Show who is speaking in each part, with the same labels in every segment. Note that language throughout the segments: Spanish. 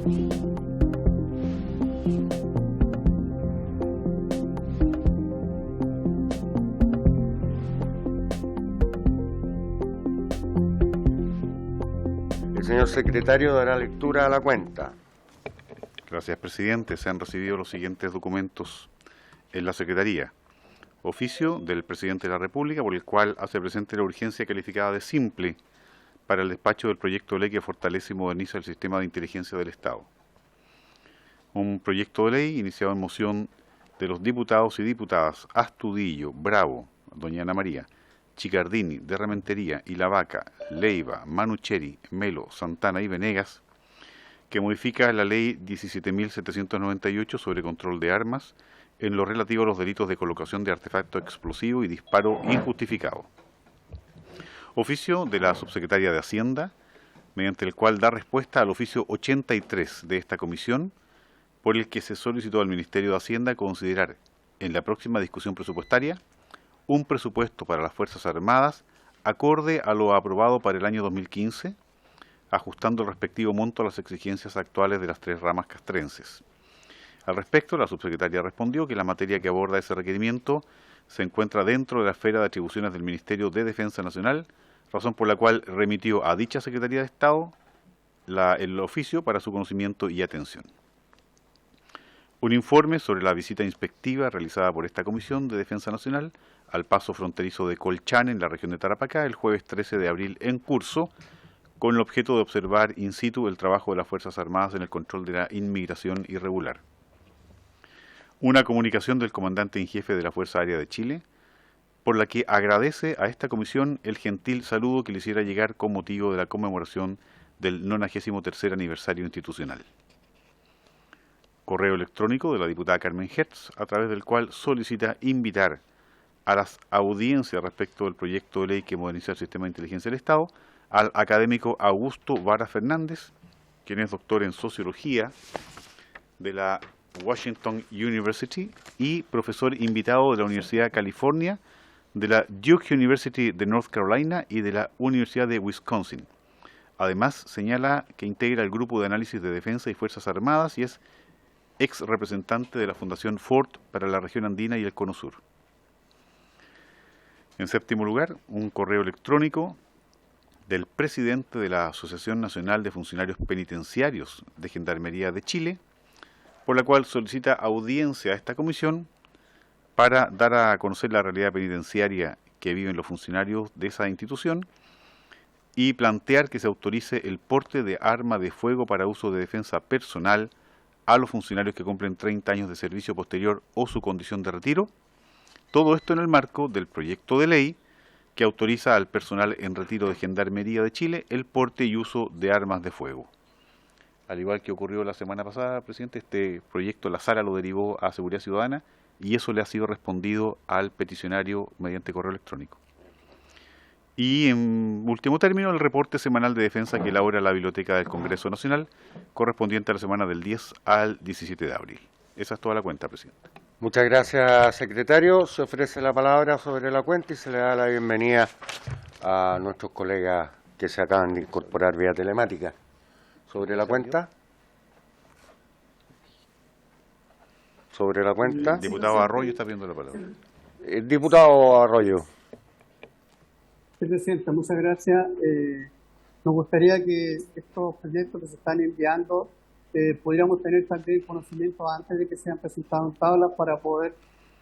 Speaker 1: El señor secretario dará lectura a la cuenta.
Speaker 2: Gracias, presidente. Se han recibido los siguientes documentos en la Secretaría. Oficio del Presidente de la República, por el cual hace presente la urgencia calificada de simple para el despacho del proyecto de ley que fortalece y moderniza el sistema de inteligencia del Estado. Un proyecto de ley iniciado en moción de los diputados y diputadas Astudillo, Bravo, doña Ana María, Chicardini, de Rementería, Ilavaca, Leiva, Manucheri, Melo, Santana y Venegas, que modifica la ley 17.798 sobre control de armas en lo relativo a los delitos de colocación de artefacto explosivo y disparo injustificado. Oficio de la subsecretaria de Hacienda, mediante el cual da respuesta al oficio 83 de esta comisión, por el que se solicitó al Ministerio de Hacienda considerar en la próxima discusión presupuestaria un presupuesto para las Fuerzas Armadas acorde a lo aprobado para el año 2015, ajustando el respectivo monto a las exigencias actuales de las tres ramas castrenses. Al respecto, la subsecretaria respondió que la materia que aborda ese requerimiento se encuentra dentro de la esfera de atribuciones del Ministerio de Defensa Nacional, razón por la cual remitió a dicha Secretaría de Estado el oficio para su conocimiento y atención. Un informe sobre la visita inspectiva realizada por esta Comisión de Defensa Nacional al paso fronterizo de Colchane en la región de Tarapacá el jueves 13 de abril en curso, con el objeto de observar in situ el trabajo de las Fuerzas Armadas en el control de la inmigración irregular. Una comunicación del comandante en jefe de la Fuerza Aérea de Chile, por la que agradece a esta comisión el gentil saludo que le hiciera llegar con motivo de la conmemoración del 93º aniversario institucional. Correo electrónico de la diputada Carmen Hertz, a través del cual solicita invitar a las audiencias respecto del proyecto de ley que moderniza el sistema de inteligencia del Estado al académico Augusto Vara Fernández, quien es doctor en Sociología de la Washington University y profesor invitado de la Universidad de California, de la Duke University de North Carolina y de la Universidad de Wisconsin. Además, señala que integra el Grupo de Análisis de Defensa y Fuerzas Armadas y es ex representante de la Fundación Ford para la región andina y el Cono Sur. En séptimo lugar, un correo electrónico del presidente de la Asociación Nacional de Funcionarios Penitenciarios de Gendarmería de Chile, por la cual solicita audiencia a esta comisión para dar a conocer la realidad penitenciaria que viven los funcionarios de esa institución y plantear que se autorice el porte de arma de fuego para uso de defensa personal a los funcionarios que cumplen 30 años de servicio posterior o su condición de retiro. Todo esto en el marco del proyecto de ley que autoriza al personal en retiro de Gendarmería de Chile el porte y uso de armas de fuego. Al igual que ocurrió la semana pasada, presidente, este proyecto la Sala lo derivó a Seguridad Ciudadana y eso le ha sido respondido al peticionario mediante correo electrónico. Y en último término, el reporte semanal de defensa que elabora la Biblioteca del Congreso Nacional, correspondiente a la semana del 10 al 17 de abril. Esa es toda la cuenta, presidente.
Speaker 1: Muchas gracias, secretario. Se ofrece la palabra sobre la cuenta y se le da la bienvenida a nuestros colegas que se acaban de incorporar vía telemática. Sobre la cuenta. Sobre la cuenta.
Speaker 2: El diputado Arroyo está pidiendo la palabra.
Speaker 1: El diputado Arroyo.
Speaker 3: Sí, Presidenta, muchas gracias. Nos gustaría que estos proyectos que se están enviando pudiéramos tener también conocimiento antes de que sean presentados en tablas para poder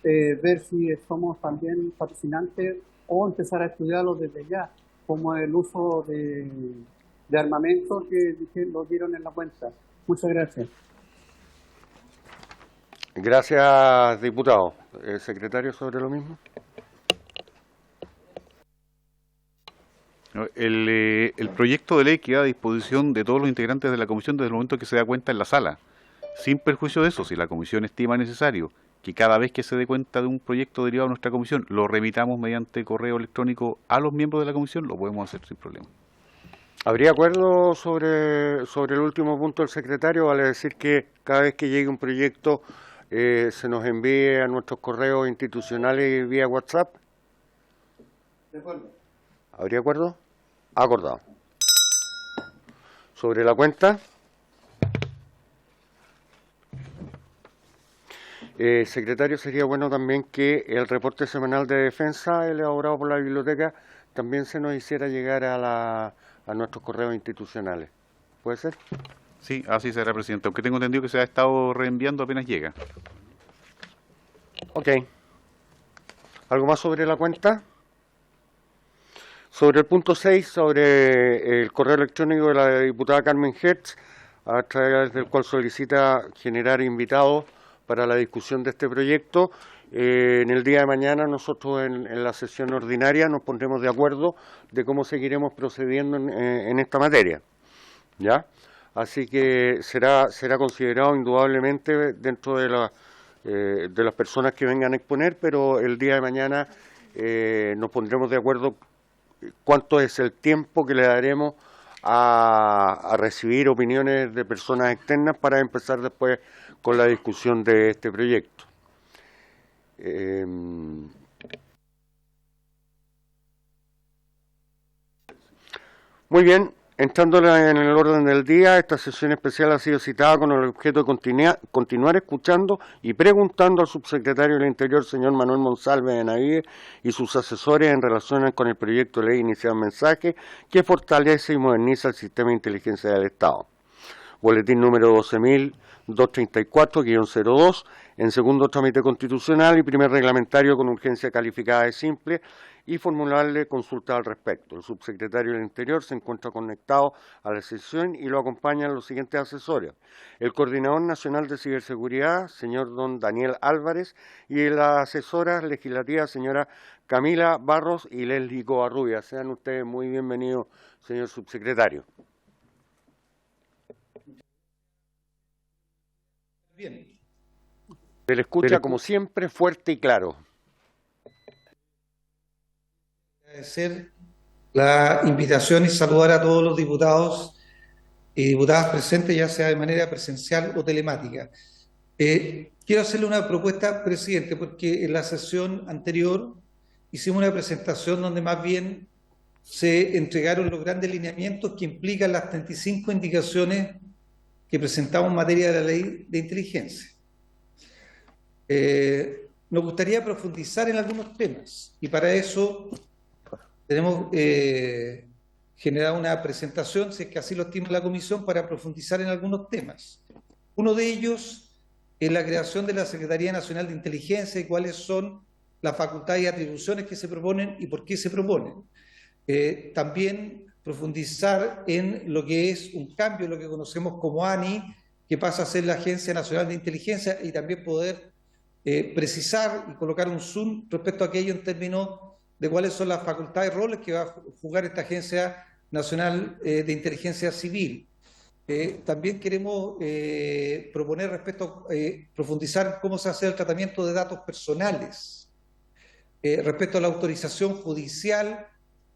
Speaker 3: ver si somos también patrocinantes o empezar a estudiarlos desde ya, como el uso de armamento que lo dieron en la cuenta. Muchas gracias.
Speaker 1: Gracias, diputado. Secretario, sobre lo mismo.
Speaker 2: El proyecto de ley queda a disposición de todos los integrantes de la comisión desde el momento que se da cuenta en la sala. Sin perjuicio de eso, si la comisión estima necesario que cada vez que se dé cuenta de un proyecto derivado de nuestra comisión, lo remitamos mediante correo electrónico a los miembros de la comisión, lo podemos hacer sin problema.
Speaker 1: ¿Habría acuerdo sobre el último punto del secretario? Vale decir que cada vez que llegue un proyecto se nos envíe a nuestros correos institucionales vía WhatsApp.
Speaker 3: De acuerdo.
Speaker 1: ¿Habría acuerdo? Acordado. Sobre la cuenta. Secretario, sería bueno también que el reporte semanal de defensa elaborado por la biblioteca también se nos hiciera llegar a nuestros correos institucionales. ¿Puede ser?
Speaker 2: Sí, así será, presidente. Aunque tengo entendido que se ha estado reenviando apenas llega.
Speaker 1: Ok. ¿Algo más sobre la cuenta? Sobre el punto 6, sobre el correo electrónico de la diputada Carmen Hertz, a través del cual solicita generar invitados para la discusión de este proyecto. En el día de mañana nosotros en la sesión ordinaria nos pondremos de acuerdo de cómo seguiremos procediendo en esta materia. ¿Ya? Así que será considerado indudablemente dentro de las personas que vengan a exponer, pero el día de mañana nos pondremos de acuerdo cuánto es el tiempo que le daremos a recibir opiniones de personas externas para empezar después con la discusión de este proyecto. Muy bien, entrando en el orden del día, esta sesión especial ha sido citada con el objeto de continuar escuchando y preguntando al subsecretario del Interior, señor Manuel Monsalve de Navíe, y sus asesores en relación con el proyecto de ley iniciado en mensaje que fortalece y moderniza el sistema de inteligencia del Estado. Boletín número 12.234-02, en segundo trámite constitucional y primer reglamentario con urgencia calificada de simple, y formularle consulta al respecto. El subsecretario del Interior se encuentra conectado a la sesión y lo acompañan los siguientes asesores: el Coordinador Nacional de Ciberseguridad, señor don Daniel Álvarez, y la asesora legislativa, señora Camila Barros y Leslie Covarrubia. Sean ustedes muy bienvenidos, señor subsecretario.
Speaker 4: Bien.
Speaker 1: Se le escucha, como siempre, fuerte y claro.
Speaker 4: Agradecer la invitación y saludar a todos los diputados y diputadas presentes, ya sea de manera presencial o telemática. Quiero hacerle una propuesta, presidente, porque en la sesión anterior hicimos una presentación donde más bien se entregaron los grandes lineamientos que implican las 35 indicaciones que presentamos en materia de la ley de inteligencia. Nos gustaría profundizar en algunos temas y para eso tenemos generado una presentación, si es que así lo estima la comisión, para profundizar en algunos temas. Uno de ellos es la creación de la Secretaría Nacional de Inteligencia y cuáles son las facultades y atribuciones que se proponen y por qué se proponen. También profundizar en lo que es un cambio, lo que conocemos como ANI, que pasa a ser la Agencia Nacional de Inteligencia, y también poder precisar y colocar un zoom respecto a aquello en términos de cuáles son las facultades y roles que va a jugar esta Agencia Nacional de Inteligencia Civil. También queremos proponer profundizar cómo se hace el tratamiento de datos personales, respecto a la autorización judicial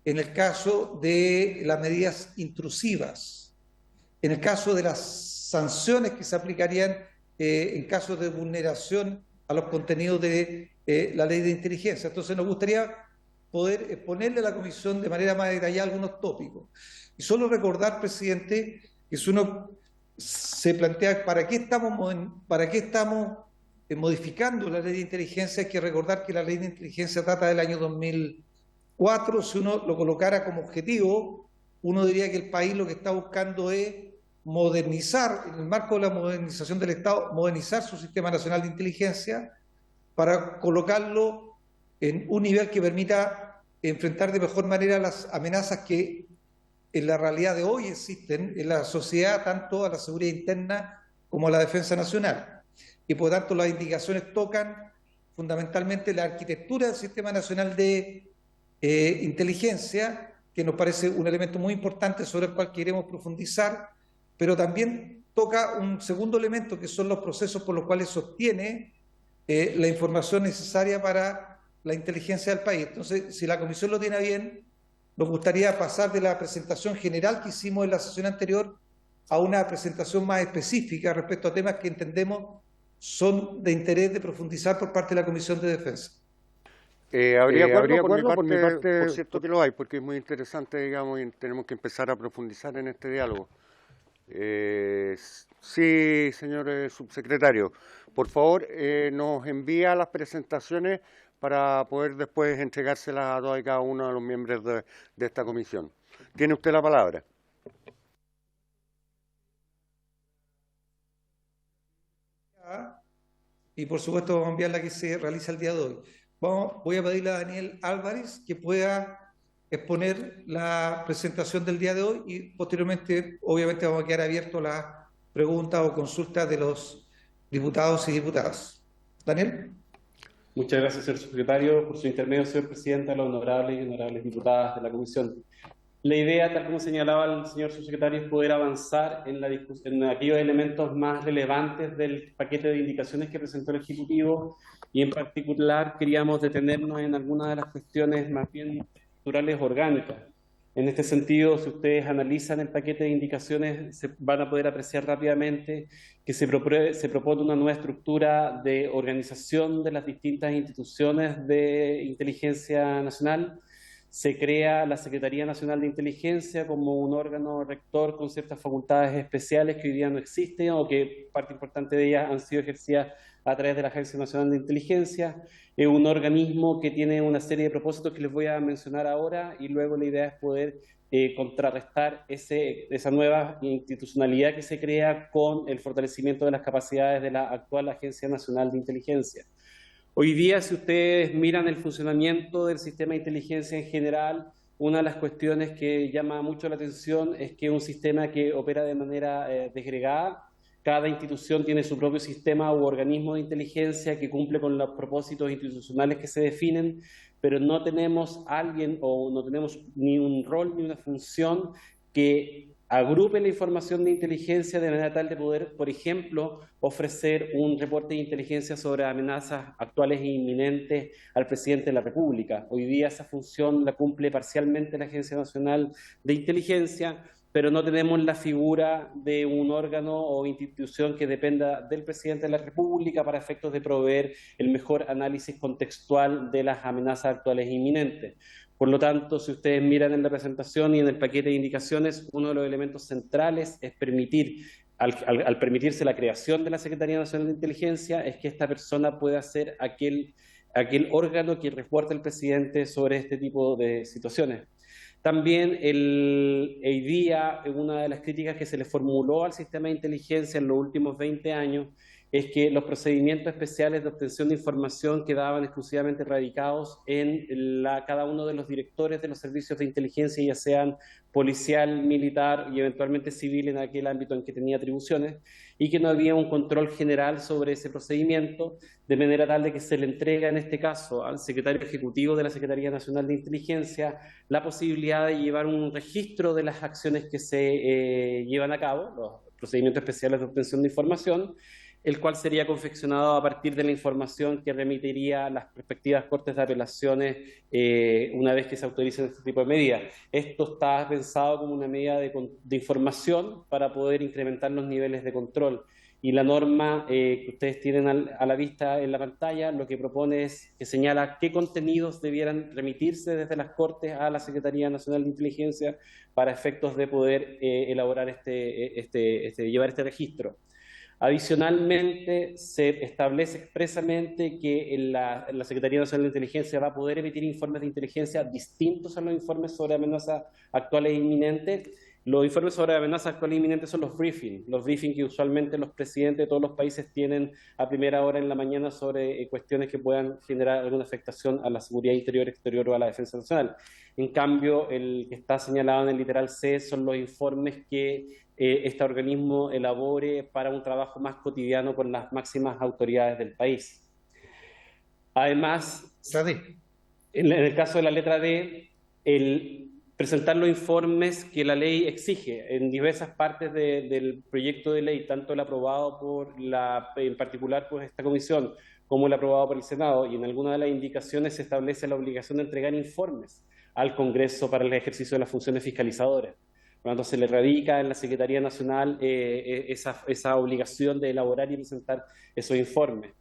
Speaker 4: en el caso de las medidas intrusivas, en el caso de las sanciones que se aplicarían en caso de vulneración a los contenidos de la ley de inteligencia. Entonces nos gustaría poder exponerle a la comisión de manera más detallada algunos tópicos. Y solo recordar, presidente, que si uno se plantea ¿para qué estamos modificando la ley de inteligencia? Hay que recordar que la ley de inteligencia data del año 2004. Si uno lo colocara como objetivo, uno diría que el país lo que está buscando es modernizar, en el marco de la modernización del Estado, modernizar su sistema nacional de inteligencia para colocarlo en un nivel que permita enfrentar de mejor manera las amenazas que en la realidad de hoy existen en la sociedad, tanto a la seguridad interna como a la defensa nacional. Y por lo tanto las indicaciones tocan fundamentalmente la arquitectura del Sistema Nacional de Inteligencia, que nos parece un elemento muy importante sobre el cual queremos profundizar, pero también toca un segundo elemento que son los procesos por los cuales sostiene la información necesaria para la inteligencia del país. Entonces, si la comisión lo tiene bien, nos gustaría pasar de la presentación general que hicimos en la sesión anterior a una presentación más específica respecto a temas que entendemos son de interés de profundizar por parte de la Comisión de Defensa.
Speaker 1: ¿Habría acuerdo? Por mi parte, por cierto que lo hay, porque es muy interesante, digamos, y tenemos que empezar a profundizar en este diálogo. Sí, señor subsecretario. Por favor, nos envía las presentaciones para poder después entregárselas a todos y cada uno de los miembros de esta comisión. Tiene usted la palabra.
Speaker 4: Y por supuesto vamos a enviar la que se realiza el día de hoy. Voy a pedirle a Daniel Álvarez que pueda exponer la presentación del día de hoy y posteriormente obviamente vamos a quedar abiertos a las preguntas o consultas de los diputados y diputadas. Daniel.
Speaker 5: Muchas gracias, señor secretario. Por su intermedio, señor presidente, a los honorables y honorables diputadas de la comisión. La idea, tal como señalaba el señor subsecretario, es poder avanzar en la discusión, en aquellos elementos más relevantes del paquete de indicaciones que presentó el Ejecutivo y en particular queríamos detenernos en algunas de las cuestiones más bien estructurales orgánicas. En este sentido, si ustedes analizan el paquete de indicaciones, se van a poder apreciar rápidamente que se propone una nueva estructura de organización de las distintas instituciones de inteligencia nacional. Se crea la Secretaría Nacional de Inteligencia como un órgano rector con ciertas facultades especiales que hoy día no existen o que parte importante de ellas han sido ejercidas a través de la Agencia Nacional de Inteligencia. Es un organismo que tiene una serie de propósitos que les voy a mencionar ahora y luego la idea es poder contrarrestar esa nueva institucionalidad que se crea con el fortalecimiento de las capacidades de la actual Agencia Nacional de Inteligencia. Hoy día, si ustedes miran el funcionamiento del sistema de inteligencia en general, una de las cuestiones que llama mucho la atención es que es un sistema que opera de manera desgregada. Cada institución tiene su propio sistema u organismo de inteligencia que cumple con los propósitos institucionales que se definen, pero no tenemos alguien o no tenemos ni un rol ni una función que agrupe la información de inteligencia de manera tal de poder, por ejemplo, ofrecer un reporte de inteligencia sobre amenazas actuales e inminentes al presidente de la República. Hoy día esa función la cumple parcialmente la Agencia Nacional de Inteligencia, pero no tenemos la figura de un órgano o institución que dependa del presidente de la República para efectos de proveer el mejor análisis contextual de las amenazas actuales e inminentes. Por lo tanto, si ustedes miran en la presentación y en el paquete de indicaciones, uno de los elementos centrales es permitir, al permitirse la creación de la Secretaría Nacional de Inteligencia, es que esta persona pueda ser aquel órgano que reporte al presidente sobre este tipo de situaciones. También hoy día, una de las críticas que se le formuló al sistema de inteligencia en los últimos 20 años es que los procedimientos especiales de obtención de información quedaban exclusivamente radicados en cada uno de los directores de los servicios de inteligencia, ya sean policial, militar y eventualmente civil en aquel ámbito en que tenía atribuciones, y que no había un control general sobre ese procedimiento, de manera tal de que se le entrega en este caso al secretario ejecutivo de la Secretaría Nacional de Inteligencia la posibilidad de llevar un registro de las acciones que se llevan a cabo, los procedimientos especiales de obtención de información, el cual sería confeccionado a partir de la información que remitiría las respectivas cortes de apelaciones una vez que se autoricen este tipo de medidas. Esto está pensado como una medida de información para poder incrementar los niveles de control. Y la norma que ustedes tienen a la vista en la pantalla lo que propone es que señala qué contenidos debieran remitirse desde las Cortes a la Secretaría Nacional de Inteligencia para efectos de poder elaborar llevar este registro. Adicionalmente, se establece expresamente que la Secretaría Nacional de Inteligencia va a poder emitir informes de inteligencia distintos a los informes sobre amenazas actuales e inminentes. Los informes sobre amenazas actuales e inminentes son los briefings que usualmente los presidentes de todos los países tienen a primera hora en la mañana sobre cuestiones que puedan generar alguna afectación a la seguridad interior, exterior o a la defensa nacional. En cambio, el que está señalado en el literal C son los informes que este organismo elabore para un trabajo más cotidiano con las máximas autoridades del país. Además, en el caso de la letra D, el presentar los informes que la ley exige en diversas partes del proyecto de ley, tanto el aprobado en particular por esta comisión, como el aprobado por el Senado, y en alguna de las indicaciones se establece la obligación de entregar informes al Congreso para el ejercicio de las funciones fiscalizadoras. Por lo tanto, se le radica en la Secretaría Nacional esa obligación de elaborar y presentar esos informes.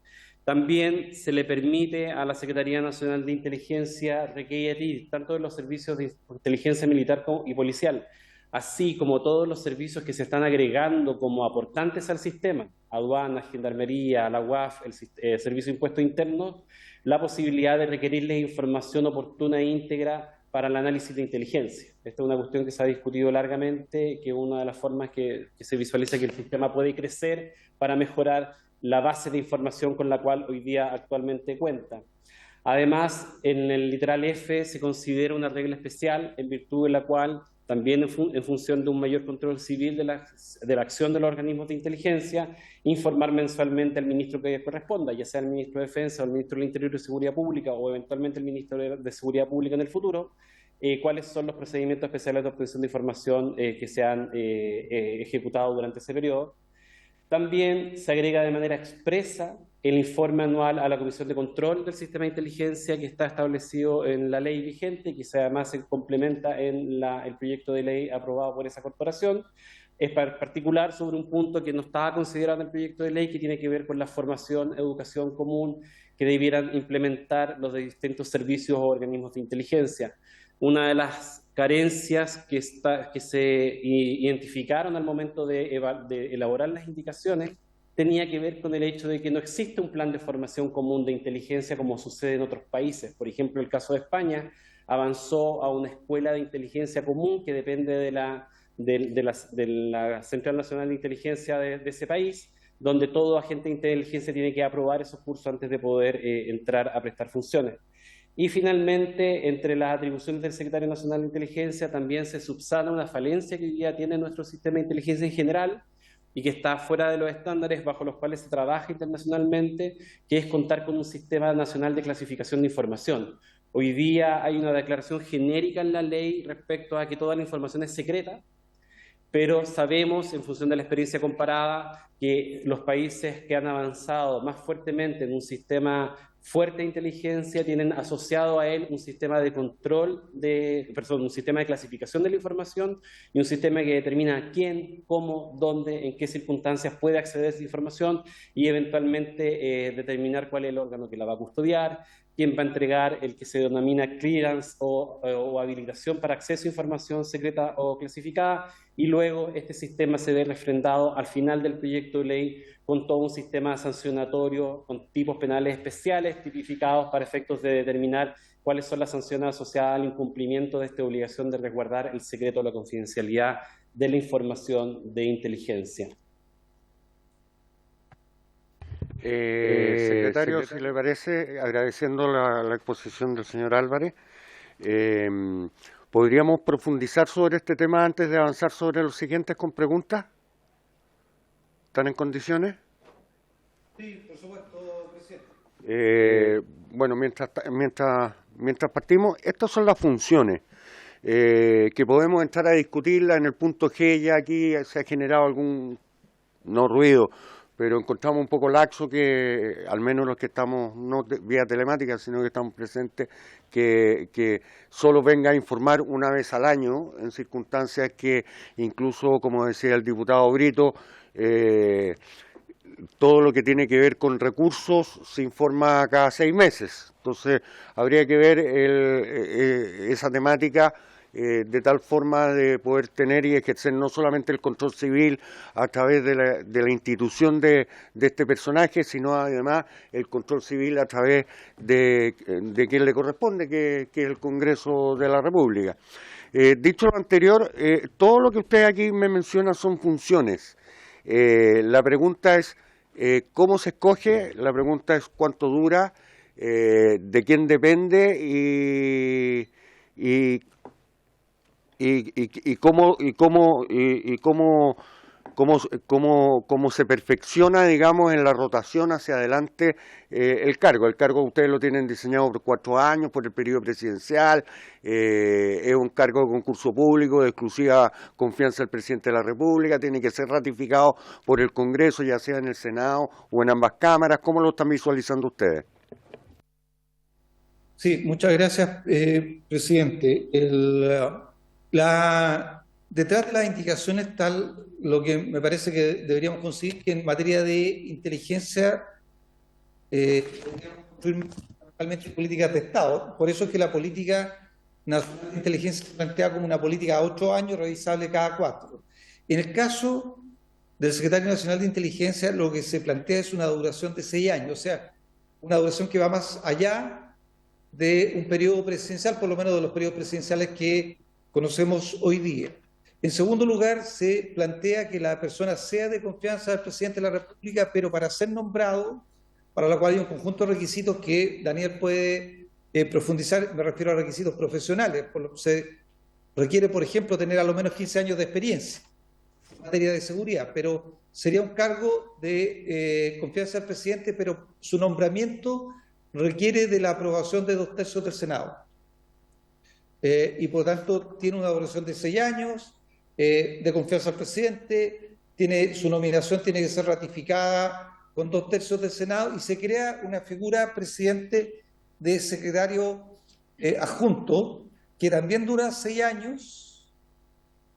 Speaker 5: También se le permite a la Secretaría Nacional de Inteligencia requerir tanto de los servicios de inteligencia militar y policial así como todos los servicios que se están agregando como aportantes al sistema, aduanas, gendarmería, la UAF, el Servicio de Impuestos Internos, la posibilidad de requerirles información oportuna e íntegra para el análisis de inteligencia. Esta es una cuestión que se ha discutido largamente, que es una de las formas que se visualiza que el sistema puede crecer para mejorar la base de información con la cual hoy día actualmente cuenta. Además, en el literal F se considera una regla especial en virtud de la cual también en función de un mayor control civil de la acción de los organismos de inteligencia, informar mensualmente al ministro que corresponda, ya sea el ministro de Defensa o el ministro del Interior y Seguridad Pública o eventualmente el ministro de Seguridad Pública en el futuro, cuáles son los procedimientos especiales de obtención de información que se han ejecutado durante ese periodo. También se agrega de manera expresa el informe anual a la Comisión de Control del Sistema de Inteligencia que está establecido en la ley vigente y que además se complementa en el proyecto de ley aprobado por esa corporación. Es particular sobre un punto que no estaba considerado en el proyecto de ley, que tiene que ver con la formación, educación común que debieran implementar los distintos servicios o organismos de inteligencia. Una de las carencias que se identificaron al momento de elaborar las indicaciones tenía que ver con el hecho de que no existe un plan de formación común de inteligencia como sucede en otros países. Por ejemplo, el caso de España avanzó a una escuela de inteligencia común que depende de la Central Nacional de Inteligencia de ese país, donde todo agente de inteligencia tiene que aprobar esos cursos antes de poder entrar a prestar funciones. Y finalmente, entre las atribuciones del Secretario Nacional de Inteligencia también se subsana una falencia que hoy día tiene nuestro sistema de inteligencia en general y que está fuera de los estándares bajo los cuales se trabaja internacionalmente, que es contar con un sistema nacional de clasificación de información. Hoy día hay una declaración genérica en la ley respecto a que toda la información es secreta, pero sabemos, en función de la experiencia comparada, que los países que han avanzado más fuertemente en un sistema fuerte de inteligencia tienen asociado a él un sistema de un sistema de clasificación de la información y un sistema que determina quién, cómo, dónde, en qué circunstancias puede acceder a esa información y eventualmente determinar cuál es el órgano que la va a custodiar, quién va a entregar el que se denomina clearance o habilitación para acceso a información secreta o clasificada, y luego este sistema se ve refrendado al final del proyecto de ley con todo un sistema sancionatorio, con tipos penales especiales tipificados para efectos de determinar cuáles son las sanciones asociadas al incumplimiento de esta obligación de resguardar el secreto o la confidencialidad de la información de inteligencia.
Speaker 1: Secretario, si le parece, agradeciendo la exposición del señor Álvarez, ¿podríamos profundizar sobre este tema antes de avanzar sobre los siguientes con preguntas? ¿Están en condiciones?
Speaker 4: Sí, por supuesto, presidente.
Speaker 1: Bueno, mientras partimos, estas son las funciones que podemos entrar a discutirla en el punto G. Ya aquí se ha generado algún, no ruido, pero encontramos un poco laxo que, al menos los que estamos, no vía telemática, sino que estamos presentes, que solo venga a informar una vez al año, en circunstancias que incluso, como decía el diputado Brito, todo lo que tiene que ver con recursos se informa cada 6 meses. Entonces, habría que ver esa temática de tal forma de poder tener y ejercer no solamente el control civil a través de la institución de este personaje, sino además el control civil a través de quien le corresponde, que es el Congreso de la República. Dicho lo anterior, todo lo que usted aquí me menciona son funciones. La pregunta es cómo se escoge, la pregunta es cuánto dura, de quién depende y cómo se perfecciona, digamos, en la rotación hacia adelante el cargo. El cargo ustedes lo tienen diseñado por 4 años, por el periodo presidencial, es un cargo de concurso público de exclusiva confianza del presidente de la República, tiene que ser ratificado por el Congreso, ya sea en el Senado o en ambas cámaras. ¿Cómo lo están visualizando ustedes?
Speaker 4: Sí, muchas gracias, presidente. Detrás de las indicaciones está lo que me parece que deberíamos conseguir, que en materia de inteligencia deberíamos construir principalmente políticas de Estado. Por eso es que la política Nacional de Inteligencia se plantea como una política a 8 años, revisable cada 4. En el caso del Secretario Nacional de Inteligencia, lo que se plantea es una duración de 6 años, o sea, una duración que va más allá de un periodo presidencial, por lo menos de los periodos presidenciales que conocemos hoy día. En segundo lugar, se plantea que la persona sea de confianza del presidente de la República, pero para ser nombrado, para lo cual hay un conjunto de requisitos que Daniel puede profundizar, me refiero a requisitos profesionales. Se requiere, por ejemplo, tener a lo menos 15 años de experiencia en materia de seguridad, pero sería un cargo de confianza del presidente, pero su nombramiento requiere de la aprobación de 2/3 del Senado. Y por tanto tiene una duración de 6 años, de confianza al presidente, su nominación tiene que ser ratificada con 2/3 del Senado y se crea una figura presidente de secretario adjunto que también dura 6 años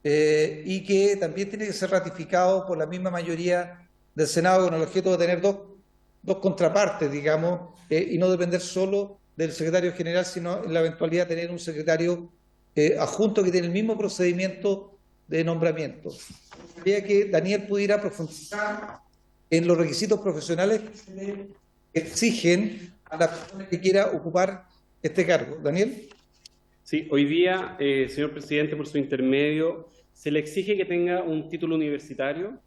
Speaker 4: y que también tiene que ser ratificado por la misma mayoría del Senado con el objeto de tener dos contrapartes, digamos, y no depender solo del secretario general, sino en la eventualidad de tener un secretario adjunto que tiene el mismo procedimiento de nombramiento. Quería que Daniel pudiera profundizar en los requisitos profesionales que se le exigen a la persona que quiera ocupar este cargo. Daniel.
Speaker 5: Sí, hoy día, señor presidente, por su intermedio, se le exige que tenga un título universitario.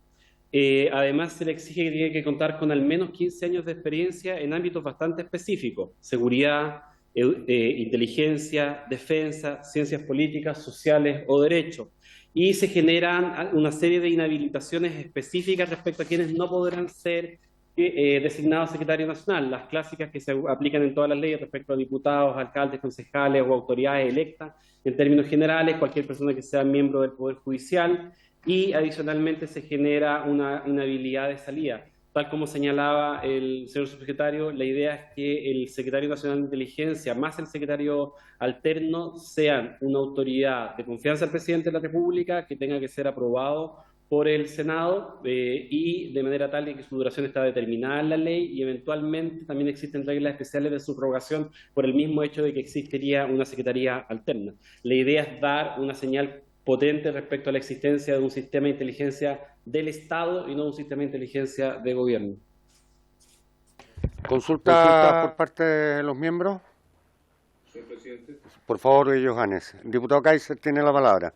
Speaker 5: Además, se le exige que tiene que contar con al menos 15 años de experiencia en ámbitos bastante específicos: seguridad, inteligencia, defensa, ciencias políticas, sociales o derecho. Y se generan una serie de inhabilitaciones específicas respecto a quienes no podrán ser designados secretario nacional, las clásicas que se aplican en todas las leyes respecto a diputados, alcaldes, concejales o autoridades electas. En términos generales, cualquier persona que sea miembro del Poder Judicial, y adicionalmente se genera una inhabilidad de salida. Tal como señalaba el señor subsecretario, la idea es que el secretario nacional de inteligencia más el secretario alterno sean una autoridad de confianza del presidente de la República, que tenga que ser aprobado por el Senado y de manera tal que su duración está determinada en la ley, y eventualmente también existen reglas especiales de subrogación por el mismo hecho de que existiría una secretaría alterna. La idea es dar una señal potente respecto a la existencia de un sistema de inteligencia del Estado y no un sistema de inteligencia de gobierno.
Speaker 1: Consulta por parte de los miembros.
Speaker 6: Señor presidente.
Speaker 1: Por favor, Johannes. El diputado Kaiser tiene la palabra.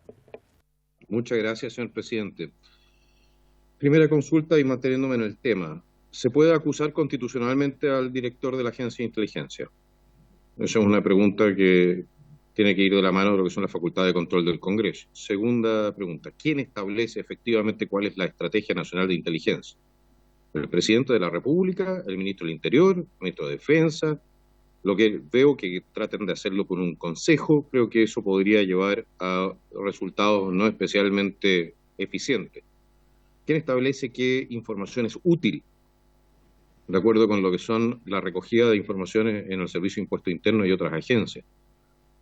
Speaker 6: Muchas gracias, señor presidente. Primera consulta y manteniéndome en el tema. ¿Se puede acusar constitucionalmente al director de la Agencia de Inteligencia? Esa es una pregunta que tiene que ir de la mano de lo que son las facultades de control del Congreso. Segunda pregunta, ¿quién establece efectivamente cuál es la Estrategia Nacional de Inteligencia? ¿El presidente de la República, el ministro del Interior, el ministro de Defensa? Lo que veo que traten de hacerlo con un consejo, creo que eso podría llevar a resultados no especialmente eficientes. ¿Quién establece qué información es útil? De acuerdo con lo que son la recogida de informaciones en el Servicio de Impuesto Interno y otras agencias.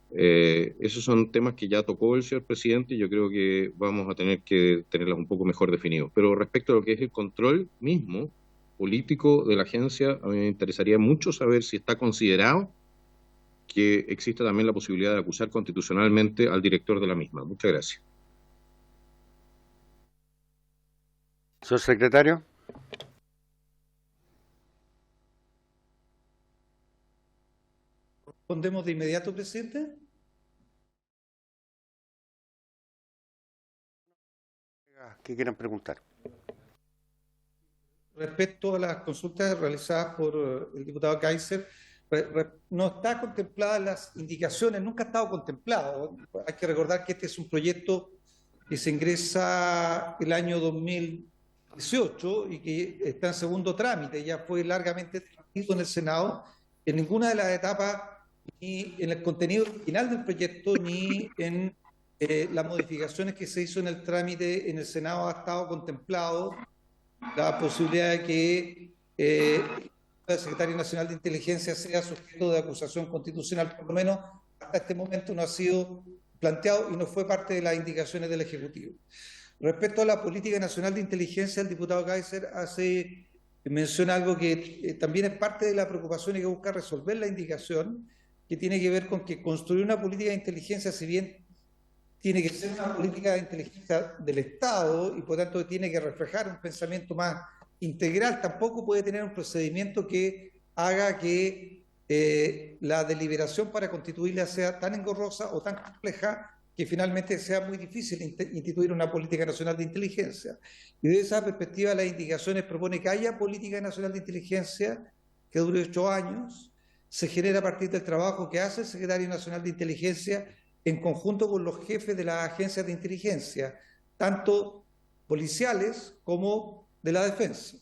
Speaker 6: Esos son temas que ya tocó el señor presidente y yo creo que vamos a tener que tenerlos un poco mejor definidos. Pero respecto a lo que es el control mismo político de la agencia, a mí me interesaría mucho saber si está considerado que existe también la posibilidad de acusar constitucionalmente al director de la misma. Muchas gracias.
Speaker 1: Señor secretario.
Speaker 4: ¿Respondemos de inmediato, presidente?
Speaker 1: ¿Qué quieren preguntar? Respecto
Speaker 4: a las consultas realizadas por el diputado Kaiser, no está contempladas las indicaciones, nunca ha estado contemplado. Hay que recordar que este es un proyecto que se ingresa el año 2018 y que está en segundo trámite, ya fue largamente debatido en el Senado. En ninguna de las etapas, ni en el contenido original del proyecto, ni en las modificaciones que se hizo en el trámite en el Senado, ha estado contemplado la posibilidad de que el secretario nacional de inteligencia sea sujeto de acusación constitucional. Por lo menos hasta este momento no ha sido planteado y no fue parte de las indicaciones del Ejecutivo. Respecto a la política nacional de inteligencia, el diputado Kaiser menciona algo que también es parte de la preocupación y que busca resolver la indicación, que tiene que ver con que construir una política de inteligencia, si bien tiene que ser una política de inteligencia del Estado y por tanto tiene que reflejar un pensamiento más integral, tampoco puede tener un procedimiento que haga que la deliberación para constituirla sea tan engorrosa o tan compleja que finalmente sea muy difícil instituir una política nacional de inteligencia. Y desde esa perspectiva, las indicaciones propone que haya política nacional de inteligencia que dure 8 años, se genera a partir del trabajo que hace el Secretario Nacional de Inteligencia en conjunto con los jefes de las agencias de inteligencia, tanto policiales como de la defensa.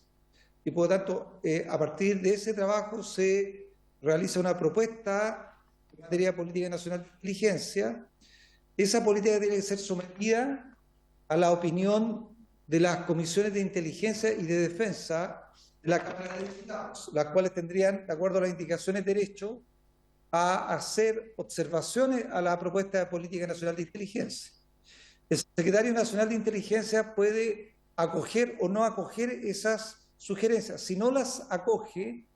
Speaker 4: Y por lo tanto, a partir de ese trabajo se realiza una propuesta en materia de política nacional de inteligencia. Esa política tiene que ser sometida a la opinión de las comisiones de inteligencia y de defensa de la Cámara de Diputados, las cuales tendrían, de acuerdo a las indicaciones, derecho a hacer observaciones a la propuesta de política nacional de inteligencia. El Secretario Nacional de Inteligencia puede acoger o no acoger esas sugerencias. Si no las acoge,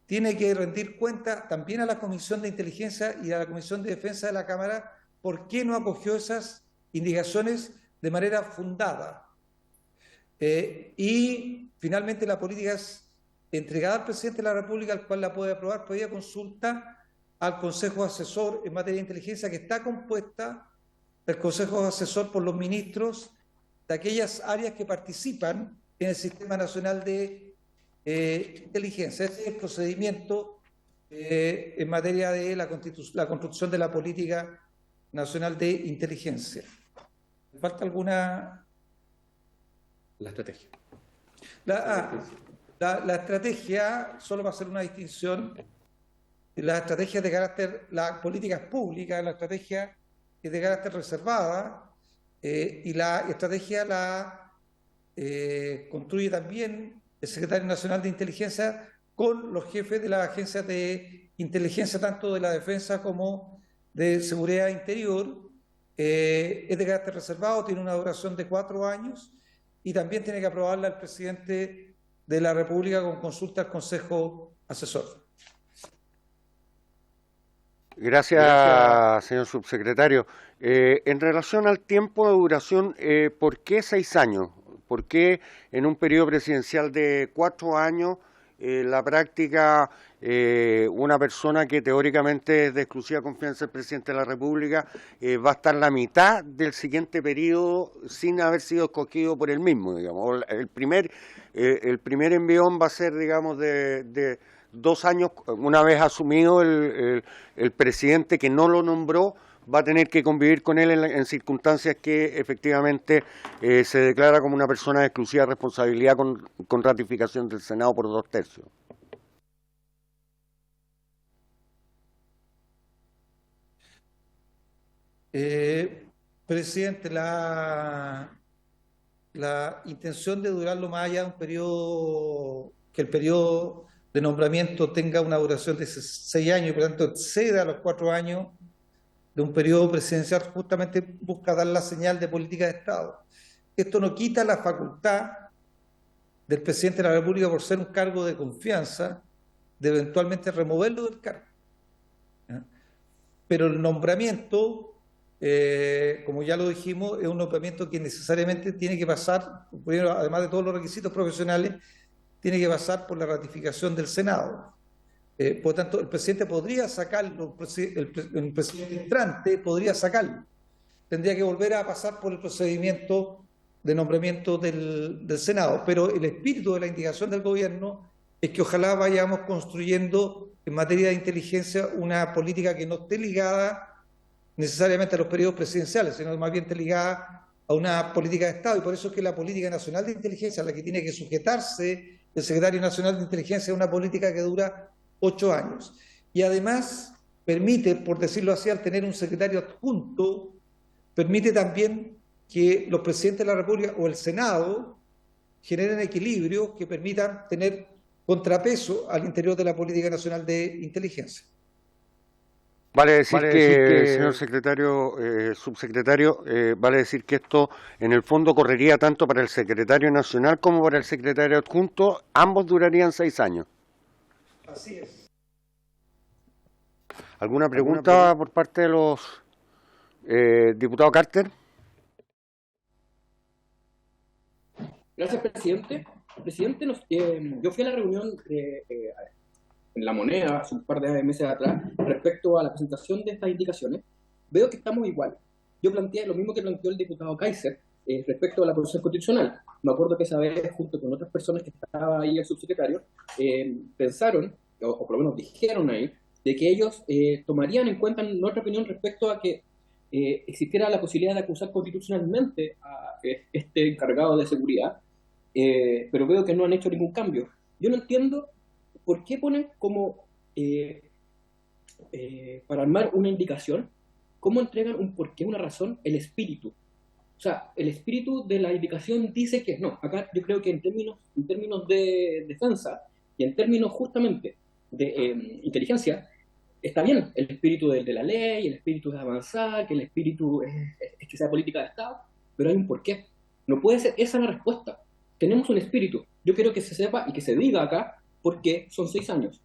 Speaker 4: tiene que rendir cuenta también a la Comisión de Inteligencia y a la Comisión de Defensa de la Cámara por qué no acogió esas indicaciones de manera fundada. Y finalmente la política es entregada al presidente de la República, al cual la puede aprobar previa consulta al Consejo Asesor en materia de inteligencia, que está compuesta del Consejo Asesor por los ministros de aquellas áreas que participan en el Sistema Nacional de Inteligencia. Ese es el procedimiento en materia de la construcción de la política nacional de inteligencia. ¿Falta alguna?
Speaker 7: La estrategia.
Speaker 4: La estrategia, solo para hacer una distinción, la estrategia de carácter, las políticas públicas, la estrategia es de carácter reservada y la estrategia la construye también el Secretario Nacional de Inteligencia con los jefes de las agencias de inteligencia, tanto de la defensa como de seguridad interior. Es de carácter reservado, tiene una duración de 4 años y también tiene que aprobarla el presidente de la República con consulta al Consejo Asesor.
Speaker 1: Gracias, señor subsecretario. En relación al tiempo de duración, ¿por qué 6 años? ¿Por qué en un periodo presidencial de 4 años la práctica, una persona que teóricamente es de exclusiva confianza del presidente de la República va a estar la mitad del siguiente periodo sin haber sido escogido por él mismo, digamos? El primer envión va a ser, digamos, de 2 años, una vez asumido el presidente que no lo nombró, va a tener que convivir con él en circunstancias que efectivamente se declara como una persona de exclusiva responsabilidad con ratificación del Senado por 2/3.
Speaker 4: Presidente, la intención de durarlo más allá de un periodo, que el periodo de nombramiento tenga una duración de 6 años y por tanto exceda a los 4 años de un periodo presidencial, justamente busca dar la señal de política de Estado. Esto no quita la facultad del presidente de la República, por ser un cargo de confianza, de eventualmente removerlo del cargo. ¿Ya? Pero el nombramiento, como ya lo dijimos, es un nombramiento que necesariamente tiene que pasar, primero, además de todos los requisitos profesionales, tiene que pasar por la ratificación del Senado. Por tanto, el presidente podría sacarlo, el presidente entrante podría sacarlo. Tendría que volver a pasar por el procedimiento de nombramiento del Senado. Pero el espíritu de la indicación del gobierno es que ojalá vayamos construyendo en materia de inteligencia una política que no esté ligada necesariamente a los periodos presidenciales, sino más bien esté ligada a una política de Estado. Y por eso es que la política nacional de inteligencia, a la que tiene que sujetarse el Secretario Nacional de Inteligencia, es una política que dura 8 años. Y además permite, por decirlo así, al tener un secretario adjunto, permite también que los presidentes de la República o el Senado generen equilibrios que permitan tener contrapeso al interior de la política nacional de inteligencia.
Speaker 1: Vale decir que, señor secretario, subsecretario, vale decir que esto en el fondo correría tanto para el secretario nacional como para el secretario adjunto, ambos durarían 6 años.
Speaker 4: Así es.
Speaker 1: ¿Alguna pregunta por parte de los diputados Carter?
Speaker 7: Gracias, presidente. Presidente, yo fui a la reunión en La Moneda hace un par de meses atrás respecto a la presentación de estas indicaciones. Veo que estamos igual. Yo planteé lo mismo que planteó el diputado Kaiser respecto a la posición constitucional. Me acuerdo que esa vez, junto con otras personas que estaban ahí, el subsecretario, pensaron, o por lo menos dijeron ahí, de que ellos tomarían en cuenta nuestra opinión respecto a que existiera la posibilidad de acusar constitucionalmente a este encargado de seguridad, pero veo que no han hecho ningún cambio. Yo no entiendo por qué ponen como, para armar una indicación, cómo entregan un porqué, una razón, el espíritu. O sea, el espíritu de la indicación dice que no. Acá yo creo que en términos de defensa y en términos justamente de inteligencia, está bien el espíritu de la ley, el espíritu de avanzar, que el espíritu es que sea política de Estado, pero hay un porqué. No puede ser esa la respuesta. Tenemos un espíritu. Yo quiero que se sepa y que se diga acá por qué son 6 años.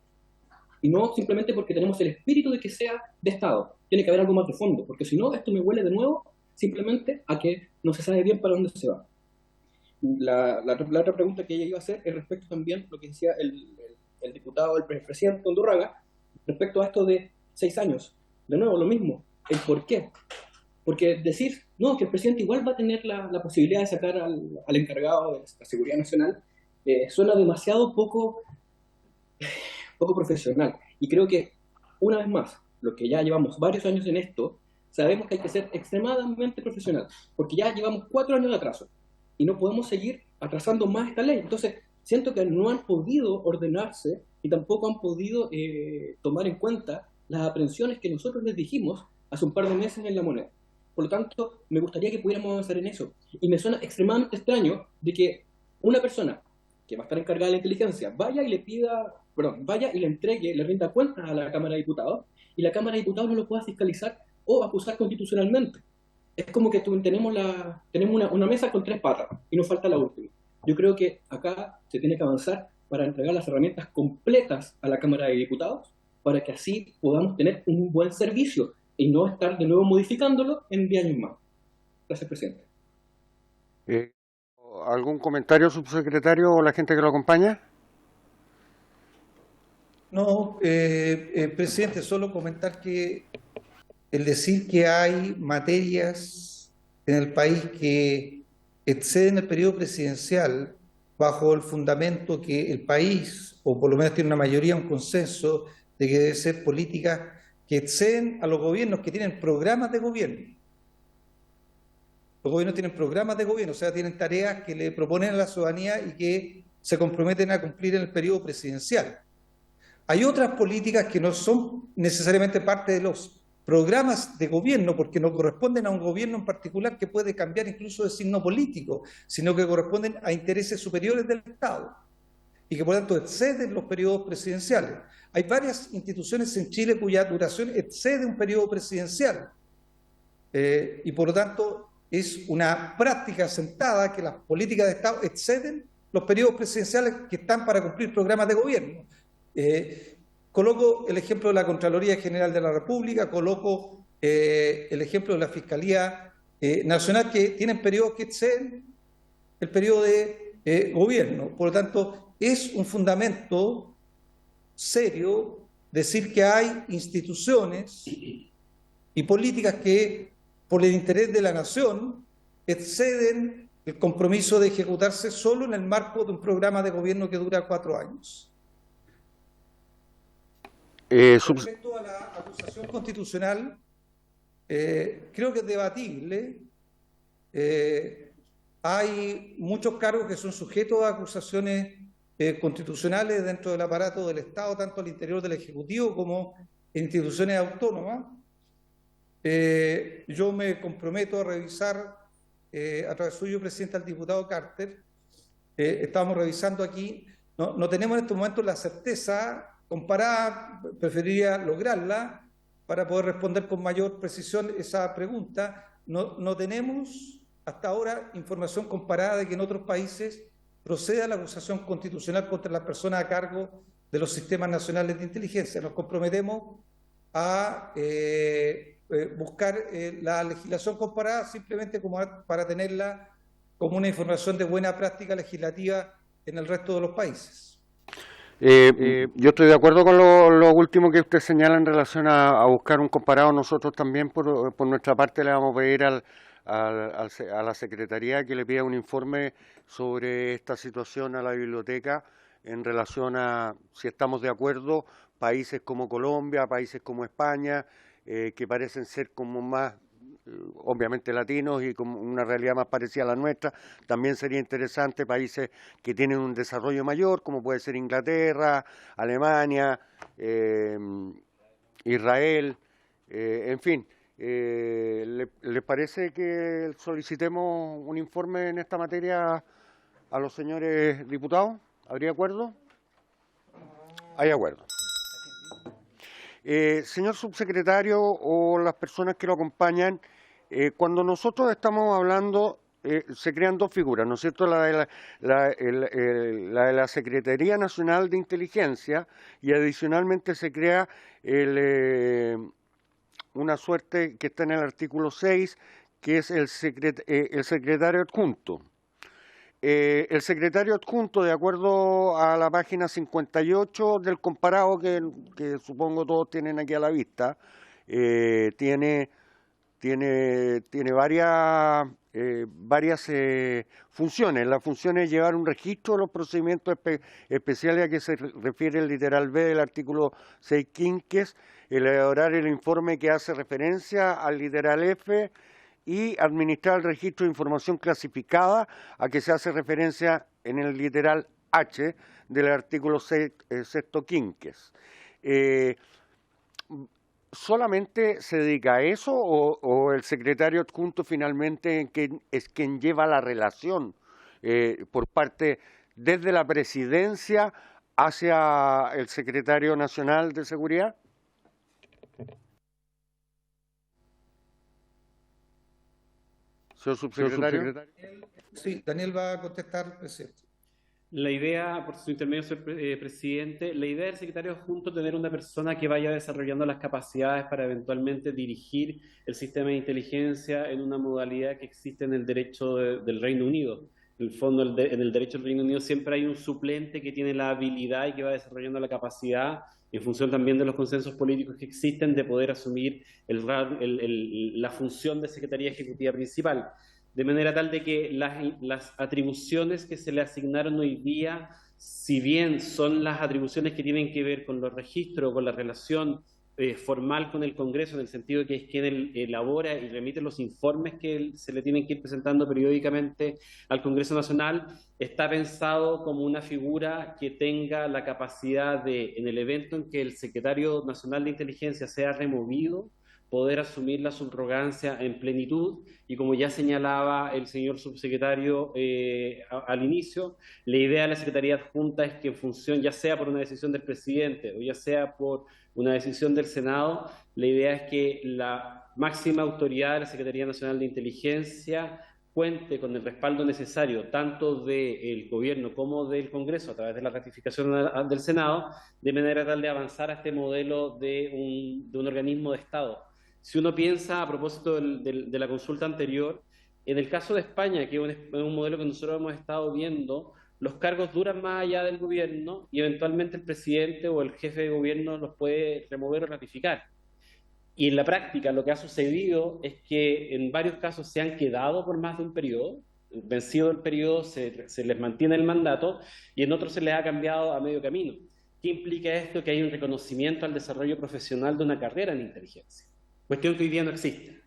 Speaker 7: Y no simplemente porque tenemos el espíritu de que sea de Estado. Tiene que haber algo más de fondo, porque si no, esto me huele de nuevo simplemente a que no se sabe bien para dónde se va. La otra pregunta que ella iba a hacer es respecto también a lo que decía el diputado, el presidente Undurraga, respecto a esto de 6 años. De nuevo, lo mismo, el por qué. Porque decir, no, que el presidente igual va a tener la posibilidad de sacar al encargado de la seguridad nacional, suena demasiado poco profesional. Y creo que, una vez más, los que ya llevamos varios años en esto, sabemos que hay que ser extremadamente profesional, porque ya llevamos 4 años de atraso, y no podemos seguir atrasando más esta ley. Entonces, siento que no han podido ordenarse, y tampoco han podido tomar en cuenta las aprehensiones que nosotros les dijimos hace un par de meses en La Moneda. Por lo tanto, me gustaría que pudiéramos avanzar en eso. Y me suena extremadamente extraño de que una persona que va a estar encargada de la inteligencia vaya y le entregue, le rinda cuentas a la Cámara de Diputados, y la Cámara de Diputados no lo pueda fiscalizar o acusar constitucionalmente. Es como que tenemos una mesa con 3 patas y nos falta la última. Yo creo que acá se tiene que avanzar para entregar las herramientas completas a la Cámara de Diputados, para que así podamos tener un buen servicio y no estar de nuevo modificándolo en 10 años más. Gracias, presidente.
Speaker 1: ¿Algún comentario, subsecretario, o la gente que lo acompaña?
Speaker 4: No, presidente, solo comentar que el decir que hay materias en el país que exceden el periodo presidencial bajo el fundamento que el país, o por lo menos tiene una mayoría, un consenso de que debe ser políticas que exceden a los gobiernos que tienen programas de gobierno. Los gobiernos tienen programas de gobierno, o sea, tienen tareas que le proponen a la ciudadanía y que se comprometen a cumplir en el periodo presidencial. Hay otras políticas que no son necesariamente parte de los programas de gobierno, porque no corresponden a un gobierno en particular que puede cambiar incluso de signo político, sino que corresponden a intereses superiores del Estado y que por tanto exceden los periodos presidenciales. Hay varias instituciones en Chile cuya duración excede un periodo presidencial y por lo tanto es una práctica sentada que las políticas de Estado exceden los periodos presidenciales que están para cumplir programas de gobierno. Coloco el ejemplo de la Contraloría General de la República, coloco el ejemplo de la Fiscalía Nacional, que tienen periodos que exceden el periodo de gobierno. Por lo tanto, es un fundamento serio decir que hay instituciones y políticas que, por el interés de la nación, exceden el compromiso de ejecutarse solo en el marco de un programa de gobierno que dura 4 años. Respecto a la acusación constitucional, creo que es debatible. Hay muchos cargos que son sujetos a acusaciones constitucionales dentro del aparato del Estado, tanto al interior del Ejecutivo como en instituciones autónomas. Yo me comprometo a revisar, a través suyo, presidente, al diputado Carter. Estamos revisando aquí, no tenemos en estos momentos la certeza comparada, preferiría lograrla para poder responder con mayor precisión esa pregunta. No tenemos hasta ahora información comparada de que en otros países proceda la acusación constitucional contra las personas a cargo de los sistemas nacionales de inteligencia. Nos comprometemos a buscar la legislación comparada simplemente como para tenerla como una información de buena práctica legislativa en el resto de los países.
Speaker 1: Yo estoy de acuerdo con lo último que usted señala en relación a buscar un comparado. Nosotros también, por nuestra parte, le vamos a pedir a la Secretaría que le pida un informe sobre esta situación a la biblioteca en relación a si estamos de acuerdo países como Colombia, países como España, que parecen ser como más, obviamente latinos y con una realidad más parecida a la nuestra. También sería interesante países que tienen un desarrollo mayor, como puede ser Inglaterra, Alemania, Israel, en fin. ¿Les parece que solicitemos un informe en esta materia a los señores diputados? ¿Habría acuerdo? Hay acuerdo. Señor subsecretario o las personas que lo acompañan, cuando nosotros estamos hablando, se crean dos figuras, ¿no es cierto? La de la Secretaría Nacional de Inteligencia y adicionalmente se crea una suerte que está en el artículo 6, que es el secretario adjunto. El secretario adjunto, de acuerdo a la página 58 del comparado que supongo todos tienen aquí a la vista, tiene varias funciones. La función es llevar un registro de los procedimientos especiales a que se refiere el literal B del artículo 6 quinques, elaborar el informe que hace referencia al literal F y administrar el registro de información clasificada a que se hace referencia en el literal H del artículo 6 sexto quinques. ¿Solamente se dedica a eso o el secretario adjunto finalmente es quien lleva la relación por parte desde la presidencia hacia el secretario nacional de seguridad? Señor subsecretario.
Speaker 4: Sí, Daniel va a contestar, presidente.
Speaker 5: La idea, por su intermedio, señor presidente, la idea del secretario adjunto es tener una persona que vaya desarrollando las capacidades para eventualmente dirigir el sistema de inteligencia en una modalidad que existe en el derecho del Reino Unido. En el fondo, en el derecho del Reino Unido siempre hay un suplente que tiene la habilidad y que va desarrollando la capacidad, en función también de los consensos políticos que existen, de poder asumir la función de Secretaría Ejecutiva Principal. De manera tal de que las atribuciones que se le asignaron hoy día, si bien son las atribuciones que tienen que ver con los registros, con la relación formal con el Congreso, en el sentido de que es quien elabora y remite los informes que se le tienen que ir presentando periódicamente al Congreso Nacional, está pensado como una figura que tenga la capacidad de, en el evento en que el Secretario Nacional de Inteligencia sea removido, poder asumir la subrogancia en plenitud, y como ya señalaba el señor subsecretario al inicio, la idea de la Secretaría Adjunta es que en función, ya sea por una decisión del presidente o ya sea por una decisión del Senado, la idea es que la máxima autoridad de la Secretaría Nacional de Inteligencia cuente con el respaldo necesario tanto del gobierno como del Congreso a través de la ratificación del Senado, de manera tal de avanzar a este modelo de un organismo de Estado. Si uno piensa, a propósito de la consulta anterior, en el caso de España, que es un modelo que nosotros hemos estado viendo, los cargos duran más allá del gobierno y eventualmente el presidente o el jefe de gobierno los puede remover o ratificar. Y en la práctica lo que ha sucedido es que en varios casos se han quedado por más de un periodo, vencido el periodo se les mantiene el mandato y en otros se les ha cambiado a medio camino. ¿Qué implica esto? Que hay un reconocimiento al desarrollo profesional de una carrera en inteligencia. Cuestión que hoy día no existe.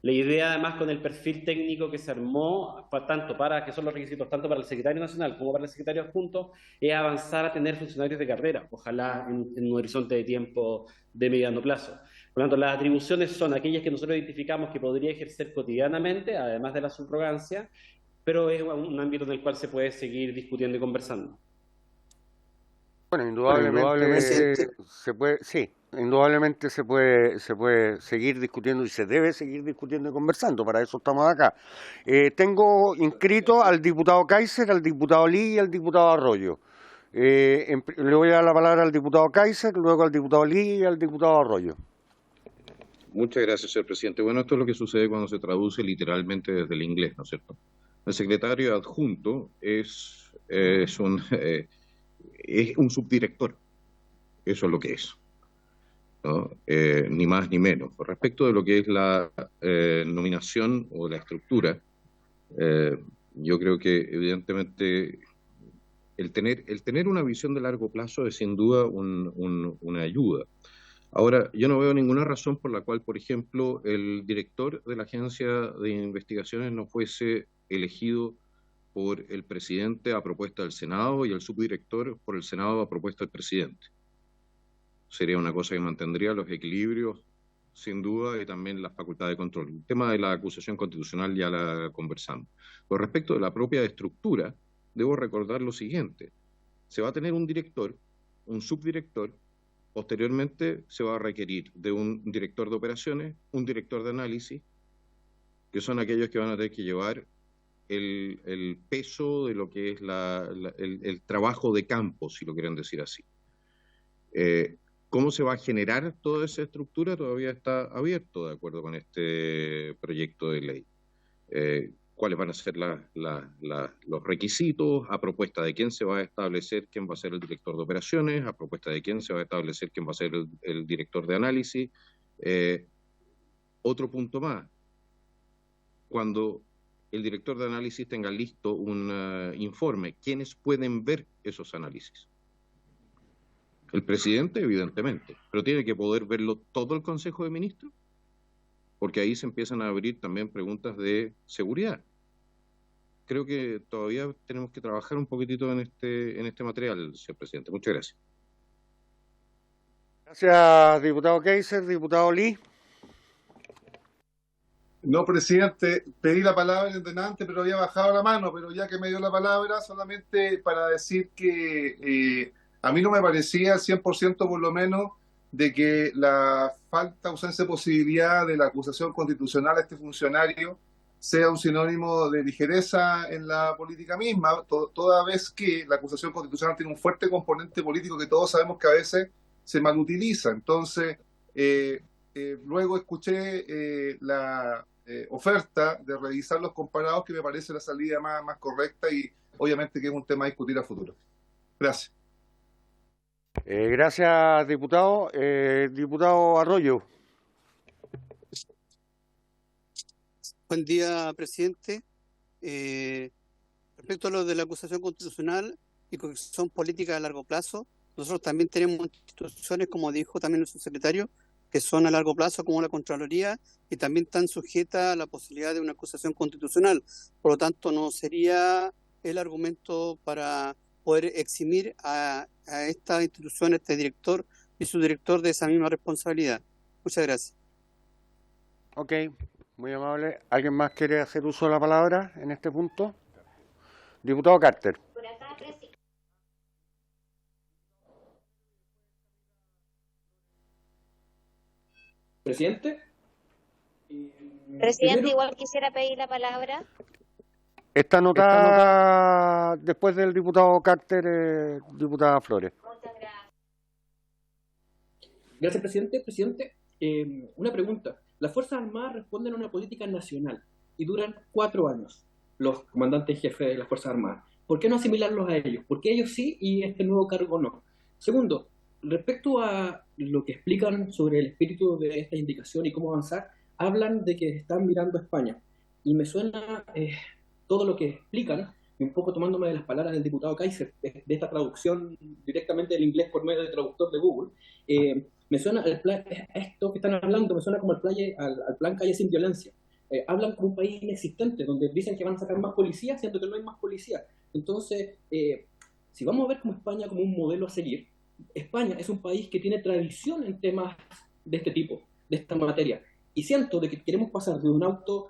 Speaker 5: La idea, además, con el perfil técnico que se armó, que son los requisitos tanto para el secretario nacional como para el secretario adjunto, es avanzar a tener funcionarios de carrera, ojalá en un horizonte de tiempo de mediano plazo. Por lo tanto, las atribuciones son aquellas que nosotros identificamos que podría ejercer cotidianamente, además de la subrogancia, pero es un ámbito en el cual se puede seguir discutiendo y conversando.
Speaker 1: Bueno, indudablemente se puede, sí, indudablemente se puede seguir discutiendo y se debe seguir discutiendo y conversando, para eso estamos acá. Tengo inscrito al diputado Kaiser, al diputado Lee y al diputado Arroyo. Le voy a dar la palabra al diputado Kaiser, luego al diputado Lee y al diputado Arroyo.
Speaker 6: Muchas gracias, señor presidente. Bueno, esto es lo que sucede cuando se traduce literalmente desde el inglés, ¿no es cierto? El secretario adjunto es un subdirector, eso es lo que es, ¿no? Ni más ni menos. Respecto de lo que es la nominación o la estructura, yo creo que evidentemente el tener una visión de largo plazo es sin duda una ayuda. Ahora, yo no veo ninguna razón por la cual, por ejemplo, el director de la agencia de investigaciones no fuese elegido por el presidente a propuesta del Senado y el subdirector por el Senado a propuesta del presidente. Sería una cosa que mantendría los equilibrios, sin duda, y también las facultades de control. El tema de la acusación constitucional ya la conversamos. Con respecto de la propia estructura, debo recordar lo siguiente. Se va a tener un director, un subdirector. Posteriormente se va a requerir de un director de operaciones, un director de análisis, que son aquellos que van a tener que llevar el peso de lo que es el trabajo de campo, si lo quieren decir así. ¿Cómo se va a generar toda esa estructura? Todavía está abierto de acuerdo con este proyecto de ley. ¿Cuáles van a ser los requisitos? ¿A propuesta de quién se va a establecer quién va a ser el director de operaciones? ¿A propuesta de quién se va a establecer quién va a ser el director de análisis? Otro punto más. Cuando el director de análisis tenga listo un informe, ¿quiénes pueden ver esos análisis? El presidente, evidentemente, pero tiene que poder verlo todo el Consejo de Ministros, porque ahí se empiezan a abrir también preguntas de seguridad. Creo que todavía tenemos que trabajar un poquitito en este material, señor presidente. Muchas gracias.
Speaker 1: Gracias, diputado Kaiser. Diputado Lee.
Speaker 8: No, presidente, pedí la palabra en delante, pero había bajado la mano, pero ya que me dio la palabra, solamente para decir que a mí no me parecía 100% por lo menos de que la ausencia de posibilidad de la acusación constitucional a este funcionario sea un sinónimo de ligereza en la política misma, toda vez que la acusación constitucional tiene un fuerte componente político que todos sabemos que a veces se malutiliza. Entonces, luego escuché la oferta de revisar los comparados, que me parece la salida más correcta y obviamente que es un tema a discutir a futuro. Gracias.
Speaker 1: Gracias, diputado. Diputado Arroyo.
Speaker 3: Buen día, presidente. Respecto a lo de la acusación constitucional y corrección política a largo plazo, nosotros también tenemos instituciones, como dijo también nuestro secretario, que son a largo plazo, como la Contraloría, y también están sujetas a la posibilidad de una acusación constitucional. Por lo tanto, no sería el argumento para poder eximir a esta institución, a este director y su director de esa misma responsabilidad. Muchas gracias.
Speaker 1: Ok, muy amable. ¿Alguien más quiere hacer uso de la palabra en este punto? Diputado Carter.
Speaker 7: Presidente.
Speaker 9: Presidente,
Speaker 7: Primero,
Speaker 9: igual quisiera pedir la palabra.
Speaker 1: Está anotada después del diputado Carter, diputada Flores.
Speaker 9: Muchas gracias.
Speaker 7: gracias, presidente. Presidente, una pregunta. Las Fuerzas Armadas responden a una política nacional y duran 4 años, los comandantes jefes de las Fuerzas Armadas. ¿Por qué no asimilarlos a ellos? ¿Por qué ellos sí y este nuevo cargo no? Segundo, respecto a lo que explican sobre el espíritu de esta indicación y cómo avanzar, hablan de que están mirando a España. Y me suena todo lo que explican, y un poco tomándome de las palabras del diputado Kaiser, de esta traducción directamente del inglés por medio del traductor de Google, me suena esto que están hablando, me suena como al plan Calle Sin Violencia. Hablan como un país inexistente, donde dicen que van a sacar más policías, siendo que no hay más policías. Entonces, si vamos a ver como España como un modelo a seguir, España es un país que tiene tradición en temas de este tipo, de esta materia. Y siento de que queremos pasar de un auto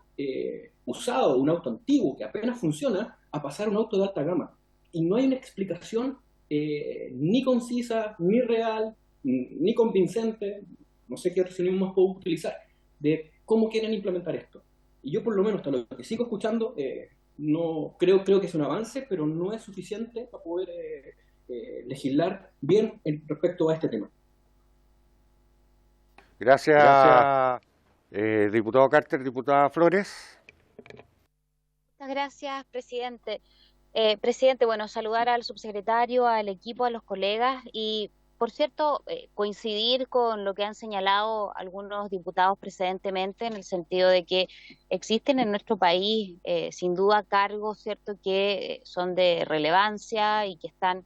Speaker 7: usado, un auto antiguo que apenas funciona, a pasar a un auto de alta gama. Y no hay una explicación ni concisa, ni real, ni convincente, no sé qué sinónimo más puedo utilizar, de cómo quieren implementar esto. Y yo por lo menos, hasta lo que sigo escuchando, no creo que es un avance, pero no es suficiente para poder legislar bien respecto a este tema.
Speaker 1: Gracias, Diputado Carter, diputada Flores.
Speaker 9: Muchas gracias, presidente. Presidente, bueno, saludar al subsecretario, al equipo, a los colegas y, por cierto, coincidir con lo que han señalado algunos diputados precedentemente en el sentido de que existen en nuestro país, sin duda, cargos, ¿cierto?, que son de relevancia y que están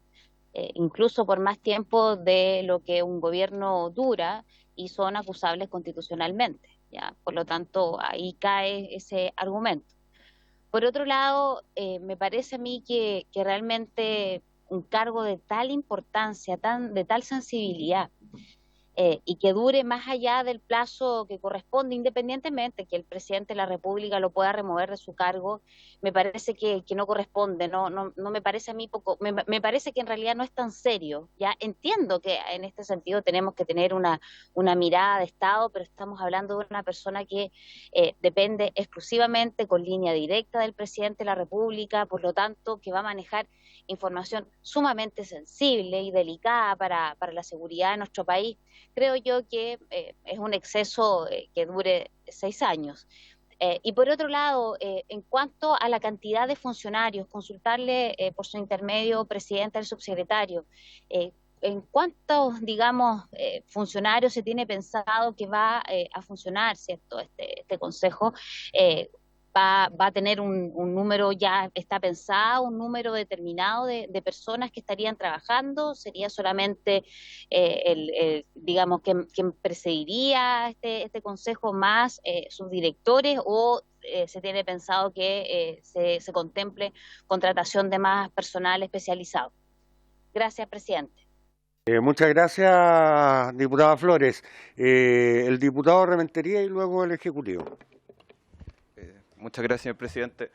Speaker 9: incluso por más tiempo de lo que un gobierno dura y son acusables constitucionalmente, ¿ya? Por lo tanto, ahí cae ese argumento. Por otro lado, me parece a mí que realmente un cargo de tal importancia, de tal sensibilidad, y que dure más allá del plazo que corresponde, independientemente que el presidente de la República lo pueda remover de su cargo, me parece que no corresponde, no me parece a mí poco, me parece que en realidad no es tan serio. Ya entiendo que en este sentido tenemos que tener una mirada de Estado, pero estamos hablando de una persona que depende exclusivamente con línea directa del presidente de la República, por lo tanto que va a manejar información sumamente sensible y delicada para la seguridad de nuestro país. Creo yo que es un exceso que dure 6 años. Y por otro lado, en cuanto a la cantidad de funcionarios, consultarle por su intermedio, presidente, al subsecretario, ¿en cuántos, digamos, funcionarios se tiene pensado que va a funcionar, ¿cierto?, este consejo? Va a tener un número, ya está pensado, un número determinado de personas que estarían trabajando, sería solamente digamos, quien presidiría este consejo más sus directores, o se tiene pensado que se contemple contratación de más personal especializado. Gracias, presidente.
Speaker 1: Muchas gracias, diputada Flores. El diputado Rementería y luego el Ejecutivo.
Speaker 10: Muchas gracias, señor presidente.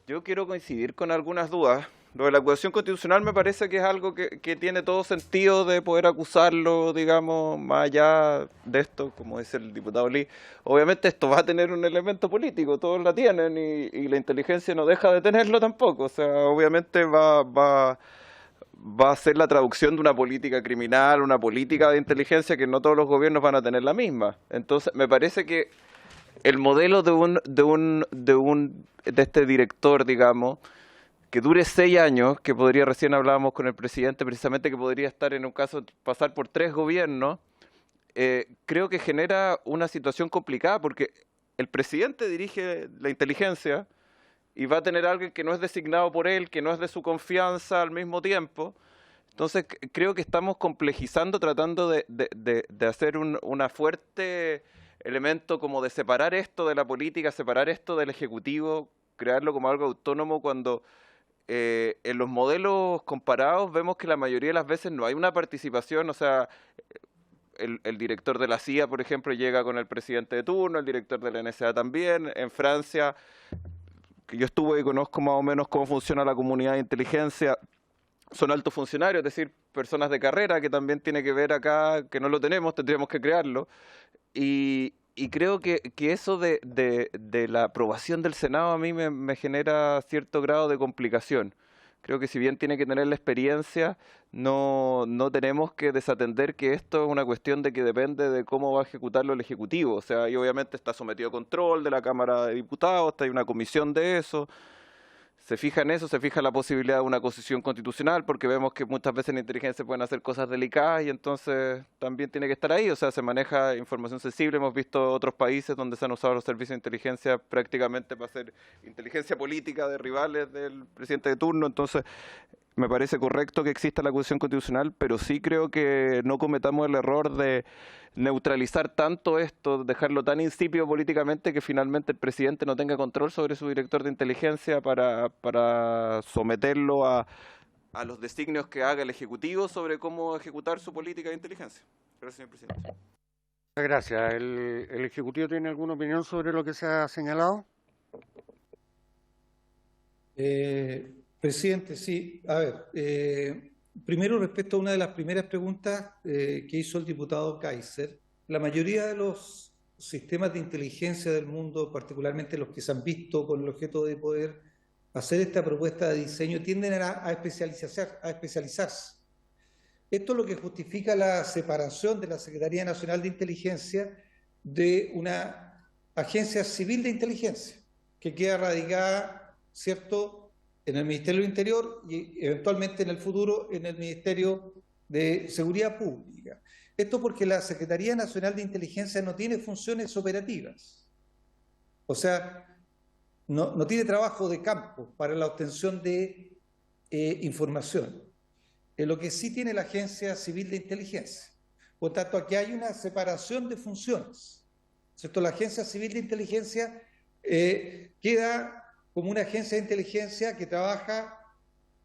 Speaker 10: Yo quiero coincidir con algunas dudas. Lo de la acusación constitucional me parece que es algo que tiene todo sentido de poder acusarlo, digamos, más allá de esto, como dice el diputado Lee. Obviamente esto va a tener un elemento político, todos la tienen, y la inteligencia no deja de tenerlo tampoco. O sea, obviamente va a ser la traducción de una política criminal, una política de inteligencia que no todos los gobiernos van a tener la misma. Entonces, me parece que el modelo de este director, digamos, que dure 6 años, que podría, recién hablábamos con el presidente, precisamente que podría estar en un caso, pasar por 3 gobiernos, creo que genera una situación complicada, porque el presidente dirige la inteligencia y va a tener a alguien que no es designado por él, que no es de su confianza al mismo tiempo. Entonces, creo que estamos complejizando, tratando de hacer una fuerte elemento como de separar esto de la política, separar esto del Ejecutivo, crearlo como algo autónomo, cuando en los modelos comparados vemos que la mayoría de las veces no hay una participación. O sea, el director de la CIA, por ejemplo, llega con el presidente de turno, el director de la NSA también. En Francia, que yo estuve y conozco más o menos cómo funciona la comunidad de inteligencia, son altos funcionarios, es decir, personas de carrera, que también tiene que ver acá, que no lo tenemos, tendríamos que crearlo. Y creo que eso de la aprobación del Senado a mí me genera cierto grado de complicación. Creo que si bien tiene que tener la experiencia, no tenemos que desatender que esto es una cuestión de que depende de cómo va a ejecutarlo el Ejecutivo. O sea, y obviamente está sometido a control de la Cámara de Diputados, hay una comisión de eso. Se fija en eso, se fija la posibilidad de una acusación constitucional, porque vemos que muchas veces en la inteligencia pueden hacer cosas delicadas y entonces también tiene que estar ahí. O sea, se maneja información sensible. Hemos visto otros países donde se han usado los servicios de inteligencia prácticamente para hacer inteligencia política de rivales del presidente de turno. Entonces, me parece correcto que exista la acusación constitucional, pero sí creo que no cometamos el error de neutralizar tanto esto, dejarlo tan insípido políticamente que finalmente el presidente no tenga control sobre su director de inteligencia para someterlo a los designios que haga el Ejecutivo sobre cómo ejecutar su política de inteligencia. Gracias, señor presidente.
Speaker 1: Muchas gracias. ¿El Ejecutivo tiene alguna opinión sobre lo que se ha señalado?
Speaker 4: Presidente, sí. A ver, primero, respecto a una de las primeras preguntas que hizo el diputado Kaiser, la mayoría de los sistemas de inteligencia del mundo, particularmente los que se han visto con el objeto de poder hacer esta propuesta de diseño, tienden a especializarse. Esto es lo que justifica la separación de la Secretaría Nacional de Inteligencia de una agencia civil de inteligencia, que queda radicada, ¿cierto?, en el Ministerio del Interior y eventualmente en el futuro en el Ministerio de Seguridad Pública. Esto porque la Secretaría Nacional de Inteligencia no tiene funciones operativas, o sea, no tiene trabajo de campo para la obtención de información. Lo que sí tiene la Agencia Civil de Inteligencia. Por tanto, aquí hay una separación de funciones, ¿cierto? La Agencia Civil de Inteligencia queda como una agencia de inteligencia que trabaja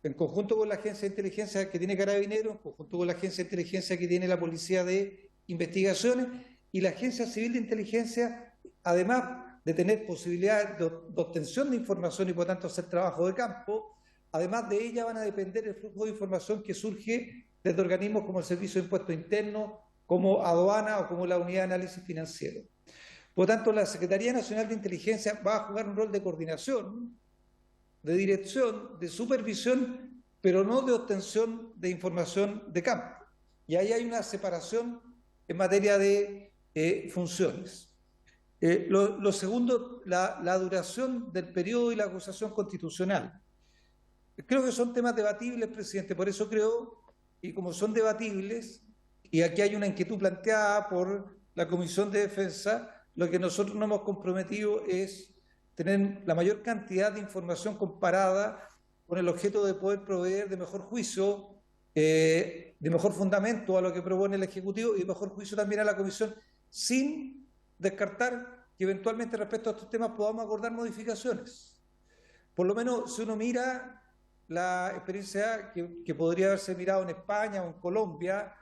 Speaker 4: en conjunto con la agencia de inteligencia que tiene Carabineros, en conjunto con la agencia de inteligencia que tiene la Policía de Investigaciones, y la Agencia Civil de Inteligencia, además de tener posibilidad de obtención de información y por tanto hacer trabajo de campo, además de ella van a depender el flujo de información que surge desde organismos como el Servicio de Impuestos Internos, como Aduana o como la Unidad de Análisis Financiero. Por lo tanto, la Secretaría Nacional de Inteligencia va a jugar un rol de coordinación, de dirección, de supervisión, pero no de obtención de información de campo. Y ahí hay una separación en materia de funciones. Lo segundo, la duración del periodo y la acusación constitucional. Creo que son temas debatibles, presidente, por eso creo, y como son debatibles, y aquí hay una inquietud planteada por la Comisión de Defensa, lo que nosotros nos hemos comprometido es tener la mayor cantidad de información comparada con el objeto de poder proveer de mejor juicio, de mejor fundamento a lo que propone el Ejecutivo y de mejor juicio también a la Comisión, sin descartar que eventualmente respecto a estos temas podamos acordar modificaciones. Por lo menos si uno mira la experiencia que podría haberse mirado en España o en Colombia,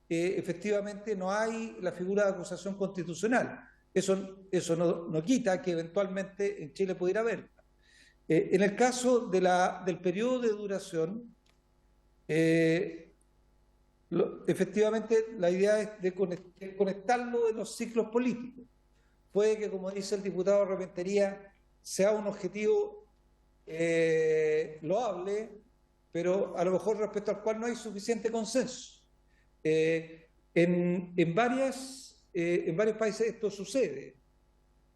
Speaker 4: efectivamente no hay la figura de acusación constitucional. Eso no quita que eventualmente en Chile pudiera haber. En el caso del periodo de duración, efectivamente la idea es de conectarlo en los ciclos políticos. Puede que, como dice el diputado Rementería, sea un objetivo loable, pero a lo mejor respecto al cual no hay suficiente consenso. En varios países esto sucede,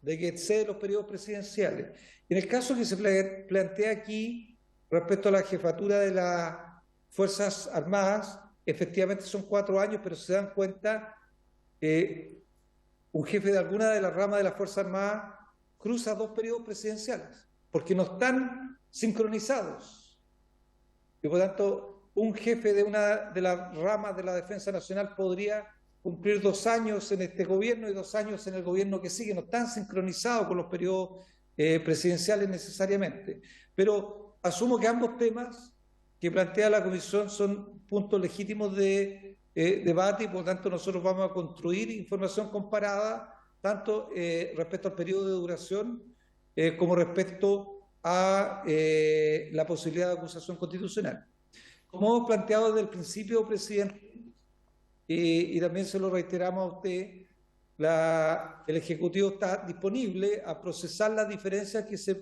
Speaker 4: de que excede los periodos presidenciales. En el caso que se plantea aquí, respecto a la jefatura de las Fuerzas Armadas, efectivamente son 4 años, pero se dan cuenta, un jefe de alguna de las ramas de las Fuerzas Armadas cruza 2 periodos presidenciales, porque no están sincronizados. Y por tanto, un jefe de una de las ramas de la Defensa Nacional podría cumplir 2 años en este gobierno y 2 años en el gobierno que sigue. No están sincronizados con los periodos presidenciales necesariamente. Pero asumo que ambos temas que plantea la Comisión son puntos legítimos de debate y por tanto nosotros vamos a construir información comparada tanto respecto al periodo de duración como respecto a la posibilidad de acusación constitucional. Como hemos planteado desde el principio, presidente, y también se lo reiteramos a usted, el Ejecutivo está disponible a procesar las diferencias que se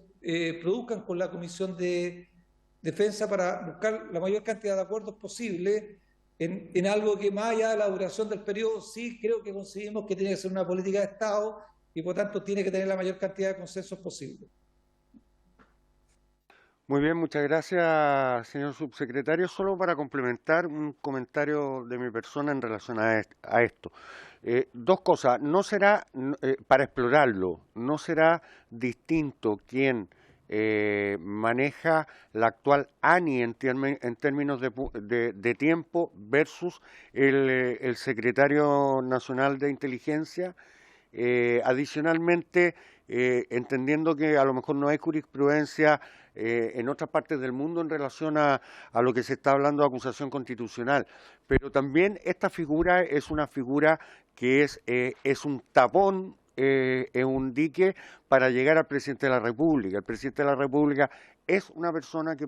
Speaker 4: produzcan con la Comisión de Defensa para buscar la mayor cantidad de acuerdos posible en algo que más allá de la duración del periodo sí creo que conseguimos que tiene que ser una política de Estado y por tanto tiene que tener la mayor cantidad de consensos posible.
Speaker 1: Muy bien, muchas gracias, señor subsecretario. Solo para complementar un comentario de mi persona en relación a esto. 2 cosas. No será, para explorarlo, no será distinto quien maneja la actual ANI en términos de tiempo versus el secretario nacional de inteligencia. Adicionalmente, entendiendo que a lo mejor no hay jurisprudencia en otras partes del mundo en relación a lo que se está hablando de acusación constitucional, pero también esta figura es una figura que es un tapón, es un dique para llegar al presidente de la República. El presidente de la República es una persona que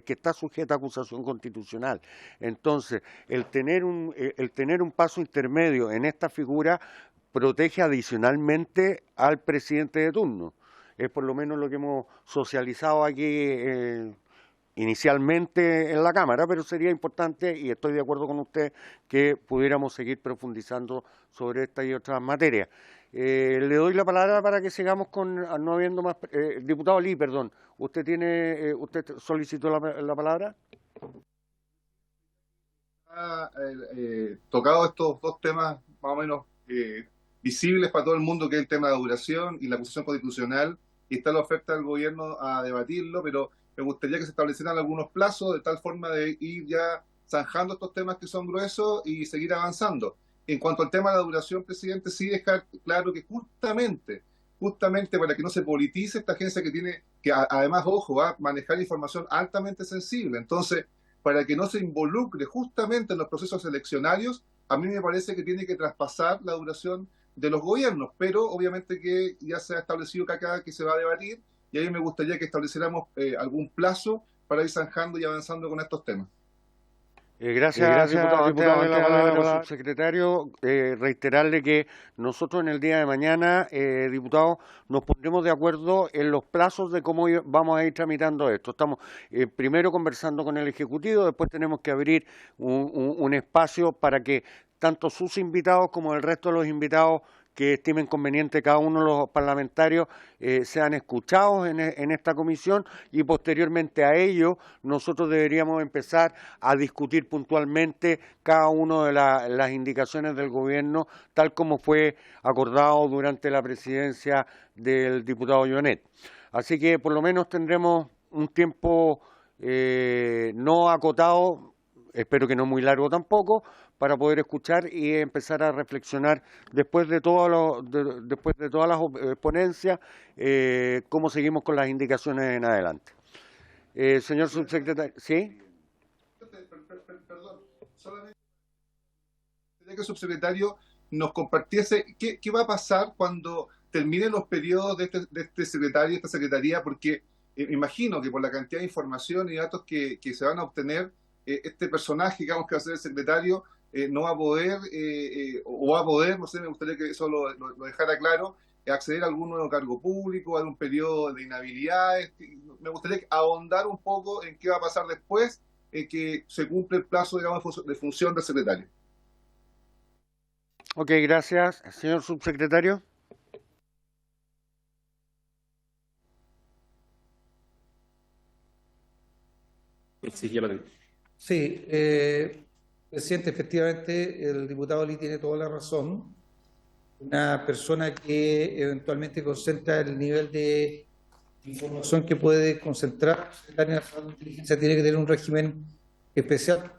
Speaker 1: está sujeta a acusación constitucional. Entonces, el tener un paso intermedio en esta figura protege adicionalmente al presidente de turno. Es por lo menos lo que hemos socializado aquí inicialmente en la Cámara, pero sería importante, y estoy de acuerdo con usted, que pudiéramos seguir profundizando sobre esta y otras materias. Le doy la palabra para que sigamos con, no habiendo más, diputado Lee, perdón, usted solicitó la palabra.
Speaker 8: Tocado estos dos temas más o menos visibles para todo el mundo, que es el tema de la duración y la acusación constitucional, y está la oferta del gobierno a debatirlo, pero me gustaría que se establecieran algunos plazos de tal forma de ir ya zanjando estos temas que son gruesos y seguir avanzando. En cuanto al tema de la duración, presidente, sí dejar claro que justamente para que no se politice esta agencia que tiene que, además, ojo, va a manejar información altamente sensible. Entonces, para que no se involucre justamente en los procesos eleccionarios, a mí me parece que tiene que traspasar la duración de los gobiernos, pero obviamente que ya se ha establecido que acá que se va a debatir, y a mí me gustaría que estableciéramos algún plazo para ir zanjando y avanzando con estos temas.
Speaker 1: Gracias, diputado. Antes de darle la palabra al subsecretario, reiterarle que nosotros en el día de mañana, diputado, nos pondremos de acuerdo en los plazos de cómo vamos a ir tramitando esto. Estamos primero conversando con el Ejecutivo, después tenemos que abrir un espacio para que tanto sus invitados como el resto de los invitados que estimen conveniente cada uno de los parlamentarios sean escuchados en esta comisión, y posteriormente a ello nosotros deberíamos empezar a discutir puntualmente cada una de las indicaciones del gobierno, tal como fue acordado durante la presidencia del diputado Jonet. Así que por lo menos tendremos un tiempo no acotado, espero que no muy largo tampoco, para poder escuchar y empezar a reflexionar después de todas las ponencias, cómo seguimos con las indicaciones en adelante. Señor subsecretario, ¿sí?
Speaker 8: Perdón, solamente quería que el subsecretario nos compartiese qué va a pasar cuando terminen los periodos de este secretario y esta secretaría, porque imagino que por la cantidad de información y datos que se van a obtener, este personaje, digamos, que va a ser el secretario, no va a poder, o va a poder, no sé, me gustaría que eso lo dejara claro, acceder a algún nuevo cargo público, a un periodo de inhabilidades. Me gustaría ahondar un poco en qué va a pasar después que se cumple el plazo, digamos, de función del secretario.
Speaker 1: Ok, gracias. Señor subsecretario.
Speaker 5: Sí, ya lo tengo.
Speaker 4: Sí, presidente, efectivamente el diputado Lee tiene toda la razón. Una persona que eventualmente concentra el nivel de información que puede concentrar en la inteligencia tiene que tener un régimen especial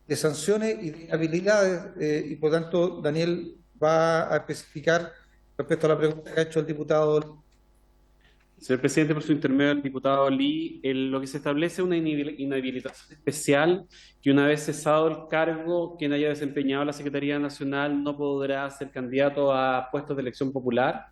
Speaker 4: de sanciones y de inhabilidades, y por tanto Daniel va a especificar respecto a la pregunta que ha hecho el diputado.
Speaker 5: Señor presidente, por su intermedio al diputado Lee, lo que se establece es una inhabilitación especial, que una vez cesado el cargo, quien haya desempeñado la Secretaría Nacional no podrá ser candidato a puestos de elección popular,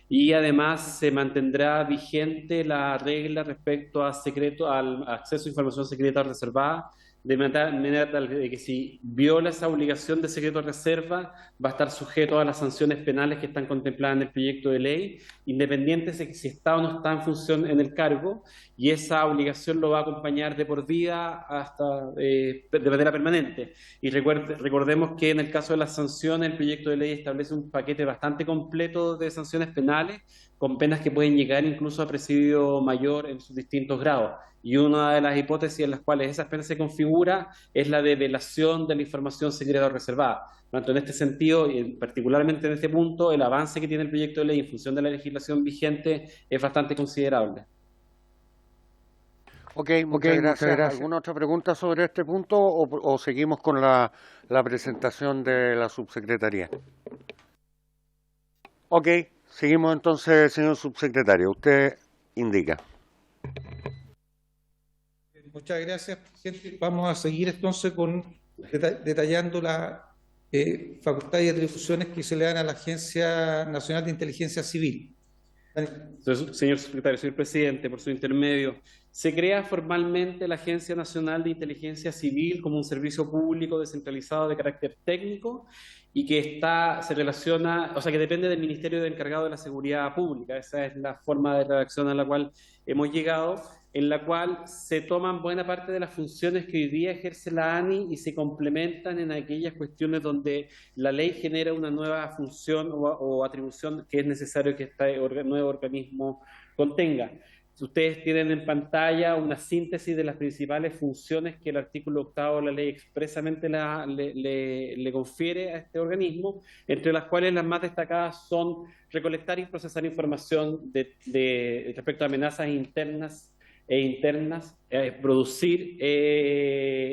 Speaker 5: y además se mantendrá vigente la regla respecto al acceso a información secreta reservada, de manera tal de que si viola esa obligación de secreto de reserva, va a estar sujeto a las sanciones penales que están contempladas en el proyecto de ley, independiente de si está o no está en función en el cargo, y esa obligación lo va a acompañar de por vida hasta de manera permanente. Y recordemos que en el caso de las sanciones, el proyecto de ley establece un paquete bastante completo de sanciones penales, con penas que pueden llegar incluso a presidio mayor en sus distintos grados. Y una de las hipótesis en las cuales esas penas se configura es la de violación de la información secreta reservada. Por tanto, en este sentido, y particularmente en este punto, el avance que tiene el proyecto de ley en función de la legislación vigente es bastante considerable.
Speaker 1: Ok, muchas gracias. ¿Alguna otra pregunta sobre este punto o seguimos con la presentación de la subsecretaría? Ok, seguimos entonces, señor subsecretario. Usted indica.
Speaker 4: Muchas gracias, presidente. Vamos a seguir entonces detallando las facultades y atribuciones que se le dan a la Agencia Nacional de Inteligencia Civil.
Speaker 5: Señor secretario, señor presidente, por su intermedio, se crea formalmente la Agencia Nacional de Inteligencia Civil como un servicio público descentralizado de carácter técnico y que se relaciona, o sea, que depende del Ministerio encargado de la Seguridad Pública. Esa es la forma de redacción a la cual hemos llegado. en la cual se toman buena parte de las funciones que hoy día ejerce la ANI y se complementan en aquellas cuestiones donde la ley genera una nueva función o atribución que es necesario que este nuevo organismo contenga. Ustedes tienen en pantalla una síntesis de las principales funciones que el artículo 8 de la ley expresamente le confiere a este organismo, entre las cuales las más destacadas son recolectar y procesar información respecto a amenazas internas e internas, producir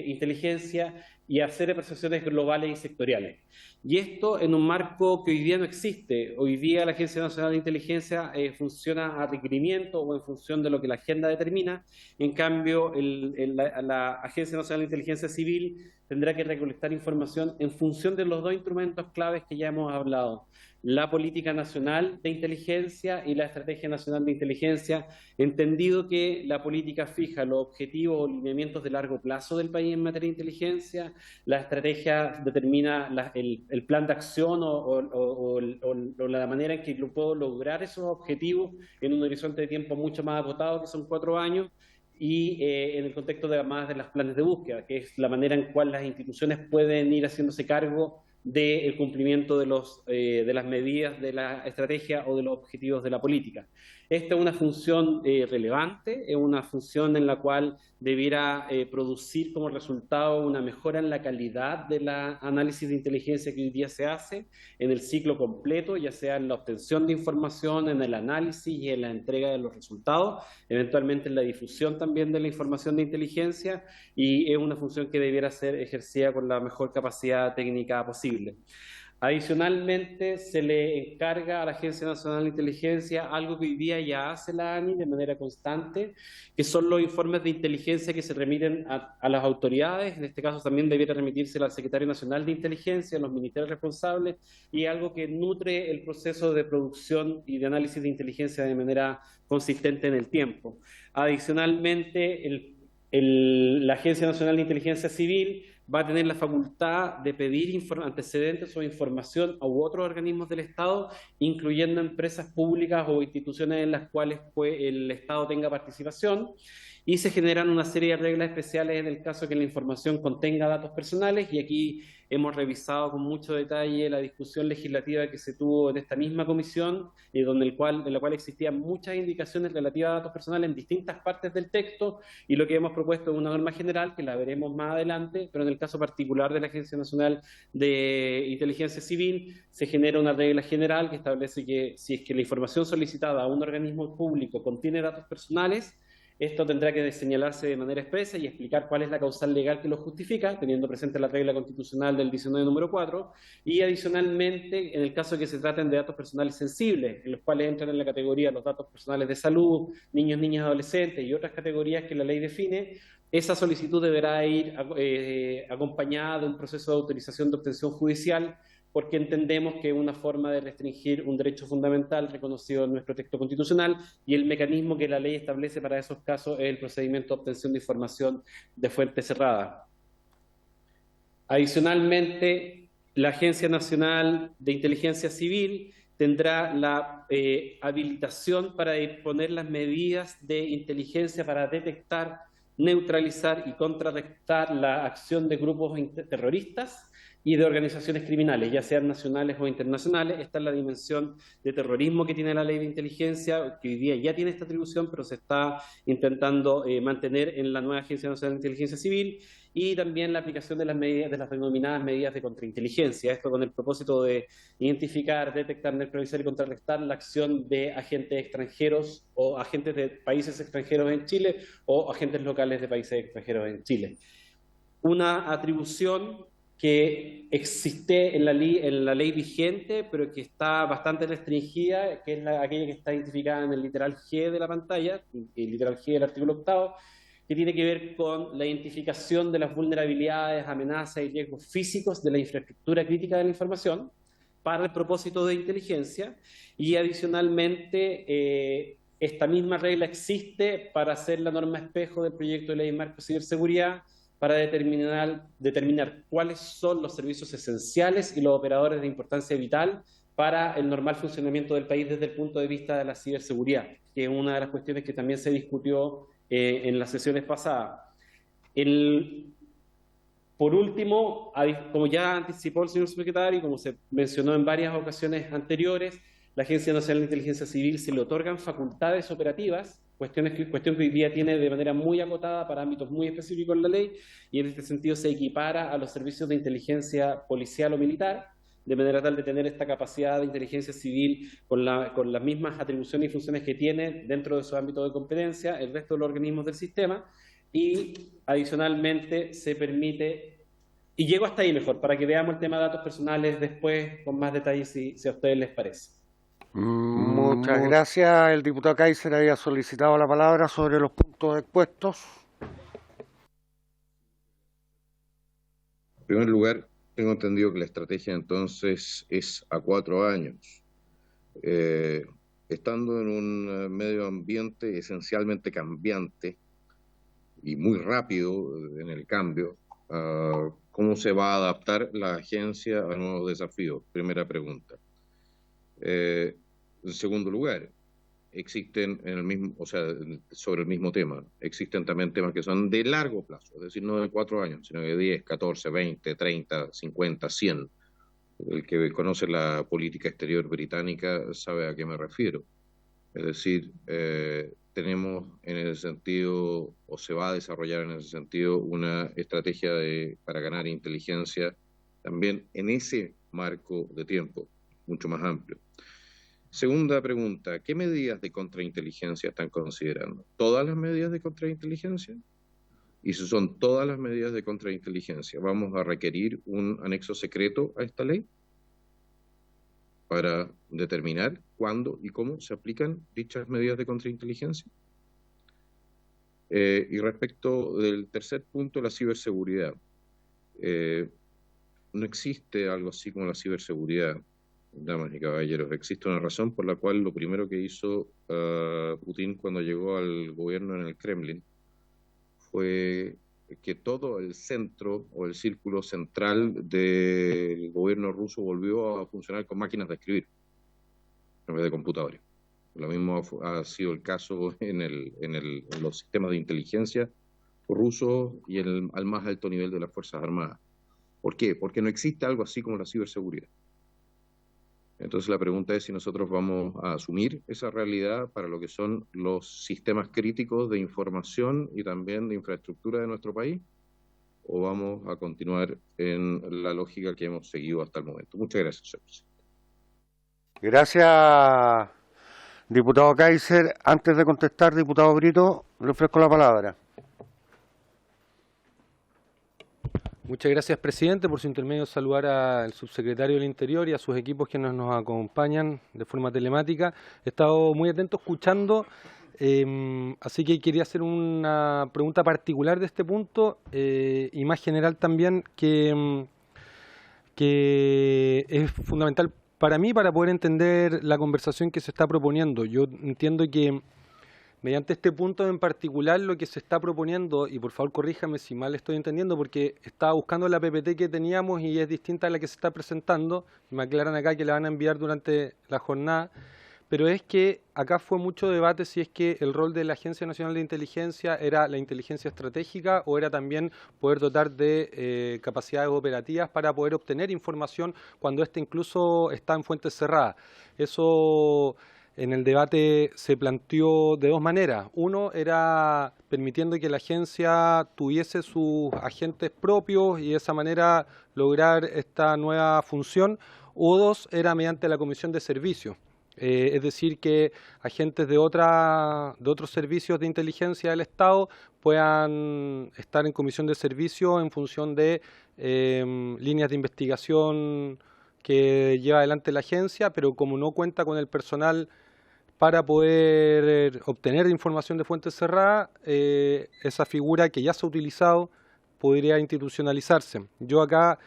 Speaker 5: inteligencia y hacer apreciaciones globales y sectoriales. Y esto en un marco que hoy día no existe. Hoy día la Agencia Nacional de Inteligencia funciona a requerimiento o en función de lo que la agenda determina. En cambio, la Agencia Nacional de Inteligencia Civil tendrá que recolectar información en función de los dos instrumentos claves que ya hemos hablado: la Política Nacional de Inteligencia y la Estrategia Nacional de Inteligencia, entendido que la política fija los objetivos o lineamientos de largo plazo del país en materia de inteligencia, la estrategia determina el plan de acción o la manera en que yo puedo lograr esos objetivos en un horizonte de tiempo mucho más acotado, que son 4 años, y en el contexto de además de los planes de búsqueda, que es la manera en cual las instituciones pueden ir haciéndose cargo del cumplimiento de las medidas de la estrategia o de los objetivos de la política. Esta es una función relevante, es una función en la cual debiera producir como resultado una mejora en la calidad del análisis de inteligencia que hoy día se hace en el ciclo completo, ya sea en la obtención de información, en el análisis y en la entrega de los resultados, eventualmente en la difusión también de la información de inteligencia, y es una función que debiera ser ejercida con la mejor capacidad técnica posible. Adicionalmente, se le encarga a la Agencia Nacional de Inteligencia algo que hoy día ya hace la ANI de manera constante, que son los informes de inteligencia que se remiten a las autoridades. En este caso también debiera remitirse al Secretario Nacional de Inteligencia, a los ministerios responsables, y algo que nutre el proceso de producción y de análisis de inteligencia de manera consistente en el tiempo. Adicionalmente, la Agencia Nacional de Inteligencia Civil va a tener la facultad de pedir antecedentes o información a otros organismos del Estado, incluyendo empresas públicas o instituciones en las cuales el Estado tenga participación, y se generan una serie de reglas especiales en el caso que la información contenga datos personales, y aquí hemos revisado con mucho detalle la discusión legislativa que se tuvo en esta misma comisión, en la cual existían muchas indicaciones relativas a datos personales en distintas partes del texto, y lo que hemos propuesto es una norma general, que la veremos más adelante, pero en el caso particular de la Agencia Nacional de Inteligencia Civil, se genera una regla general que establece que si es que la información solicitada a un organismo público contiene datos personales, esto tendrá que señalarse de manera expresa y explicar cuál es la causal legal que lo justifica, teniendo presente la regla constitucional del 19 número 4, y adicionalmente, en el caso de que se traten de datos personales sensibles, en los cuales entran en la categoría los datos personales de salud, niños, niñas, adolescentes y otras categorías que la ley define, esa solicitud deberá ir acompañada de un proceso de autorización de obtención judicial, porque entendemos que es una forma de restringir un derecho fundamental reconocido en nuestro texto constitucional, y el mecanismo que la ley establece para esos casos es el procedimiento de obtención de información de fuente cerrada. Adicionalmente, la Agencia Nacional de Inteligencia Civil tendrá la habilitación para disponer las medidas de inteligencia para detectar, neutralizar y contrarrestar la acción de grupos terroristas y de organizaciones criminales, ya sean nacionales o internacionales. Esta es la dimensión de terrorismo que tiene la ley de inteligencia, que hoy día ya tiene esta atribución, pero se está intentando mantener en la nueva Agencia Nacional de Inteligencia Civil, y también la aplicación de las medidas, de las denominadas medidas de contrainteligencia, esto con el propósito de identificar, detectar, neutralizar y contrarrestar la acción de agentes extranjeros o agentes de países extranjeros en Chile o agentes locales de países extranjeros en Chile. Una atribución que existe en la ley vigente, pero que está bastante restringida, que es aquella que está identificada en el literal G de la pantalla, el literal G del artículo 8, que tiene que ver con la identificación de las vulnerabilidades, amenazas y riesgos físicos de la infraestructura crítica de la información para el propósito de inteligencia, y adicionalmente esta misma regla existe para hacer la norma espejo del proyecto de ley marco de ciberseguridad, para determinar cuáles son los servicios esenciales y los operadores de importancia vital para el normal funcionamiento del país desde el punto de vista de la ciberseguridad, que es una de las cuestiones que también se discutió en las sesiones pasadas. Por último, como ya anticipó el señor subsecretario y como se mencionó en varias ocasiones anteriores, la Agencia Nacional de Inteligencia Civil se le otorgan facultades operativas, cuestión que hoy día tiene de manera muy acotada para ámbitos muy específicos en la ley, y en este sentido se equipara a los servicios de inteligencia policial o militar, de manera tal de tener esta capacidad de inteligencia civil con las mismas atribuciones y funciones que tiene dentro de su ámbito de competencia el resto de los organismos del sistema, y adicionalmente se permite, y llego hasta ahí mejor, para que veamos el tema de datos personales después con más detalles si a ustedes les parece.
Speaker 1: Muchas gracias. El diputado Kaiser había solicitado la palabra sobre los puntos expuestos.
Speaker 6: En primer lugar, tengo entendido que la estrategia entonces es a 4 años. Estando en un medio ambiente esencialmente cambiante y muy rápido en el cambio, ¿cómo se va a adaptar la agencia a nuevos desafíos? Primera pregunta. En segundo lugar, existen en el mismo, o sea, sobre el mismo tema, existen también temas que son de largo plazo, es decir, no de 4 años, sino de 10, 14, 20, 30, 50, 100. El que conoce la política exterior británica sabe a qué me refiero. Es decir, tenemos en ese sentido, o se va a desarrollar en ese sentido, una estrategia para ganar inteligencia también en ese marco de tiempo, mucho más amplio. Segunda pregunta, ¿qué medidas de contrainteligencia están considerando? ¿Todas las medidas de contrainteligencia? Y si son todas las medidas de contrainteligencia, ¿vamos a requerir un anexo secreto a esta ley para determinar cuándo y cómo se aplican dichas medidas de contrainteligencia? Y respecto del tercer punto, la ciberseguridad. No existe algo así como la ciberseguridad, damas y caballeros. Existe una razón por la cual lo primero que hizo Putin cuando llegó al gobierno en el Kremlin fue que todo el centro o el círculo central del gobierno ruso volvió a funcionar con máquinas de escribir en vez de computadores. Lo mismo ha sido el caso en los sistemas de inteligencia rusos y al más alto nivel de las Fuerzas Armadas. ¿Por qué? Porque no existe algo así como la ciberseguridad. Entonces la pregunta es si nosotros vamos a asumir esa realidad para lo que son los sistemas críticos de información y también de infraestructura de nuestro país, o vamos a continuar en la lógica que hemos seguido hasta el momento. Muchas gracias, señor presidente.
Speaker 1: Gracias, diputado Kaiser. Antes de contestar, diputado Brito, le ofrezco la palabra.
Speaker 11: Muchas gracias, presidente. Por su intermedio, saludar al subsecretario del Interior y a sus equipos que nos acompañan de forma telemática. He estado muy atento escuchando, así que quería hacer una pregunta particular de este punto y más general también, que es fundamental para mí para poder entender la conversación que se está proponiendo. Yo entiendo que mediante este punto en particular lo que se está proponiendo, y por favor corríjame si mal estoy entendiendo, porque estaba buscando la PPT que teníamos y es distinta a la que se está presentando, me aclaran acá que la van a enviar durante la jornada, pero es que acá fue mucho debate si es que el rol de la Agencia Nacional de Inteligencia era la inteligencia estratégica o era también poder dotar de capacidades operativas para poder obtener información cuando ésta incluso está en fuentes cerradas. Eso en el debate se planteó de dos maneras. Uno era permitiendo que la agencia tuviese sus agentes propios y de esa manera lograr esta nueva función, o dos era mediante la comisión de servicios. Es decir, que agentes de otros servicios de inteligencia del Estado puedan estar en comisión de servicio en función de líneas de investigación que lleva adelante la agencia, pero como no cuenta con el personal para poder obtener información de fuentes cerradas, esa figura que ya se ha utilizado podría institucionalizarse. Yo acá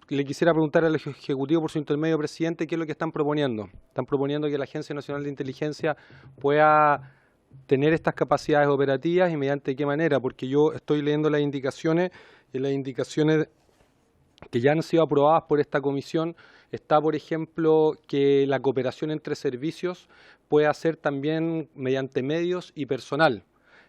Speaker 11: le quisiera preguntar al Ejecutivo, por su intermedio, presidente, qué es lo que están proponiendo. Están proponiendo que la Agencia Nacional de Inteligencia pueda tener estas capacidades operativas y mediante qué manera, porque yo estoy leyendo las indicaciones y las indicaciones que ya han sido aprobadas por esta comisión. Está, por ejemplo, que la cooperación entre servicios pueda ser también mediante medios y personal.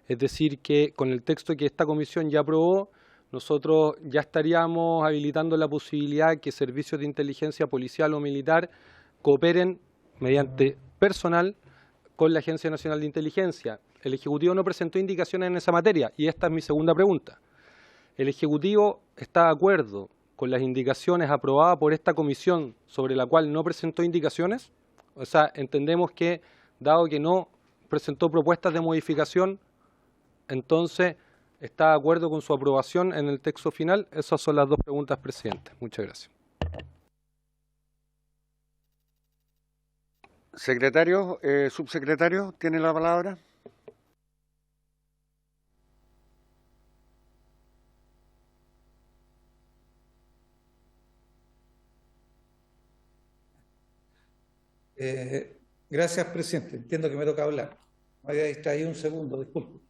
Speaker 11: Es decir, que con el texto que esta comisión ya aprobó, nosotros ya estaríamos habilitando la posibilidad que servicios de inteligencia policial o militar cooperen mediante personal con la Agencia Nacional de Inteligencia. El Ejecutivo no presentó indicaciones en esa materia y esta es mi segunda pregunta. ¿El Ejecutivo está de acuerdo con las indicaciones aprobadas por esta comisión sobre la cual no presentó indicaciones? O sea, entendemos que, dado que no presentó propuestas de modificación, entonces ¿está de acuerdo con su aprobación en el texto final? Esas son las dos preguntas, presidente. Muchas gracias.
Speaker 1: Secretario, subsecretario, ¿tiene la palabra?
Speaker 4: Gracias, presidente. Entiendo que me toca hablar. Me había distraído un segundo, disculpe.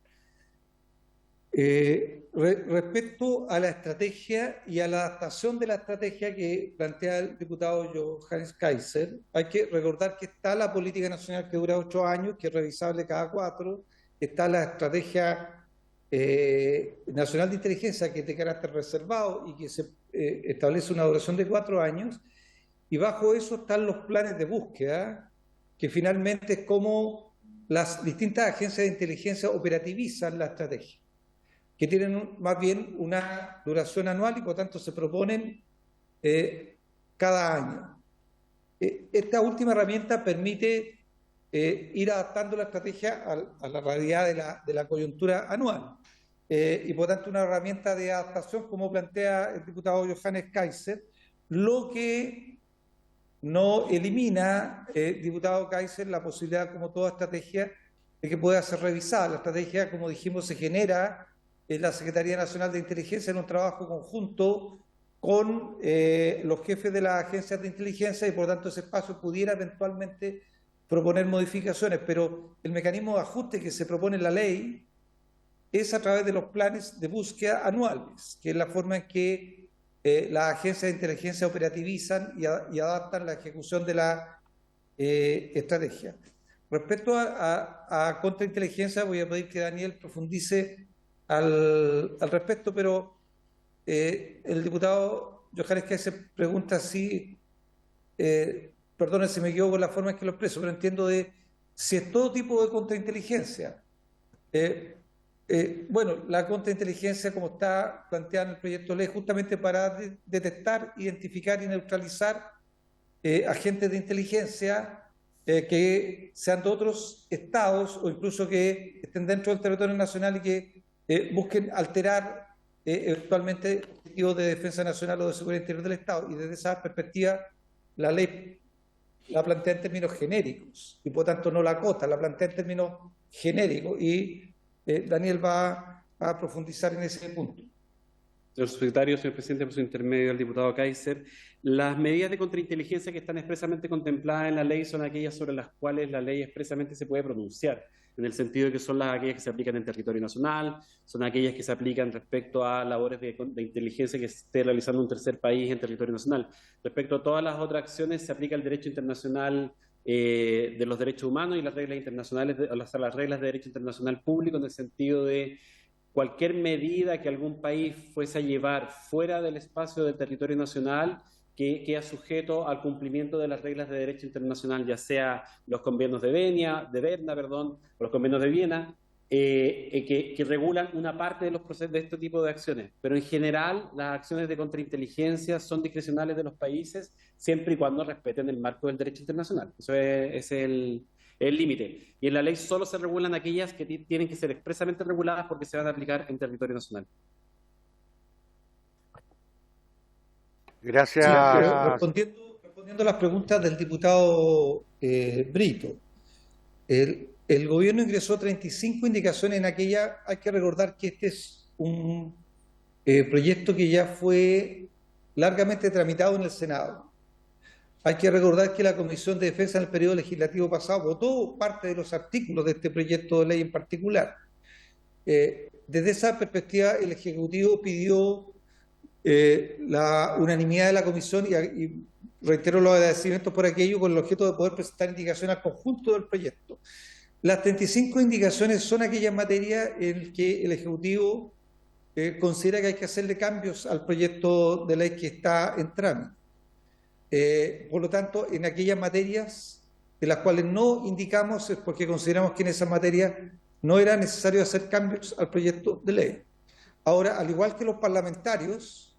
Speaker 4: Respecto a la estrategia y a la adaptación de la estrategia que plantea el diputado Johannes Kaiser, hay que recordar que está la política nacional que dura 8 años, que es revisable cada 4, está la estrategia nacional de inteligencia, que es de carácter reservado y que se establece una duración de 4 años, y bajo eso están los planes de búsqueda, que finalmente es como las distintas agencias de inteligencia operativizan la estrategia, que tienen más bien una duración anual y por tanto se proponen cada año. Esta última herramienta permite ir adaptando la estrategia a la realidad de la coyuntura anual y por tanto una herramienta de adaptación, como plantea el diputado Johannes Kaiser, lo que no elimina, diputado Kaiser, la posibilidad, como toda estrategia, de que pueda ser revisada. La estrategia, como dijimos, se genera en la Secretaría Nacional de Inteligencia en un trabajo conjunto con los jefes de las agencias de inteligencia y por tanto ese espacio pudiera eventualmente proponer modificaciones, pero el mecanismo de ajuste que se propone en la ley es a través de los planes de búsqueda anuales, que es la forma en que las agencias de inteligencia operativizan y adaptan la ejecución de la estrategia. Respecto a contrainteligencia, voy a pedir que Daniel profundice al respecto, pero el diputado Johannes Kaiser pregunta si, perdone si me equivoco en la forma en que lo expreso, pero entiendo de si es todo tipo de contrainteligencia. Bueno, la contrainteligencia, como está planteada en el proyecto de ley, justamente para detectar, identificar y neutralizar agentes de inteligencia que sean de otros estados o incluso que estén dentro del territorio nacional y que busquen alterar eventualmente objetivos de defensa nacional o de seguridad interior del Estado. Y desde esa perspectiva, la ley la plantea en términos genéricos y por tanto no la acota, la plantea en términos genéricos. Y Daniel va a profundizar en ese punto.
Speaker 5: Señor secretario, señor presidente, por su intermedio, el diputado Kaiser, las medidas de contrainteligencia que están expresamente contempladas en la ley son aquellas sobre las cuales la ley expresamente se puede pronunciar, en el sentido de que son aquellas que se aplican en territorio nacional, son aquellas que se aplican respecto a labores de inteligencia que esté realizando un tercer país en territorio nacional. Respecto a todas las otras acciones, se aplica el derecho internacional de los derechos humanos y las reglas internacionales, las reglas de derecho internacional público, en el sentido de cualquier medida que algún país fuese a llevar fuera del espacio del territorio nacional que queda sujeto al cumplimiento de las reglas de derecho internacional, ya sea los convenios de Berna, o los convenios de Viena, que regulan una parte de los procesos de este tipo de acciones. Pero en general, las acciones de contrainteligencia son discrecionales de los países, siempre y cuando respeten el marco del derecho internacional. Eso es el límite. Y en la ley solo se regulan aquellas que tienen que ser expresamente reguladas porque se van a aplicar en territorio nacional.
Speaker 1: Gracias.
Speaker 4: Sí, respondiendo a las preguntas del diputado Brito, el gobierno ingresó 35 indicaciones en aquella. Hay que recordar que este es un proyecto que ya fue largamente tramitado en el Senado. Hay que recordar que la Comisión de Defensa en el periodo legislativo pasado votó parte de los artículos de este proyecto de ley en particular. Desde esa perspectiva, el Ejecutivo pidió la unanimidad de la Comisión y reitero los agradecimientos por aquello, con el objeto de poder presentar indicaciones al conjunto del proyecto. Las 35 indicaciones son aquellas materias en que el Ejecutivo considera que hay que hacerle cambios al proyecto de ley que está en trámite. Por lo tanto, en aquellas materias de las cuales no indicamos es porque consideramos que en esas materias no era necesario hacer cambios al proyecto de ley. Ahora, al igual que los parlamentarios,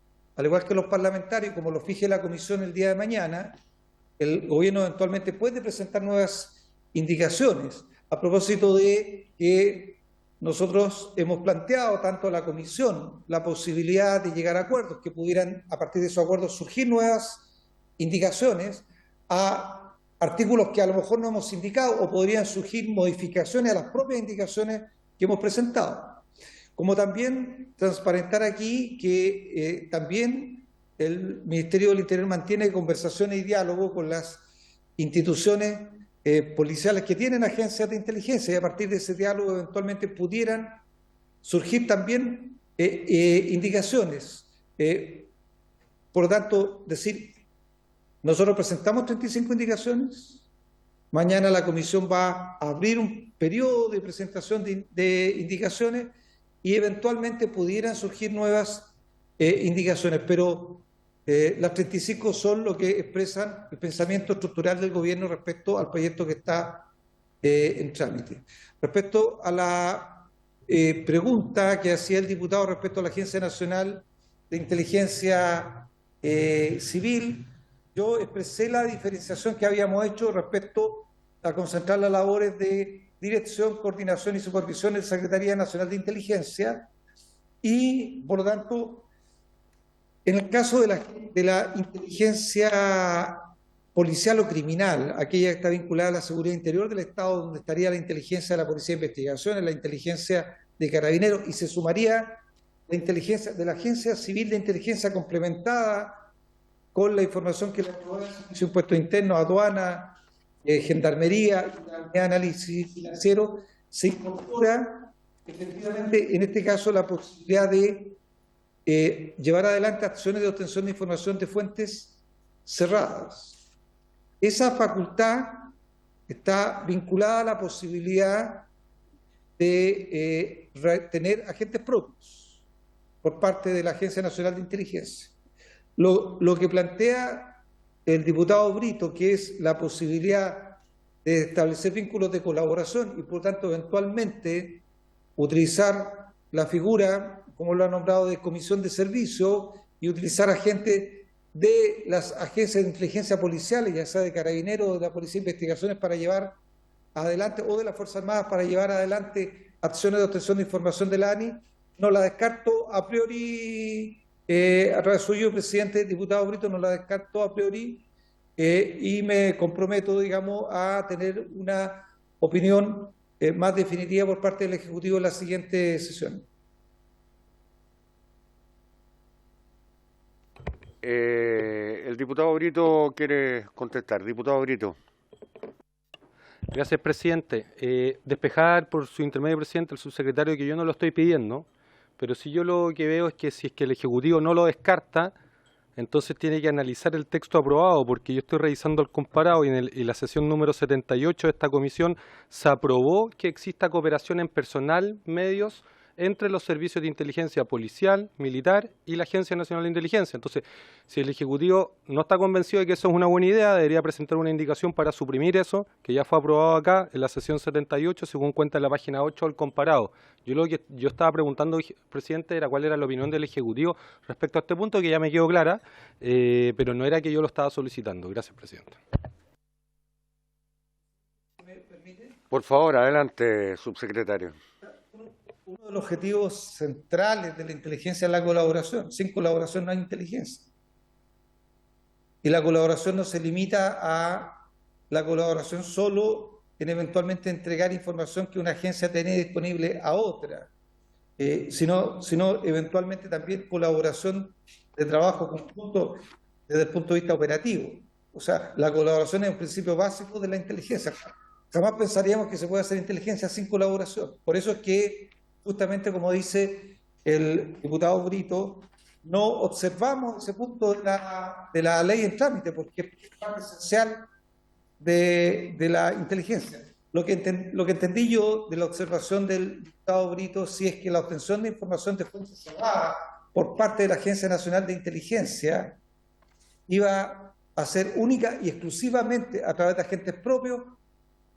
Speaker 4: como lo fije la comisión el día de mañana, el gobierno eventualmente puede presentar nuevas indicaciones. A propósito de que nosotros hemos planteado tanto a la comisión la posibilidad de llegar a acuerdos, que pudieran a partir de esos acuerdos surgir nuevas indicaciones a artículos que a lo mejor no hemos indicado, o podrían surgir modificaciones a las propias indicaciones que hemos presentado. Como también transparentar aquí que también el Ministerio del Interior mantiene conversaciones y diálogo con las instituciones policiales que tienen agencias de inteligencia, y a partir de ese diálogo eventualmente pudieran surgir también indicaciones. Por lo tanto, nosotros presentamos 35 indicaciones, mañana la comisión va a abrir un periodo de presentación de indicaciones y eventualmente pudieran surgir nuevas indicaciones, pero las 35 son lo que expresan el pensamiento estructural del gobierno respecto al proyecto que está en trámite. Respecto a la pregunta que hacía el diputado respecto a la Agencia Nacional de Inteligencia Civil, yo expresé la diferenciación que habíamos hecho respecto a concentrar las labores de dirección, coordinación y supervisión de la Secretaría Nacional de Inteligencia, y por lo tanto, en el caso de la inteligencia policial o criminal, aquella que está vinculada a la seguridad interior del Estado, donde estaría la inteligencia de la Policía de Investigaciones, la inteligencia de Carabineros, y se sumaría la inteligencia de la Agencia Civil de Inteligencia complementada con la información que le provee el Servicio de Impuestos Internos, Aduana, Gendarmería y Análisis Financiero, se incorpora efectivamente en este caso la posibilidad de llevar adelante acciones de obtención de información de fuentes cerradas. Esa facultad está vinculada a la posibilidad de tener agentes propios por parte de la Agencia Nacional de Inteligencia. Lo que plantea el diputado Brito, que es la posibilidad de establecer vínculos de colaboración y por tanto eventualmente utilizar la figura, como lo ha nombrado, de comisión de servicio, y utilizar agentes de las agencias de inteligencia policiales, ya sea de Carabineros o de la Policía de Investigaciones, para llevar adelante, o de las Fuerzas Armadas para llevar adelante acciones de obtención de información de la ANI, no la descarto a priori. A través suyo, presidente, diputado Brito, no la descarto a priori, y me comprometo, digamos, a tener una opinión más definitiva por parte del Ejecutivo en la siguiente sesión.
Speaker 1: El diputado Brito quiere contestar. Diputado Brito.
Speaker 11: Gracias, presidente. Despejar por su intermedio, presidente, el subsecretario, que yo no lo estoy pidiendo, pero si yo lo que veo es que si es que el Ejecutivo no lo descarta, entonces tiene que analizar el texto aprobado, porque yo estoy revisando el comparado y en la sesión número 78 de esta comisión se aprobó que exista cooperación en personal, medios, entre los servicios de inteligencia policial, militar y la Agencia Nacional de Inteligencia. Entonces, si el Ejecutivo no está convencido de que eso es una buena idea, debería presentar una indicación para suprimir eso, que ya fue aprobado acá en la sesión 78, según cuenta en la página 8 del comparado. Lo que yo estaba preguntando, presidente, era cuál era la opinión del Ejecutivo respecto a este punto, que ya me quedó clara, pero no era que yo lo estaba solicitando. Gracias, presidente.
Speaker 1: Por favor, adelante, subsecretario.
Speaker 4: Uno de los objetivos centrales de la inteligencia es la colaboración. Sin colaboración no hay inteligencia. Y la colaboración no se limita a la colaboración solo en eventualmente entregar información que una agencia tiene disponible a otra, sino eventualmente también colaboración de trabajo conjunto desde el punto de vista operativo. O sea, la colaboración es un principio básico de la inteligencia. Jamás pensaríamos que se puede hacer inteligencia sin colaboración. Por eso es que, justamente como dice el diputado Brito, no observamos ese punto de la ley en trámite, porque es parte esencial de la inteligencia. Lo que entendí yo de la observación del diputado Brito, si es que la obtención de información de fuentes cerradas por parte de la Agencia Nacional de Inteligencia iba a ser única y exclusivamente a través de agentes propios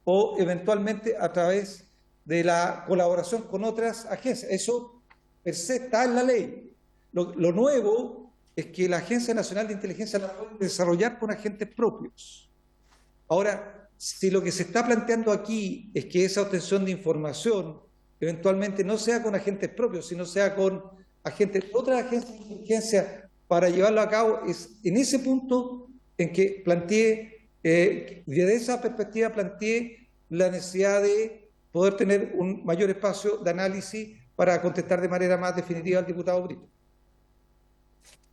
Speaker 4: o eventualmente a través de la colaboración con otras agencias. Eso per se está en la ley. Lo nuevo es que la Agencia Nacional de Inteligencia la puede desarrollar con agentes propios. Ahora, si lo que se está planteando aquí es que esa obtención de información eventualmente no sea con agentes propios, sino sea con agentes de otras agencias de inteligencia para llevarlo a cabo, es en ese punto en que planteé, desde esa perspectiva planteé la necesidad de poder tener un mayor espacio de análisis para contestar de manera más definitiva al diputado Brito.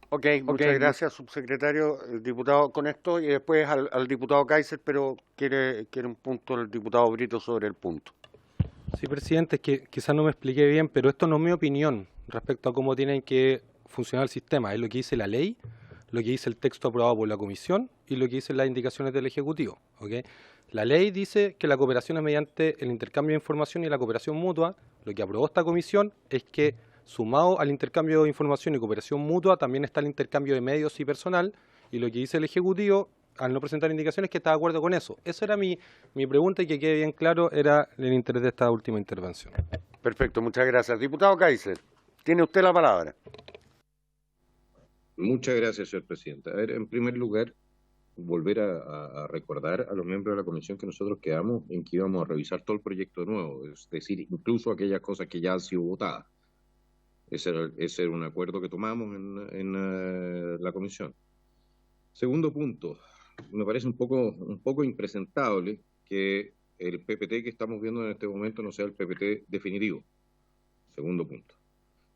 Speaker 1: Ok, muchas gracias, subsecretario. El diputado con esto y después al diputado Kaiser, pero quiere un punto el diputado Brito sobre el punto.
Speaker 11: Sí, presidente, es que quizás no me expliqué bien, pero esto no es mi opinión respecto a cómo tiene que funcionar el sistema. Es lo que dice la ley, lo que dice el texto aprobado por la Comisión y lo que dicen las indicaciones del Ejecutivo. ¿Okay? La ley dice que la cooperación es mediante el intercambio de información y la cooperación mutua. Lo que aprobó esta Comisión es que, sumado al intercambio de información y cooperación mutua, también está el intercambio de medios y personal, y lo que dice el Ejecutivo, al no presentar indicaciones, que está de acuerdo con eso. Esa era mi pregunta y que quede bien claro, era el interés de esta última intervención.
Speaker 1: Perfecto, muchas gracias. Diputado Kaiser, tiene usted la palabra.
Speaker 6: Muchas gracias, señor presidente. A ver, en primer lugar, volver a recordar a los miembros de la comisión que nosotros quedamos en que íbamos a revisar todo el proyecto de nuevo, es decir, incluso aquellas cosas que ya han sido votadas. Ese era un acuerdo que tomamos en la comisión. Segundo punto, me parece un poco impresentable que el PPT que estamos viendo en este momento no sea el PPT definitivo. Segundo punto.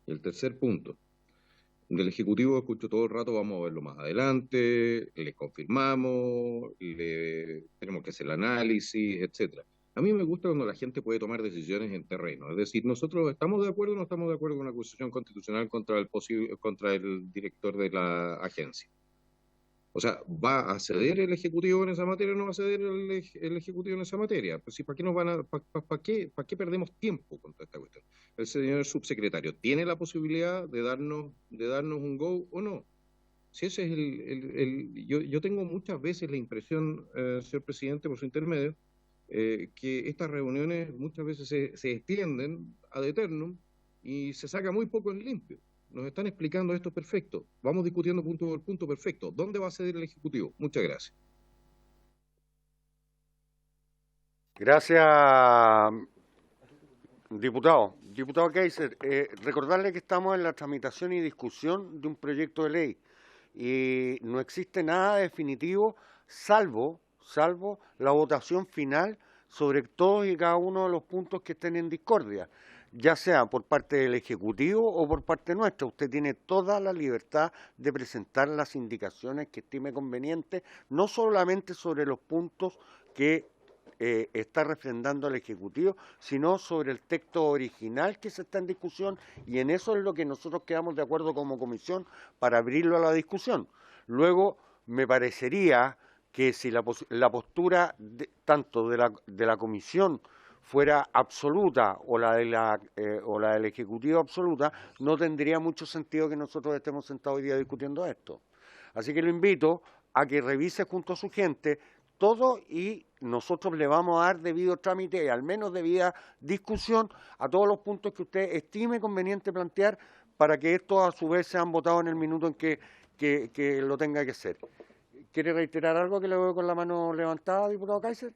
Speaker 6: Y el tercer punto, del Ejecutivo escucho todo el rato, vamos a verlo más adelante, le confirmamos, tenemos que hacer el análisis, etcétera. A mí me gusta cuando la gente puede tomar decisiones en terreno, es decir, nosotros estamos de acuerdo o no estamos de acuerdo con una acusación constitucional contra el director de la agencia. O sea, ¿va a ceder el Ejecutivo en esa materia o no va a ceder el Ejecutivo en esa materia? Pues sí, ¿para qué para qué perdemos tiempo con toda esta cuestión? El señor subsecretario, ¿tiene la posibilidad de darnos un go o no? Si ese es yo tengo muchas veces la impresión, señor presidente, por su intermedio, que estas reuniones muchas veces se extienden ad eternum y se saca muy poco en limpio. Nos están explicando esto perfecto. Vamos discutiendo punto por punto perfecto. ¿Dónde va a ceder el Ejecutivo? Muchas gracias.
Speaker 1: Gracias, diputado. Diputado Kaiser, recordarle que estamos en la tramitación y discusión de un proyecto de ley y no existe nada definitivo salvo la votación final sobre todos y cada uno de los puntos que estén en discordia, ya sea por parte del Ejecutivo o por parte nuestra. Usted tiene toda la libertad de presentar las indicaciones que estime conveniente, no solamente sobre los puntos que está refrendando el Ejecutivo, sino sobre el texto original que se está en discusión, y en eso es lo que nosotros quedamos de acuerdo como comisión para abrirlo a la discusión. Luego, me parecería que si la postura tanto de la comisión fuera absoluta o la del Ejecutivo absoluta, no tendría mucho sentido que nosotros estemos sentados hoy día discutiendo esto. Así que lo invito a que revise junto a su gente todo y nosotros le vamos a dar debido trámite y al menos debida discusión a todos los puntos que usted estime conveniente plantear para que estos a su vez sean votados en el minuto en que lo tenga que hacer. ¿Quiere reiterar algo que le veo con la mano levantada, diputado Kaiser?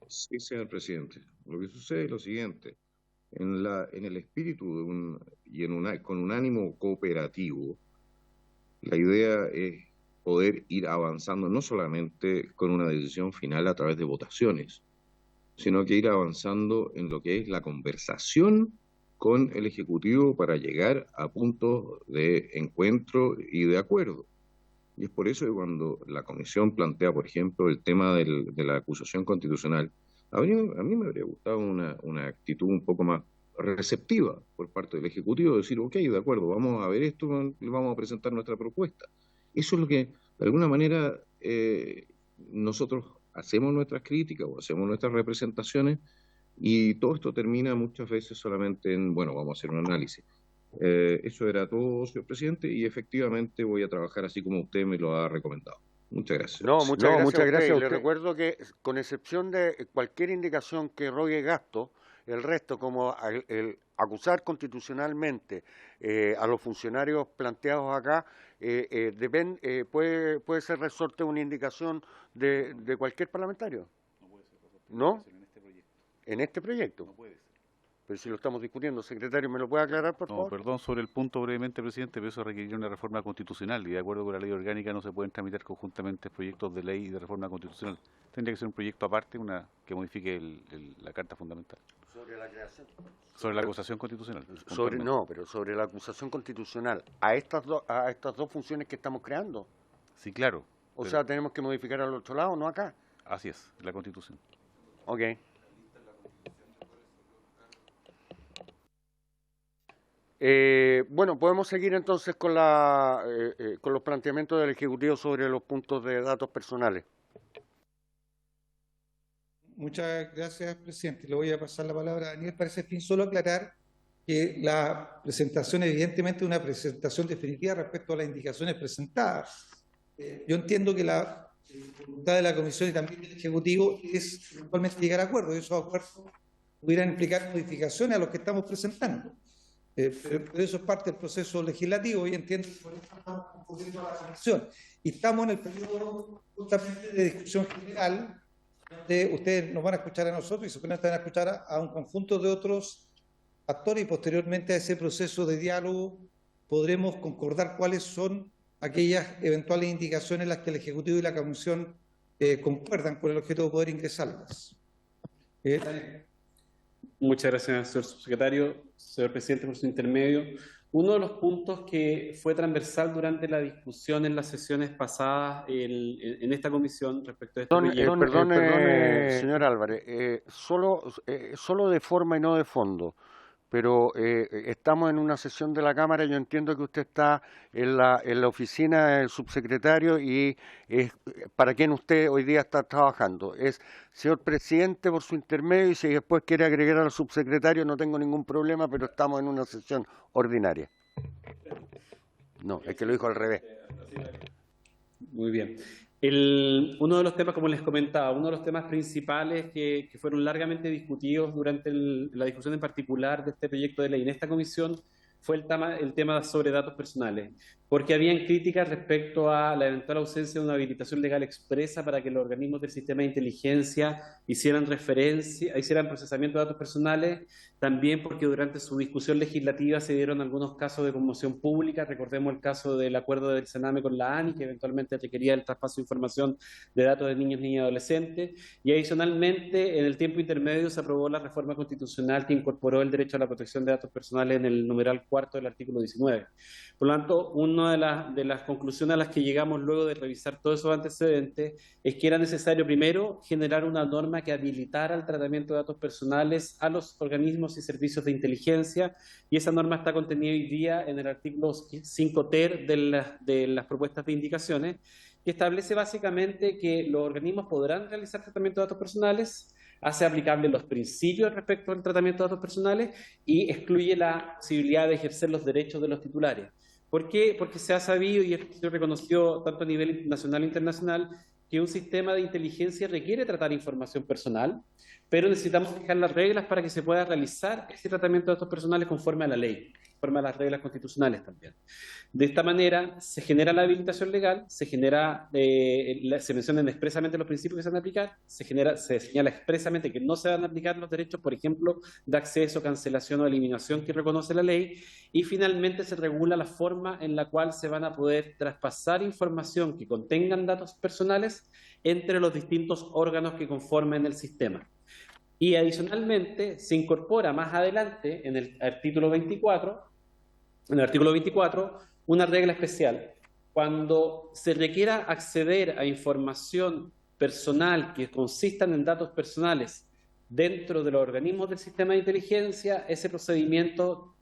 Speaker 6: Sí, señor presidente. Lo que sucede es lo siguiente. En el espíritu con un ánimo cooperativo, la idea es poder ir avanzando no solamente con una decisión final a través de votaciones, sino que ir avanzando en lo que es la conversación con el Ejecutivo para llegar a puntos de encuentro y de acuerdo. Y es por eso que cuando la Comisión plantea, por ejemplo, el tema de la acusación constitucional, a mí me habría gustado una actitud un poco más receptiva por parte del Ejecutivo, decir, ok, de acuerdo, vamos a ver esto, vamos a presentar nuestra propuesta. Eso es lo que, de alguna manera, nosotros hacemos nuestras críticas o hacemos nuestras representaciones y todo esto termina muchas veces solamente en, bueno, vamos a hacer un análisis. Eso era todo, señor presidente, y efectivamente voy a trabajar así como usted me lo ha recomendado. Muchas gracias.
Speaker 1: No, muchas gracias a usted. Le
Speaker 6: usted.
Speaker 1: recuerdo que, con excepción de cualquier indicación que rogue gasto, el resto, como el acusar constitucionalmente a los funcionarios planteados acá, puede ser resorte una indicación de cualquier parlamentario. ¿No? En este proyecto. No puede ser. Pero si lo estamos discutiendo, secretario, ¿me lo puede aclarar, por favor?
Speaker 2: Perdón, sobre el punto brevemente, presidente, pero eso requeriría una reforma constitucional y de acuerdo con la ley orgánica no se pueden tramitar conjuntamente proyectos de ley y de reforma constitucional. Tendría que ser un proyecto aparte, que modifique la Carta Fundamental.
Speaker 1: Sobre la creación.
Speaker 2: Sobre la acusación constitucional.
Speaker 1: Pero sobre la acusación constitucional a estas dos funciones que estamos creando.
Speaker 2: Sí, claro.
Speaker 1: O sea, tenemos que modificar al otro lado, no acá.
Speaker 2: Así es, la Constitución.
Speaker 1: Ok. Bueno, podemos seguir entonces con los planteamientos del Ejecutivo sobre los puntos de datos personales.
Speaker 4: Muchas gracias, presidente. Le voy a pasar la palabra a Daniel para ese fin. Solo aclarar que la presentación, evidentemente, es una presentación definitiva respecto a las indicaciones presentadas. Yo entiendo que la voluntad de la Comisión y también del Ejecutivo es actualmente llegar a acuerdos, y esos acuerdos pudieran implicar modificaciones a los que estamos presentando. Pero eso es parte del proceso legislativo y entiendo que por eso estamos concurriendo a la Comisión. Y estamos en el periodo justamente de discusión general, donde ustedes nos van a escuchar a nosotros y seguramente van a escuchar a un conjunto de otros actores y posteriormente a ese proceso de diálogo podremos concordar cuáles son aquellas eventuales indicaciones en las que el Ejecutivo y la Comisión concuerdan con el objeto de poder ingresarlas.
Speaker 5: Muchas gracias, señor subsecretario. Señor presidente, por su intermedio. Uno de los puntos que fue transversal durante la discusión en las sesiones pasadas en esta comisión respecto a este proyecto...
Speaker 1: Perdone, señor Álvarez, solo de forma y no de fondo, pero estamos en una sesión de la Cámara, yo entiendo que usted está en la oficina del subsecretario y para quien usted hoy día está trabajando. Es señor presidente por su intermedio y si después quiere agregar al subsecretario no tengo ningún problema, pero estamos en una sesión ordinaria. No, es que lo dijo al revés.
Speaker 5: Muy bien. Uno de los temas, como les comentaba, uno de los temas principales que fueron largamente discutidos durante la discusión en particular de este proyecto de ley en esta comisión fue el tema sobre datos personales, porque habían críticas respecto a la eventual ausencia de una habilitación legal expresa para que los organismos del sistema de inteligencia hicieran procesamiento de datos personales, también porque durante su discusión legislativa se dieron algunos casos de conmoción pública. Recordemos el caso del acuerdo del Sename con la ANI, que eventualmente requería el traspaso de información de datos de niños, niñas y adolescentes, y adicionalmente en el tiempo intermedio se aprobó la reforma constitucional que incorporó el derecho a la protección de datos personales en el numeral 4 del artículo 19. Por lo tanto, una de las conclusiones a las que llegamos luego de revisar todos esos antecedentes es que era necesario primero generar una norma que habilitara el tratamiento de datos personales a los organismos y servicios de inteligencia, y esa norma está contenida hoy día en el artículo 5 ter de las propuestas de indicaciones, que establece básicamente que los organismos podrán realizar tratamiento de datos personales, hace aplicable los principios respecto al tratamiento de datos personales y excluye la posibilidad de ejercer los derechos de los titulares. ¿Por qué? Porque se ha sabido y se reconoció tanto a nivel nacional e internacional que un sistema de inteligencia requiere tratar información personal, pero necesitamos fijar las reglas para que se pueda realizar ese tratamiento de datos personales conforme a la ley, conforme a las reglas constitucionales también. De esta manera se genera la habilitación legal, se mencionan expresamente los principios que se van a aplicar, se señala expresamente que no se van a aplicar los derechos, por ejemplo, de acceso, cancelación o eliminación que reconoce la ley, y finalmente se regula la forma en la cual se van a poder traspasar información que contengan datos personales entre los distintos órganos que conformen el sistema. Y adicionalmente se incorpora más adelante en el artículo 24, una regla especial. Cuando se requiera acceder a información personal que consistan en datos personales dentro de los organismos del sistema de inteligencia, ese procedimiento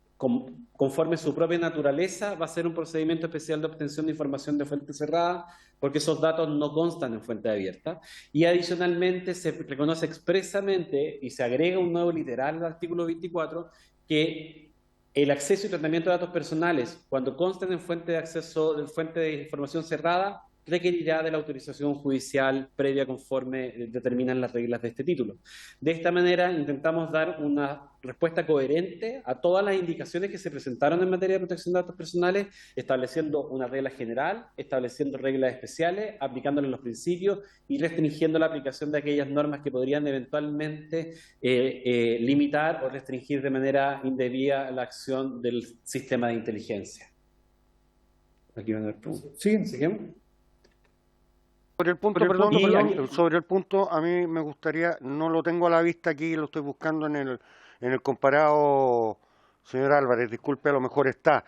Speaker 5: conforme su propia naturaleza, va a ser un procedimiento especial de obtención de información de fuente cerrada, porque esos datos no constan en fuente abierta. Y adicionalmente se reconoce expresamente y se agrega un nuevo literal al artículo 24 que el acceso y tratamiento de datos personales, cuando constan en fuente de acceso, en fuente de información cerrada, requerirá de la autorización judicial previa conforme determinan las reglas de este título. De esta manera intentamos dar una respuesta coherente a todas las indicaciones que se presentaron en materia de protección de datos personales, estableciendo una regla general, estableciendo reglas especiales, aplicándole los principios y restringiendo la aplicación de aquellas normas que podrían eventualmente limitar o restringir de manera indebida la acción del sistema de inteligencia. Aquí van a ver preguntas. Sí, seguimos.
Speaker 1: Sobre el punto, sobre el punto, a mí me gustaría, no lo tengo a la vista aquí, lo estoy buscando en el comparado, señor Álvarez, disculpe, a lo mejor está.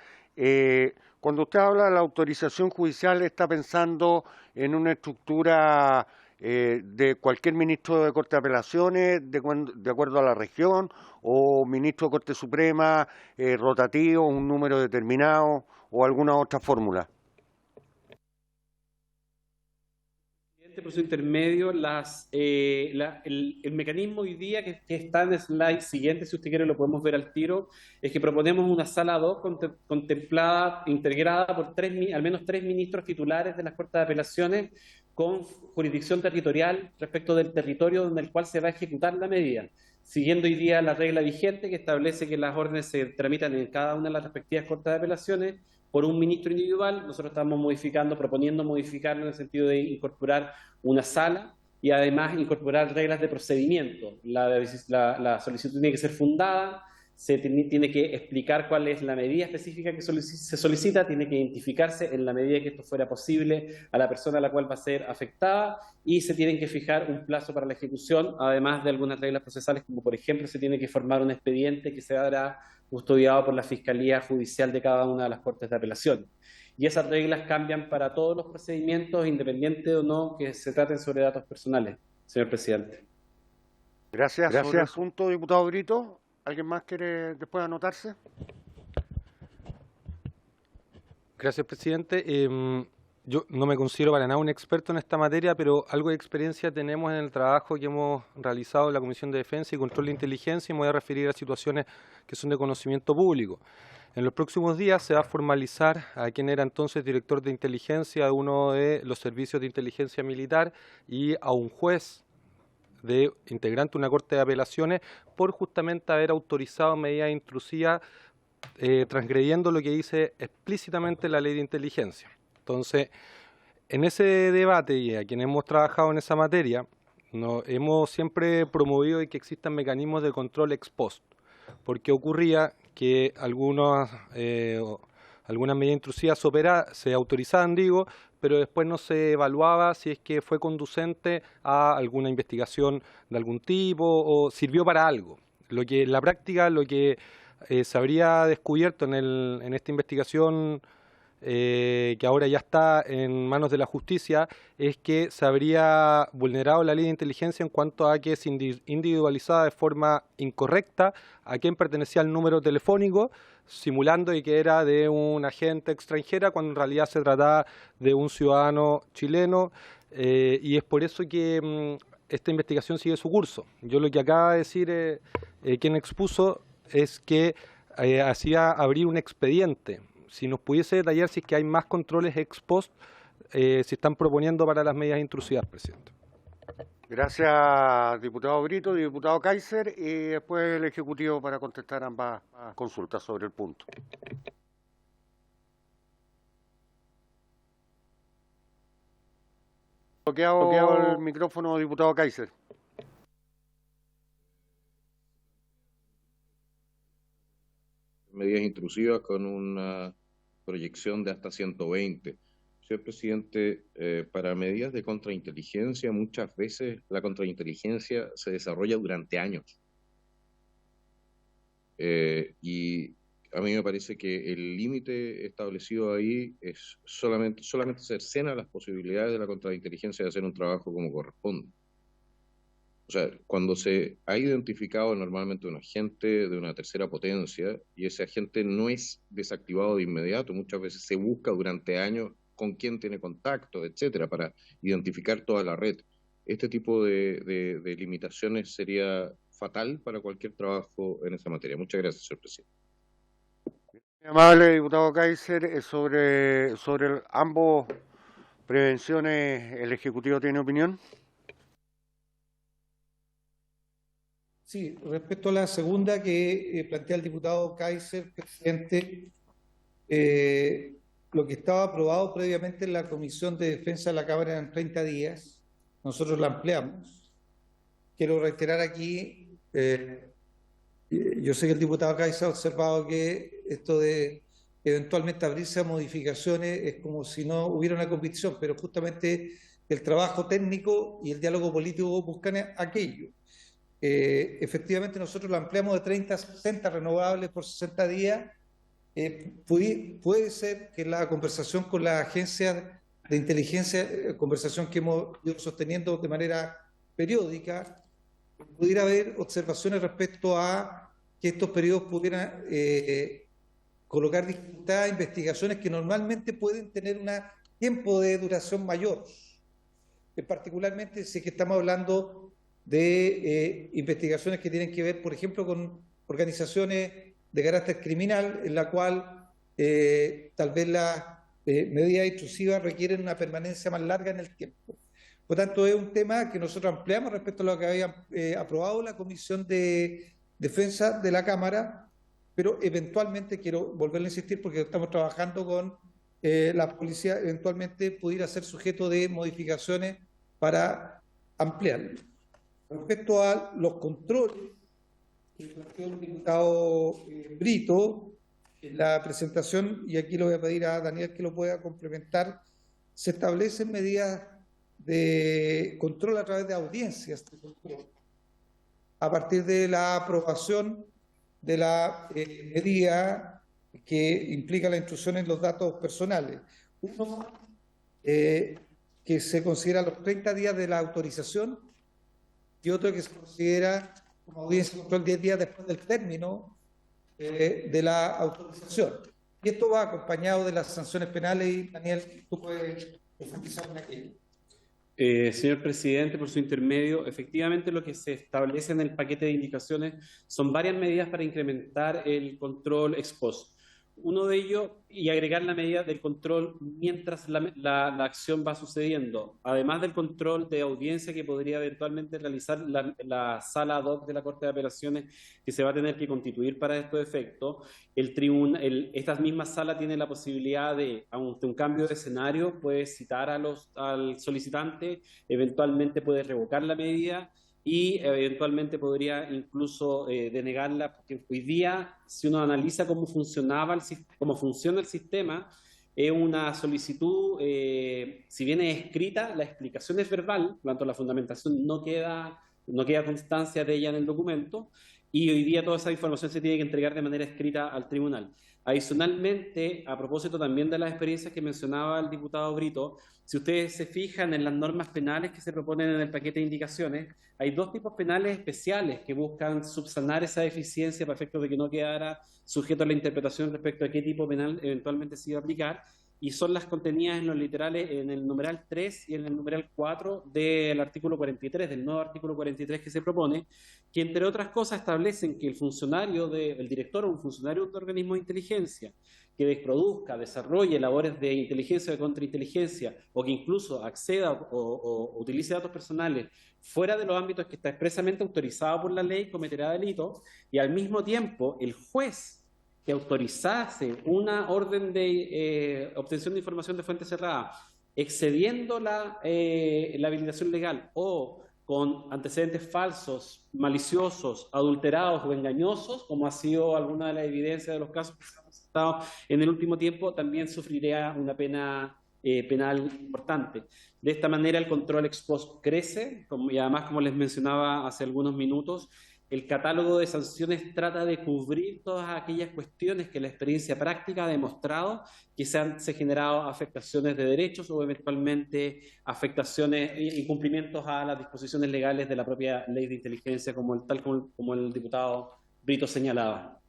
Speaker 1: Cuando usted habla de la autorización judicial, ¿está pensando en una estructura de cualquier ministro de Corte de Apelaciones, de acuerdo a la región, o ministro de Corte Suprema, rotativo, un número determinado, o alguna otra fórmula?
Speaker 5: Por su intermedio, el mecanismo hoy día que está en el slide siguiente, si usted quiere lo podemos ver al tiro, es que proponemos una sala 2 contemplada, integrada por al menos 3 ministros titulares de las Cortes de Apelaciones con jurisdicción territorial respecto del territorio en el cual se va a ejecutar la medida, siguiendo hoy día la regla vigente que establece que las órdenes se tramitan en cada una de las respectivas Cortes de Apelaciones por un ministro individual. Nosotros estamos proponiendo modificarlo en el sentido de incorporar una sala y además incorporar reglas de procedimiento. La solicitud tiene que ser fundada, tiene que explicar cuál es la medida específica que se solicita, tiene que identificarse en la medida que esto fuera posible a la persona a la cual va a ser afectada y se tienen que fijar un plazo para la ejecución, además de algunas reglas procesales, como por ejemplo se tiene que formar un expediente que se dará custodiado por la Fiscalía Judicial de cada una de las Cortes de Apelación. Y esas reglas cambian para todos los procedimientos, independiente o no que se traten sobre datos personales, señor presidente.
Speaker 1: Gracias. Sobre el punto, diputado Brito, ¿alguien más quiere después anotarse?
Speaker 11: Gracias, presidente. Yo no me considero para nada un experto en esta materia, pero algo de experiencia tenemos en el trabajo que hemos realizado en la Comisión de Defensa y Control de Inteligencia, y me voy a referir a situaciones que son de conocimiento público. En los próximos días se va a formalizar a quien era entonces director de inteligencia de uno de los servicios de inteligencia militar y a un juez integrante de una corte de apelaciones por justamente haber autorizado medidas intrusivas transgrediendo lo que dice explícitamente la ley de inteligencia. Entonces, en ese debate y a quienes hemos trabajado en esa materia, hemos siempre promovido que existan mecanismos de control ex post, porque ocurría que algunas medidas intrusivas se autorizaban, pero después no se evaluaba si es que fue conducente a alguna investigación de algún tipo o sirvió para algo. Lo que en la práctica, lo que se habría descubierto en esta investigación que ahora ya está en manos de la justicia, es que se habría vulnerado la ley de inteligencia en cuanto a que se individualizaba de forma incorrecta a quién pertenecía el número telefónico, simulando que era de un agente extranjera cuando en realidad se trataba de un ciudadano chileno, y es por eso que esta investigación sigue su curso. Yo lo que acaba de decir quien expuso es que hacía abrir un expediente. Si nos pudiese detallar si es que hay más controles ex post, se están proponiendo para las medidas intrusivas, presidente.
Speaker 1: Gracias, diputado Brito, diputado Kaiser, y después el Ejecutivo para contestar ambas consultas sobre el punto. Bloqueado el micrófono, diputado Kaiser.
Speaker 6: Medidas intrusivas con una proyección de hasta 120. Señor presidente, para medidas de contrainteligencia, muchas veces la contrainteligencia se desarrolla durante años. Y a mí me parece que el límite establecido ahí es solamente cercena las posibilidades de la contrainteligencia de hacer un trabajo como corresponde. O sea, cuando se ha identificado normalmente un agente de una tercera potencia y ese agente no es desactivado de inmediato, muchas veces se busca durante años con quién tiene contacto, etcétera, para identificar toda la red. Este tipo de limitaciones sería fatal para cualquier trabajo en esa materia. Muchas gracias, señor presidente.
Speaker 1: Muy amable, diputado Kaiser, sobre ambos prevenciones, ¿el Ejecutivo tiene opinión?
Speaker 4: Sí, respecto a la segunda que plantea el diputado Kaiser, presidente, lo que estaba aprobado previamente en la Comisión de Defensa de la Cámara eran 30 días, nosotros la ampliamos. Quiero reiterar aquí, yo sé que el diputado Kaiser ha observado que esto de eventualmente abrirse a modificaciones es como si no hubiera una convicción, pero justamente el trabajo técnico y el diálogo político buscan aquello. Efectivamente nosotros lo ampliamos de 30 a 60 renovables por 60 días. Puede ser que la conversación con la agencia de inteligencia, conversación que hemos ido sosteniendo de manera periódica, pudiera haber observaciones respecto a que estos periodos pudieran colocar dificultad a investigaciones que normalmente pueden tener un tiempo de duración mayor. Particularmente si es que estamos hablando de investigaciones que tienen que ver, por ejemplo, con organizaciones de carácter criminal, en la cual tal vez las medidas intrusivas requieren una permanencia más larga en el tiempo. Por tanto, es un tema que nosotros ampliamos respecto a lo que había aprobado la Comisión de Defensa de la Cámara, pero eventualmente, quiero volverle a insistir porque estamos trabajando con la policía, eventualmente pudiera ser sujeto de modificaciones para ampliarlo. Respecto a los controles que planteó el diputado Brito, en la presentación, y aquí lo voy a pedir a Daniel que lo pueda complementar, se establecen medidas de control a través de audiencias de control, a partir de la aprobación de la medida que implica la intrusión en los datos personales. Uno, que se considera los 30 días de la autorización, y otro que se considera como audiencia de control 10 días después del término de la autorización. Y esto va acompañado de las sanciones penales, y Daniel, tú puedes profundizar en aquello.
Speaker 5: Señor presidente, por su intermedio, efectivamente lo que se establece en el paquete de indicaciones son varias medidas para incrementar el control ex post. Uno de ellos, y agregar la medida del control mientras la acción va sucediendo, además del control de audiencia que podría eventualmente realizar la sala ad hoc de la Corte de Apelaciones, que se va a tener que constituir para estos efectos. Esta misma sala tiene la posibilidad de, ante un cambio de escenario, puede citar al solicitante, eventualmente puede revocar la medida y eventualmente podría incluso denegarla, porque hoy día, si uno analiza cómo funciona el sistema, es una solicitud, si bien es escrita, la explicación es verbal, por lo tanto la fundamentación no queda constancia de ella en el documento, y hoy día toda esa información se tiene que entregar de manera escrita al tribunal. Adicionalmente, a propósito también de las experiencias que mencionaba el diputado Brito, si ustedes se fijan en las normas penales que se proponen en el paquete de indicaciones, hay dos tipos penales especiales que buscan subsanar esa deficiencia para efectos de que no quedara sujeto a la interpretación respecto a qué tipo penal eventualmente se iba a aplicar, y son las contenidas en los literales en el numeral 3 y en el numeral 4 del artículo 43, del nuevo artículo 43 que se propone, que entre otras cosas establecen que el director o un funcionario de un organismo de inteligencia que produzca, desarrolle labores de inteligencia o de contrainteligencia, o que incluso acceda o utilice datos personales fuera de los ámbitos que está expresamente autorizado por la ley, cometerá delitos, y al mismo tiempo el juez que autorizase una orden de obtención de información de fuente cerrada, excediendo la habilitación legal o con antecedentes falsos, maliciosos, adulterados o engañosos, como ha sido alguna de las evidencias de los casos que se han presentado en el último tiempo, también sufrirá una pena penal importante. De esta manera el control ex post crece, y además, como les mencionaba hace algunos minutos, el catálogo de sanciones trata de cubrir todas aquellas cuestiones que la experiencia práctica ha demostrado que se han generado afectaciones de derechos o eventualmente afectaciones, incumplimientos a las disposiciones legales de la propia ley de inteligencia, como el diputado Brito señalaba.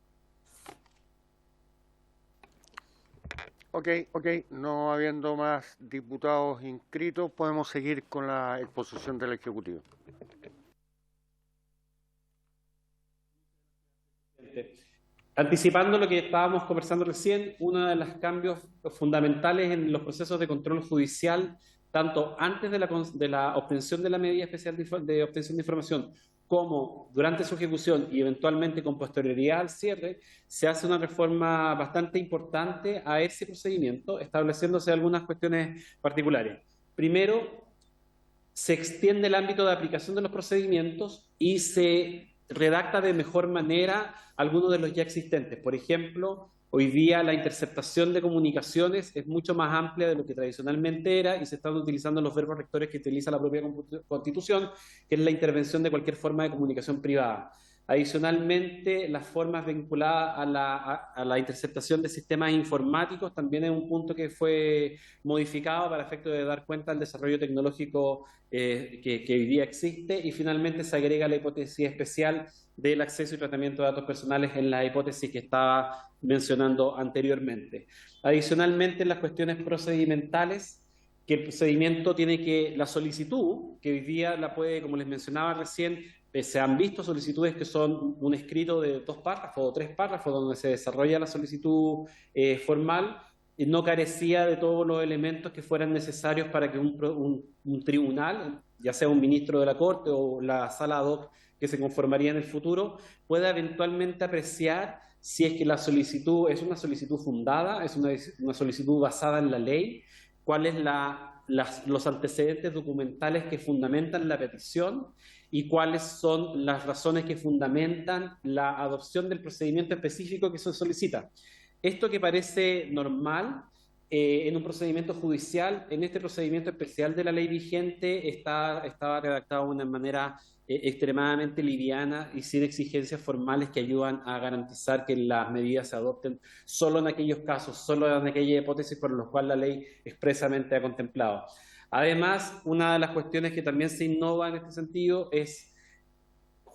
Speaker 1: Ok, no habiendo más diputados inscritos, podemos seguir con la exposición del Ejecutivo.
Speaker 5: Anticipando lo que estábamos conversando recién, uno de los cambios fundamentales en los procesos de control judicial, tanto antes de la obtención de la medida especial de obtención de información, como durante su ejecución y eventualmente con posterioridad al cierre, se hace una reforma bastante importante a ese procedimiento, estableciéndose algunas cuestiones particulares. Primero, se extiende el ámbito de aplicación de los procedimientos y se redacta de mejor manera algunos de los ya existentes. Por ejemplo, hoy día la interceptación de comunicaciones es mucho más amplia de lo que tradicionalmente era y se están utilizando los verbos rectores que utiliza la propia Constitución, que es la intervención de cualquier forma de comunicación privada. Adicionalmente, las formas vinculadas a la interceptación de sistemas informáticos también es un punto que fue modificado para efecto de dar cuenta del desarrollo tecnológico que hoy día existe, y finalmente se agrega la hipótesis especial del acceso y tratamiento de datos personales en la hipótesis que estaba mencionando anteriormente. Adicionalmente, en las cuestiones procedimentales, que el procedimiento tiene que, la solicitud, que hoy día la puede, como les mencionaba recién, se han visto solicitudes que son un escrito de 2 párrafos o 3 párrafos donde se desarrolla la solicitud formal, y no carecía de todos los elementos que fueran necesarios para que un tribunal, ya sea un ministro de la Corte o la sala ad hoc que se conformaría en el futuro, pueda eventualmente apreciar si es que la solicitud es una solicitud fundada, es una solicitud basada en la ley, cuáles los antecedentes documentales que fundamentan la petición y cuáles son las razones que fundamentan la adopción del procedimiento específico que se solicita. Esto que parece normal en un procedimiento judicial, en este procedimiento especial de la ley vigente estaba redactado de una manera extremadamente liviana y sin exigencias formales que ayudan a garantizar que las medidas se adopten solo en aquellos casos, solo en aquella hipótesis por las cuales la ley expresamente ha contemplado. Además, una de las cuestiones que también se innova en este sentido es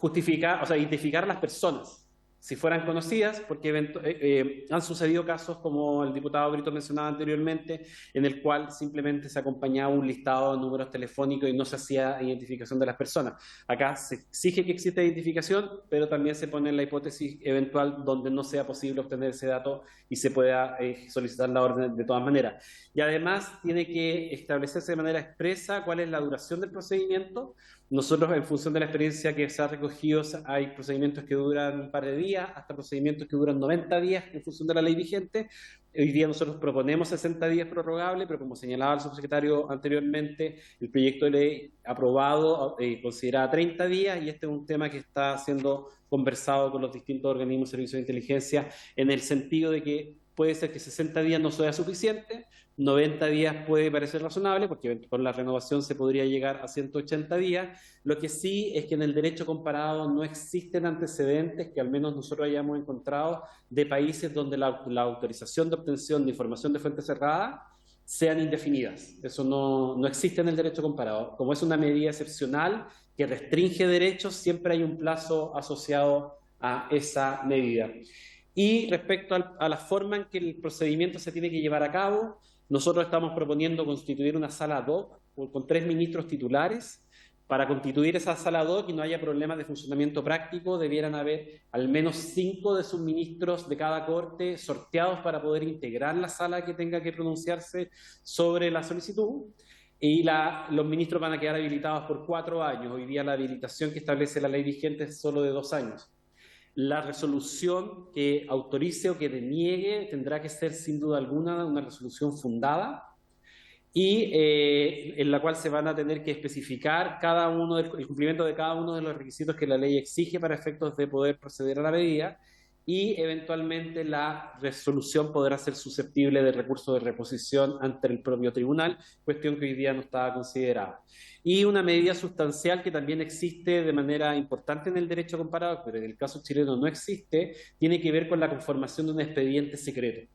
Speaker 5: identificar a las personas, si fueran conocidas, porque han sucedido casos como el diputado Brito mencionaba anteriormente, en el cual simplemente se acompañaba un listado de números telefónicos y no se hacía identificación de las personas. Acá se exige que exista identificación, pero también se pone la hipótesis eventual donde no sea posible obtener ese dato y se pueda solicitar la orden de todas maneras. Y además tiene que establecerse de manera expresa cuál es la duración del procedimiento. Nosotros, en función de la experiencia que se ha recogido, hay procedimientos que duran un par de días, hasta procedimientos que duran 90 días en función de la ley vigente. Hoy día nosotros proponemos 60 días prorrogable, pero como señalaba el subsecretario anteriormente, el proyecto de ley aprobado considera 30 días y este es un tema que está siendo conversado con los distintos organismos de servicios de inteligencia en el sentido de que puede ser que 60 días no sea suficiente, 90 días puede parecer razonable, porque con la renovación se podría llegar a 180 días. Lo que sí es que en el derecho comparado no existen antecedentes que al menos nosotros hayamos encontrado de países donde la autorización de obtención de información de fuente cerrada sean indefinidas. Eso no existe en el derecho comparado. Como es una medida excepcional que restringe derechos, siempre hay un plazo asociado a esa medida. Y respecto a la forma en que el procedimiento se tiene que llevar a cabo, nosotros estamos proponiendo constituir una sala ad hoc con 3 ministros titulares. Para constituir esa sala ad hoc y no haya problemas de funcionamiento práctico, debieran haber al menos 5 de sus ministros de cada corte sorteados para poder integrar la sala que tenga que pronunciarse sobre la solicitud. Y los ministros van a quedar habilitados por 4 años. Hoy día la habilitación que establece la ley vigente es solo de 2 años. La resolución que autorice o que deniegue tendrá que ser sin duda alguna una resolución fundada y en la cual se van a tener que especificar el cumplimiento de cada uno de los requisitos que la ley exige para efectos de poder proceder a la medida y eventualmente la resolución podrá ser susceptible de recurso de reposición ante el propio tribunal, cuestión que hoy día no estaba considerada. Y una medida sustancial que también existe de manera importante en el derecho comparado, pero en el caso chileno no existe, tiene que ver con la conformación de un expediente secreto.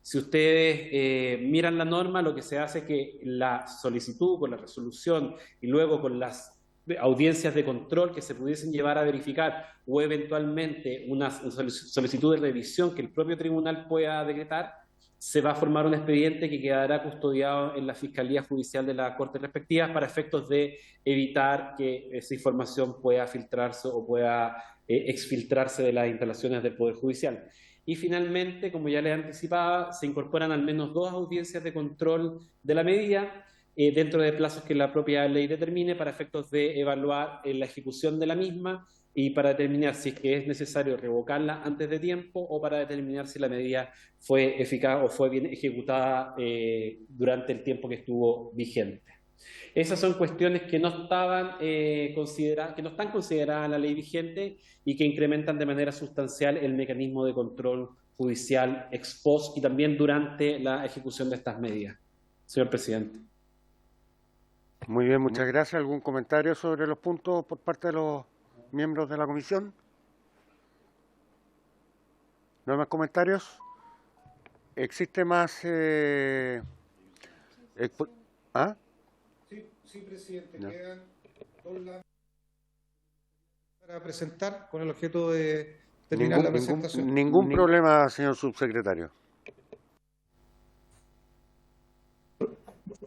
Speaker 5: Si ustedes miran la norma, lo que se hace es que la solicitud con la resolución y luego con las audiencias de control que se pudiesen llevar a verificar o eventualmente una solicitud de revisión que el propio tribunal pueda decretar, se va a formar un expediente que quedará custodiado en la Fiscalía Judicial de la Corte respectiva para efectos de evitar que esa información pueda filtrarse o pueda exfiltrarse de las instalaciones del Poder Judicial. Y finalmente, como ya les anticipaba, se incorporan al menos 2 audiencias de control de la medida dentro de plazos que la propia ley determine para efectos de evaluar la ejecución de la misma y para determinar si es que es necesario revocarla antes de tiempo o para determinar si la medida fue eficaz o fue bien ejecutada durante el tiempo que estuvo vigente. Esas son cuestiones que no estaban consideradas, que no están consideradas en la ley vigente y que incrementan de manera sustancial el mecanismo de control judicial ex post y también durante la ejecución de estas medidas. Señor presidente.
Speaker 1: Muy bien, muchas gracias. ¿Algún comentario sobre los puntos por parte de los miembros de la comisión? ¿No hay más comentarios? ¿Existe más? ¿Ah?
Speaker 4: Sí, presidente.
Speaker 1: No.
Speaker 4: Quedan 2 láminas para presentar con el objeto de terminar la presentación.
Speaker 1: Ningún problema, señor subsecretario.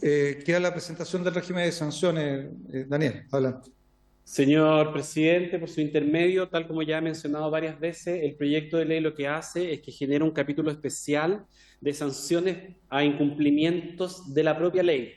Speaker 4: Queda la presentación del régimen de sanciones. Daniel, adelante.
Speaker 5: Señor presidente, por su intermedio, tal como ya he mencionado varias veces, el proyecto de ley lo que hace es que genera un capítulo especial de sanciones a incumplimientos de la propia ley.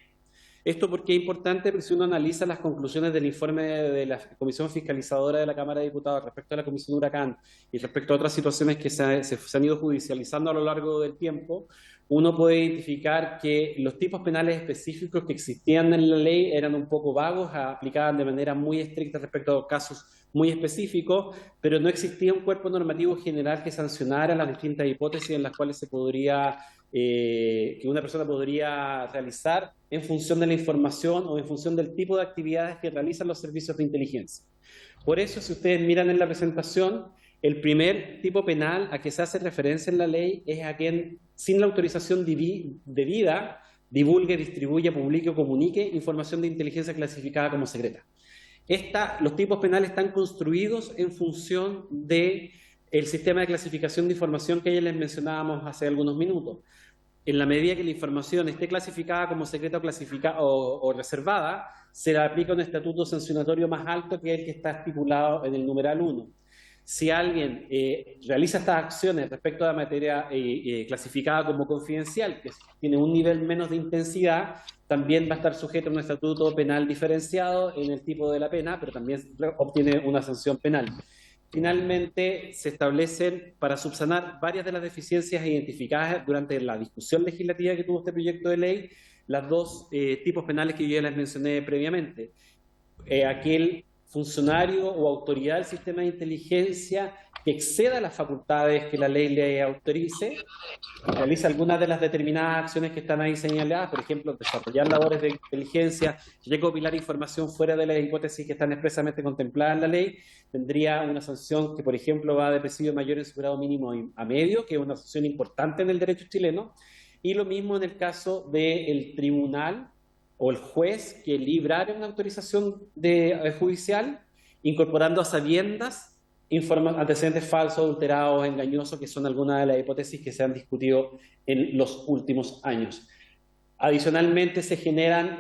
Speaker 5: Esto porque es importante, porque si uno analiza las conclusiones del informe de la Comisión Fiscalizadora de la Cámara de Diputados respecto a la Comisión Huracán y respecto a otras situaciones que se han ido judicializando a lo largo del tiempo, uno puede identificar que los tipos penales específicos que existían en la ley eran un poco vagos, aplicaban de manera muy estricta respecto a casos muy específicos, pero no existía un cuerpo normativo general que sancionara las distintas hipótesis en las cuales se podría, que una persona podría realizar en función de la información o en función del tipo de actividades que realizan los servicios de inteligencia. Por eso, si ustedes miran en la presentación, el primer tipo penal a que se hace referencia en la ley es a quien, sin la autorización debida, divulgue, distribuya, publique o comunique información de inteligencia clasificada como secreta. Los tipos penales están construidos en función del sistema de clasificación de información que ya les mencionábamos hace algunos minutos. En la medida que la información esté clasificada como secreta o reservada, se le aplica un estatuto sancionatorio más alto que el que está estipulado en el numeral 1. Si alguien realiza estas acciones respecto a la materia clasificada como confidencial, que tiene un nivel menos de intensidad, también va a estar sujeto a un estatuto penal diferenciado en el tipo de la pena, pero también obtiene una sanción penal. Finalmente, se establecen para subsanar varias de las deficiencias identificadas durante la discusión legislativa que tuvo este proyecto de ley, las 2 tipos penales que yo ya les mencioné previamente. Aquel funcionario o autoridad del sistema de inteligencia que exceda las facultades que la ley le autorice, realiza algunas de las determinadas acciones que están ahí señaladas, por ejemplo, desarrollar labores de inteligencia, recopilar información fuera de las hipótesis que están expresamente contempladas en la ley, tendría una sanción que, por ejemplo, va de presidio mayor en su grado mínimo a medio, que es una sanción importante en el derecho chileno, y lo mismo en el caso del tribunal o el juez que librara una autorización judicial, incorporando a sabiendas antecedentes falsos, adulterados, engañosos, que son algunas de las hipótesis que se han discutido en los últimos años. Adicionalmente, se generan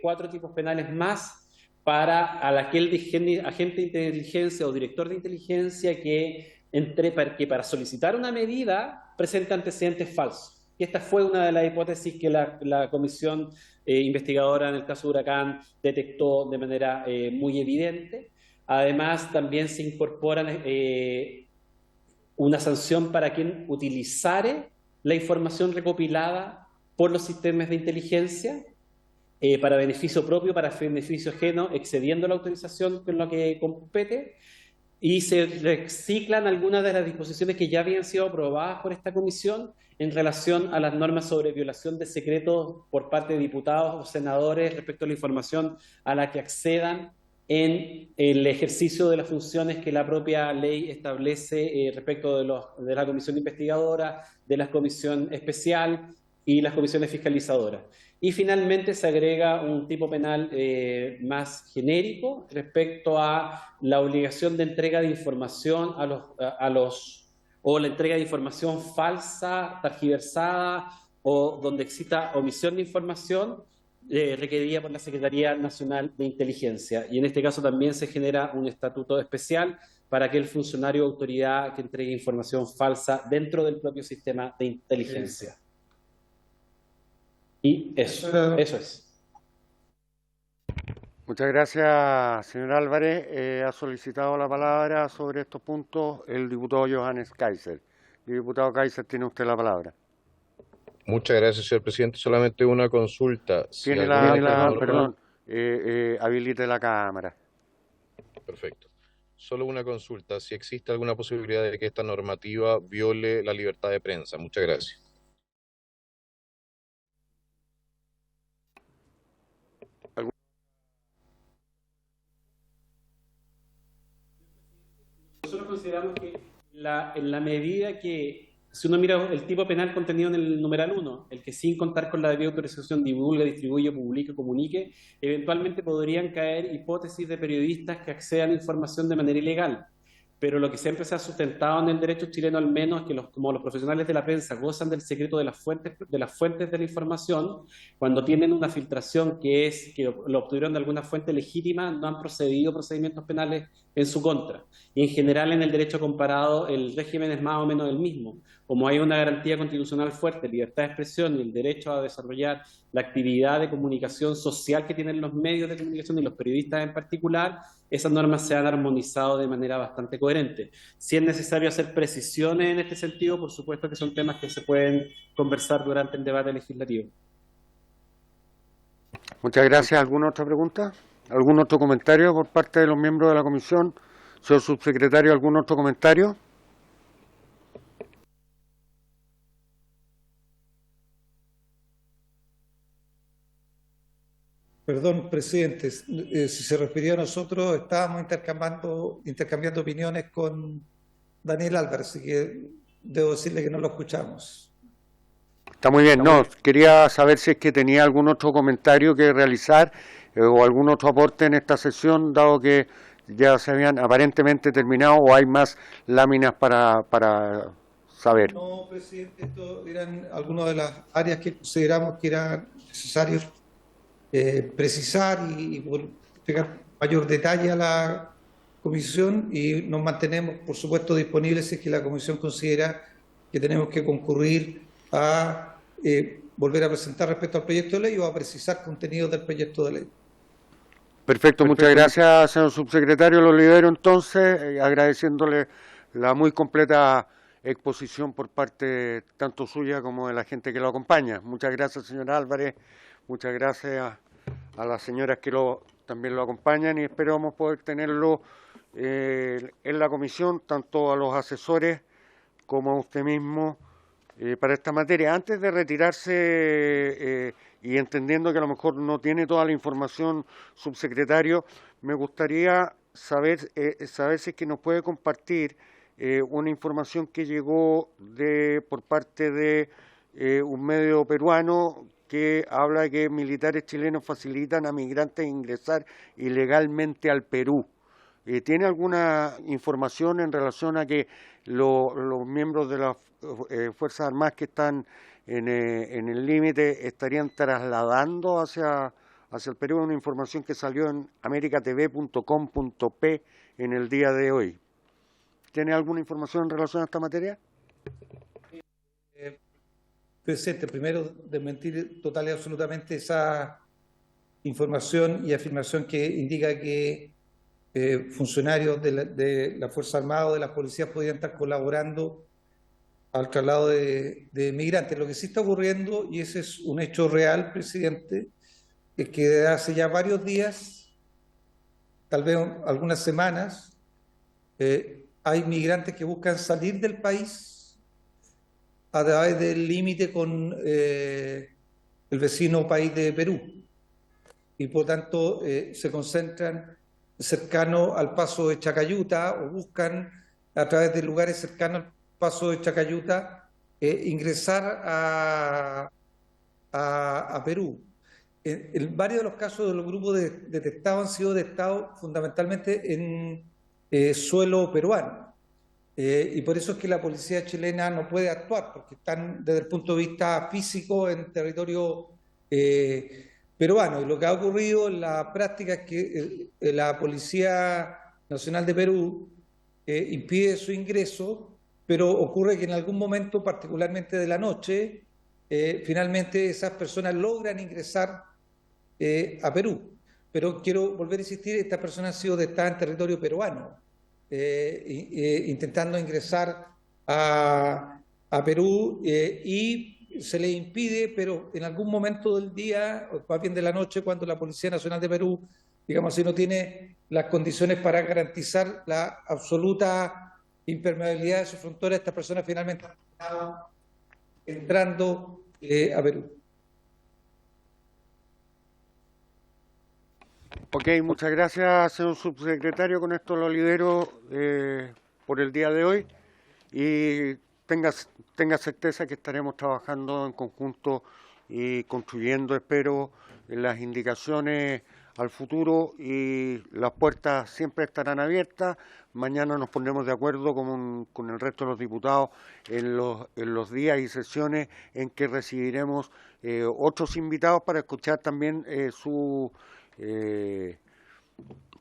Speaker 5: 4 tipos penales más para aquel agente de inteligencia o director de inteligencia que para solicitar una medida presenta antecedentes falsos. Y esta fue una de las hipótesis que la comisión investigadora en el caso de Huracán detectó de manera muy evidente. Además, también se incorpora una sanción para quien utilizare la información recopilada por los sistemas de inteligencia para beneficio propio, para beneficio ajeno, excediendo la autorización con lo que compete. y se reciclan algunas de las disposiciones que ya habían sido aprobadas por esta comisión en relación a las normas sobre violación de secretos por parte de diputados o senadores respecto a la información a la que accedan en el ejercicio de las funciones que la propia ley establece respecto de la comisión investigadora, de la comisión especial y las comisiones fiscalizadoras. Y finalmente se agrega un tipo penal más genérico respecto a la obligación de entrega de información o la entrega de información falsa, tergiversada o donde exista omisión de información requerida por la Secretaría Nacional de Inteligencia. Y en este caso también se genera un estatuto especial para aquel funcionario o autoridad que entregue información falsa dentro del propio sistema de inteligencia. Y eso es.
Speaker 1: Muchas gracias, señor Álvarez. Ha solicitado la palabra sobre estos puntos el diputado Johannes Kaiser. Diputado Kaiser, tiene usted la palabra.
Speaker 6: Muchas gracias, señor presidente. Solamente una consulta.
Speaker 1: Habilite la cámara.
Speaker 6: Perfecto. Solo una consulta. Si existe alguna posibilidad de que esta normativa viole la libertad de prensa. Muchas gracias.
Speaker 5: Nosotros consideramos que en la medida que, si uno mira el tipo penal contenido en el numeral 1, el que sin contar con la debida autorización divulga, distribuye, publique, comunique, eventualmente podrían caer hipótesis de periodistas que accedan a información de manera ilegal. Pero lo que siempre se ha sustentado en el derecho chileno al menos es que como los profesionales de la prensa gozan del secreto de las fuentes de la información, cuando tienen una filtración que lo obtuvieron de alguna fuente legítima, no han procedido procedimientos penales en su contra. Y en general en el derecho comparado el régimen es más o menos el mismo. Como hay una garantía constitucional fuerte, libertad de expresión y el derecho a desarrollar la actividad de comunicación social que tienen los medios de comunicación y los periodistas en particular, esas normas se han armonizado de manera bastante coherente. Si es necesario hacer precisiones en este sentido, por supuesto que son temas que se pueden conversar durante el debate legislativo.
Speaker 1: Muchas gracias. ¿Alguna otra pregunta? ¿Algún otro comentario por parte de los miembros de la comisión? Señor subsecretario, ¿algún otro comentario?
Speaker 4: Perdón, presidente, si se refirió a nosotros, estábamos intercambiando opiniones con Daniel Álvarez, así que debo decirle que no lo escuchamos.
Speaker 1: Está muy bien. No, quería saber si es que tenía algún otro comentario que realizar o algún otro aporte en esta sesión, dado que ya se habían aparentemente terminado o hay más láminas para saber.
Speaker 4: No, presidente, esto eran algunas de las áreas que consideramos que eran necesarios precisar y entregar mayor detalle a la comisión, y nos mantenemos, por supuesto, disponibles si es que la comisión considera que tenemos que concurrir a volver a presentar respecto al proyecto de ley o a precisar contenidos del proyecto de ley.
Speaker 1: Perfecto, muchas gracias, señor subsecretario. Lo libero entonces, agradeciéndole la muy completa exposición por parte tanto suya como de la gente que lo acompaña. Muchas gracias, señor Álvarez. Muchas gracias a las señoras que también lo acompañan, y esperamos poder tenerlo en la comisión, tanto a los asesores como a usted mismo, para esta materia. Antes de retirarse y entendiendo que a lo mejor no tiene toda la información, subsecretario, me gustaría saber si es que nos puede compartir una información que llegó por parte de un medio peruano que habla que militares chilenos facilitan a migrantes ingresar ilegalmente al Perú. ¿Tiene alguna información en relación a que los miembros de las Fuerzas Armadas que están en el límite estarían trasladando hacia el Perú? Una información que salió en americatv.com.p en el día de hoy. ¿Tiene alguna información en relación a esta materia?
Speaker 4: Presidente, primero desmentir total y absolutamente esa información y afirmación que indica que funcionarios de la Fuerza Armada o de las policías podrían estar colaborando al traslado de migrantes. Lo que sí está ocurriendo, y ese es un hecho real, presidente, es que desde hace ya varios días, tal vez algunas semanas, hay migrantes que buscan salir del país a través del límite con el vecino país de Perú y por tanto se concentran cercanos al paso de Chacayuta o buscan a través de lugares cercanos al paso de Chacayuta ingresar a Perú. En varios de los casos de los grupos detectados han sido detectados fundamentalmente en suelo peruano. Y por eso es que la policía chilena no puede actuar, porque están desde el punto de vista físico en territorio peruano. Y lo que ha ocurrido en la práctica es que la Policía Nacional de Perú impide su ingreso, pero ocurre que en algún momento, particularmente de la noche, finalmente esas personas logran ingresar a Perú. Pero quiero volver a insistir, estas personas han sido detectadas en territorio peruano, intentando ingresar a Perú y se les impide, pero en algún momento del día, o más bien de la noche, cuando la Policía Nacional de Perú, digamos así, no tiene las condiciones para garantizar la absoluta impermeabilidad de su frontera, estas personas finalmente han entrando a Perú.
Speaker 1: Ok, muchas gracias, señor subsecretario. Con esto lo libero por el día de hoy y tenga certeza que estaremos trabajando en conjunto y construyendo, espero, las indicaciones al futuro y las puertas siempre estarán abiertas. Mañana nos pondremos de acuerdo con el resto de los diputados en los días y sesiones en que recibiremos otros invitados para escuchar también su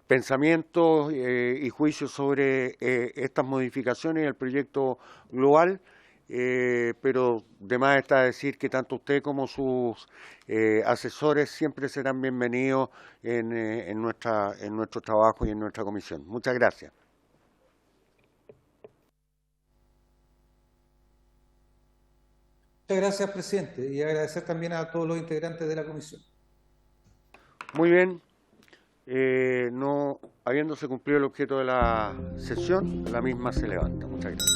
Speaker 1: pensamientos y juicios sobre estas modificaciones y el proyecto global, pero de más está decir que tanto usted como sus asesores siempre serán bienvenidos en nuestro trabajo y en nuestra comisión. Muchas gracias.
Speaker 4: Muchas gracias, presidente, y agradecer también a todos los integrantes de la comisión.
Speaker 1: Muy bien. No habiéndose cumplido el objeto de la sesión, la misma se levanta. Muchas gracias.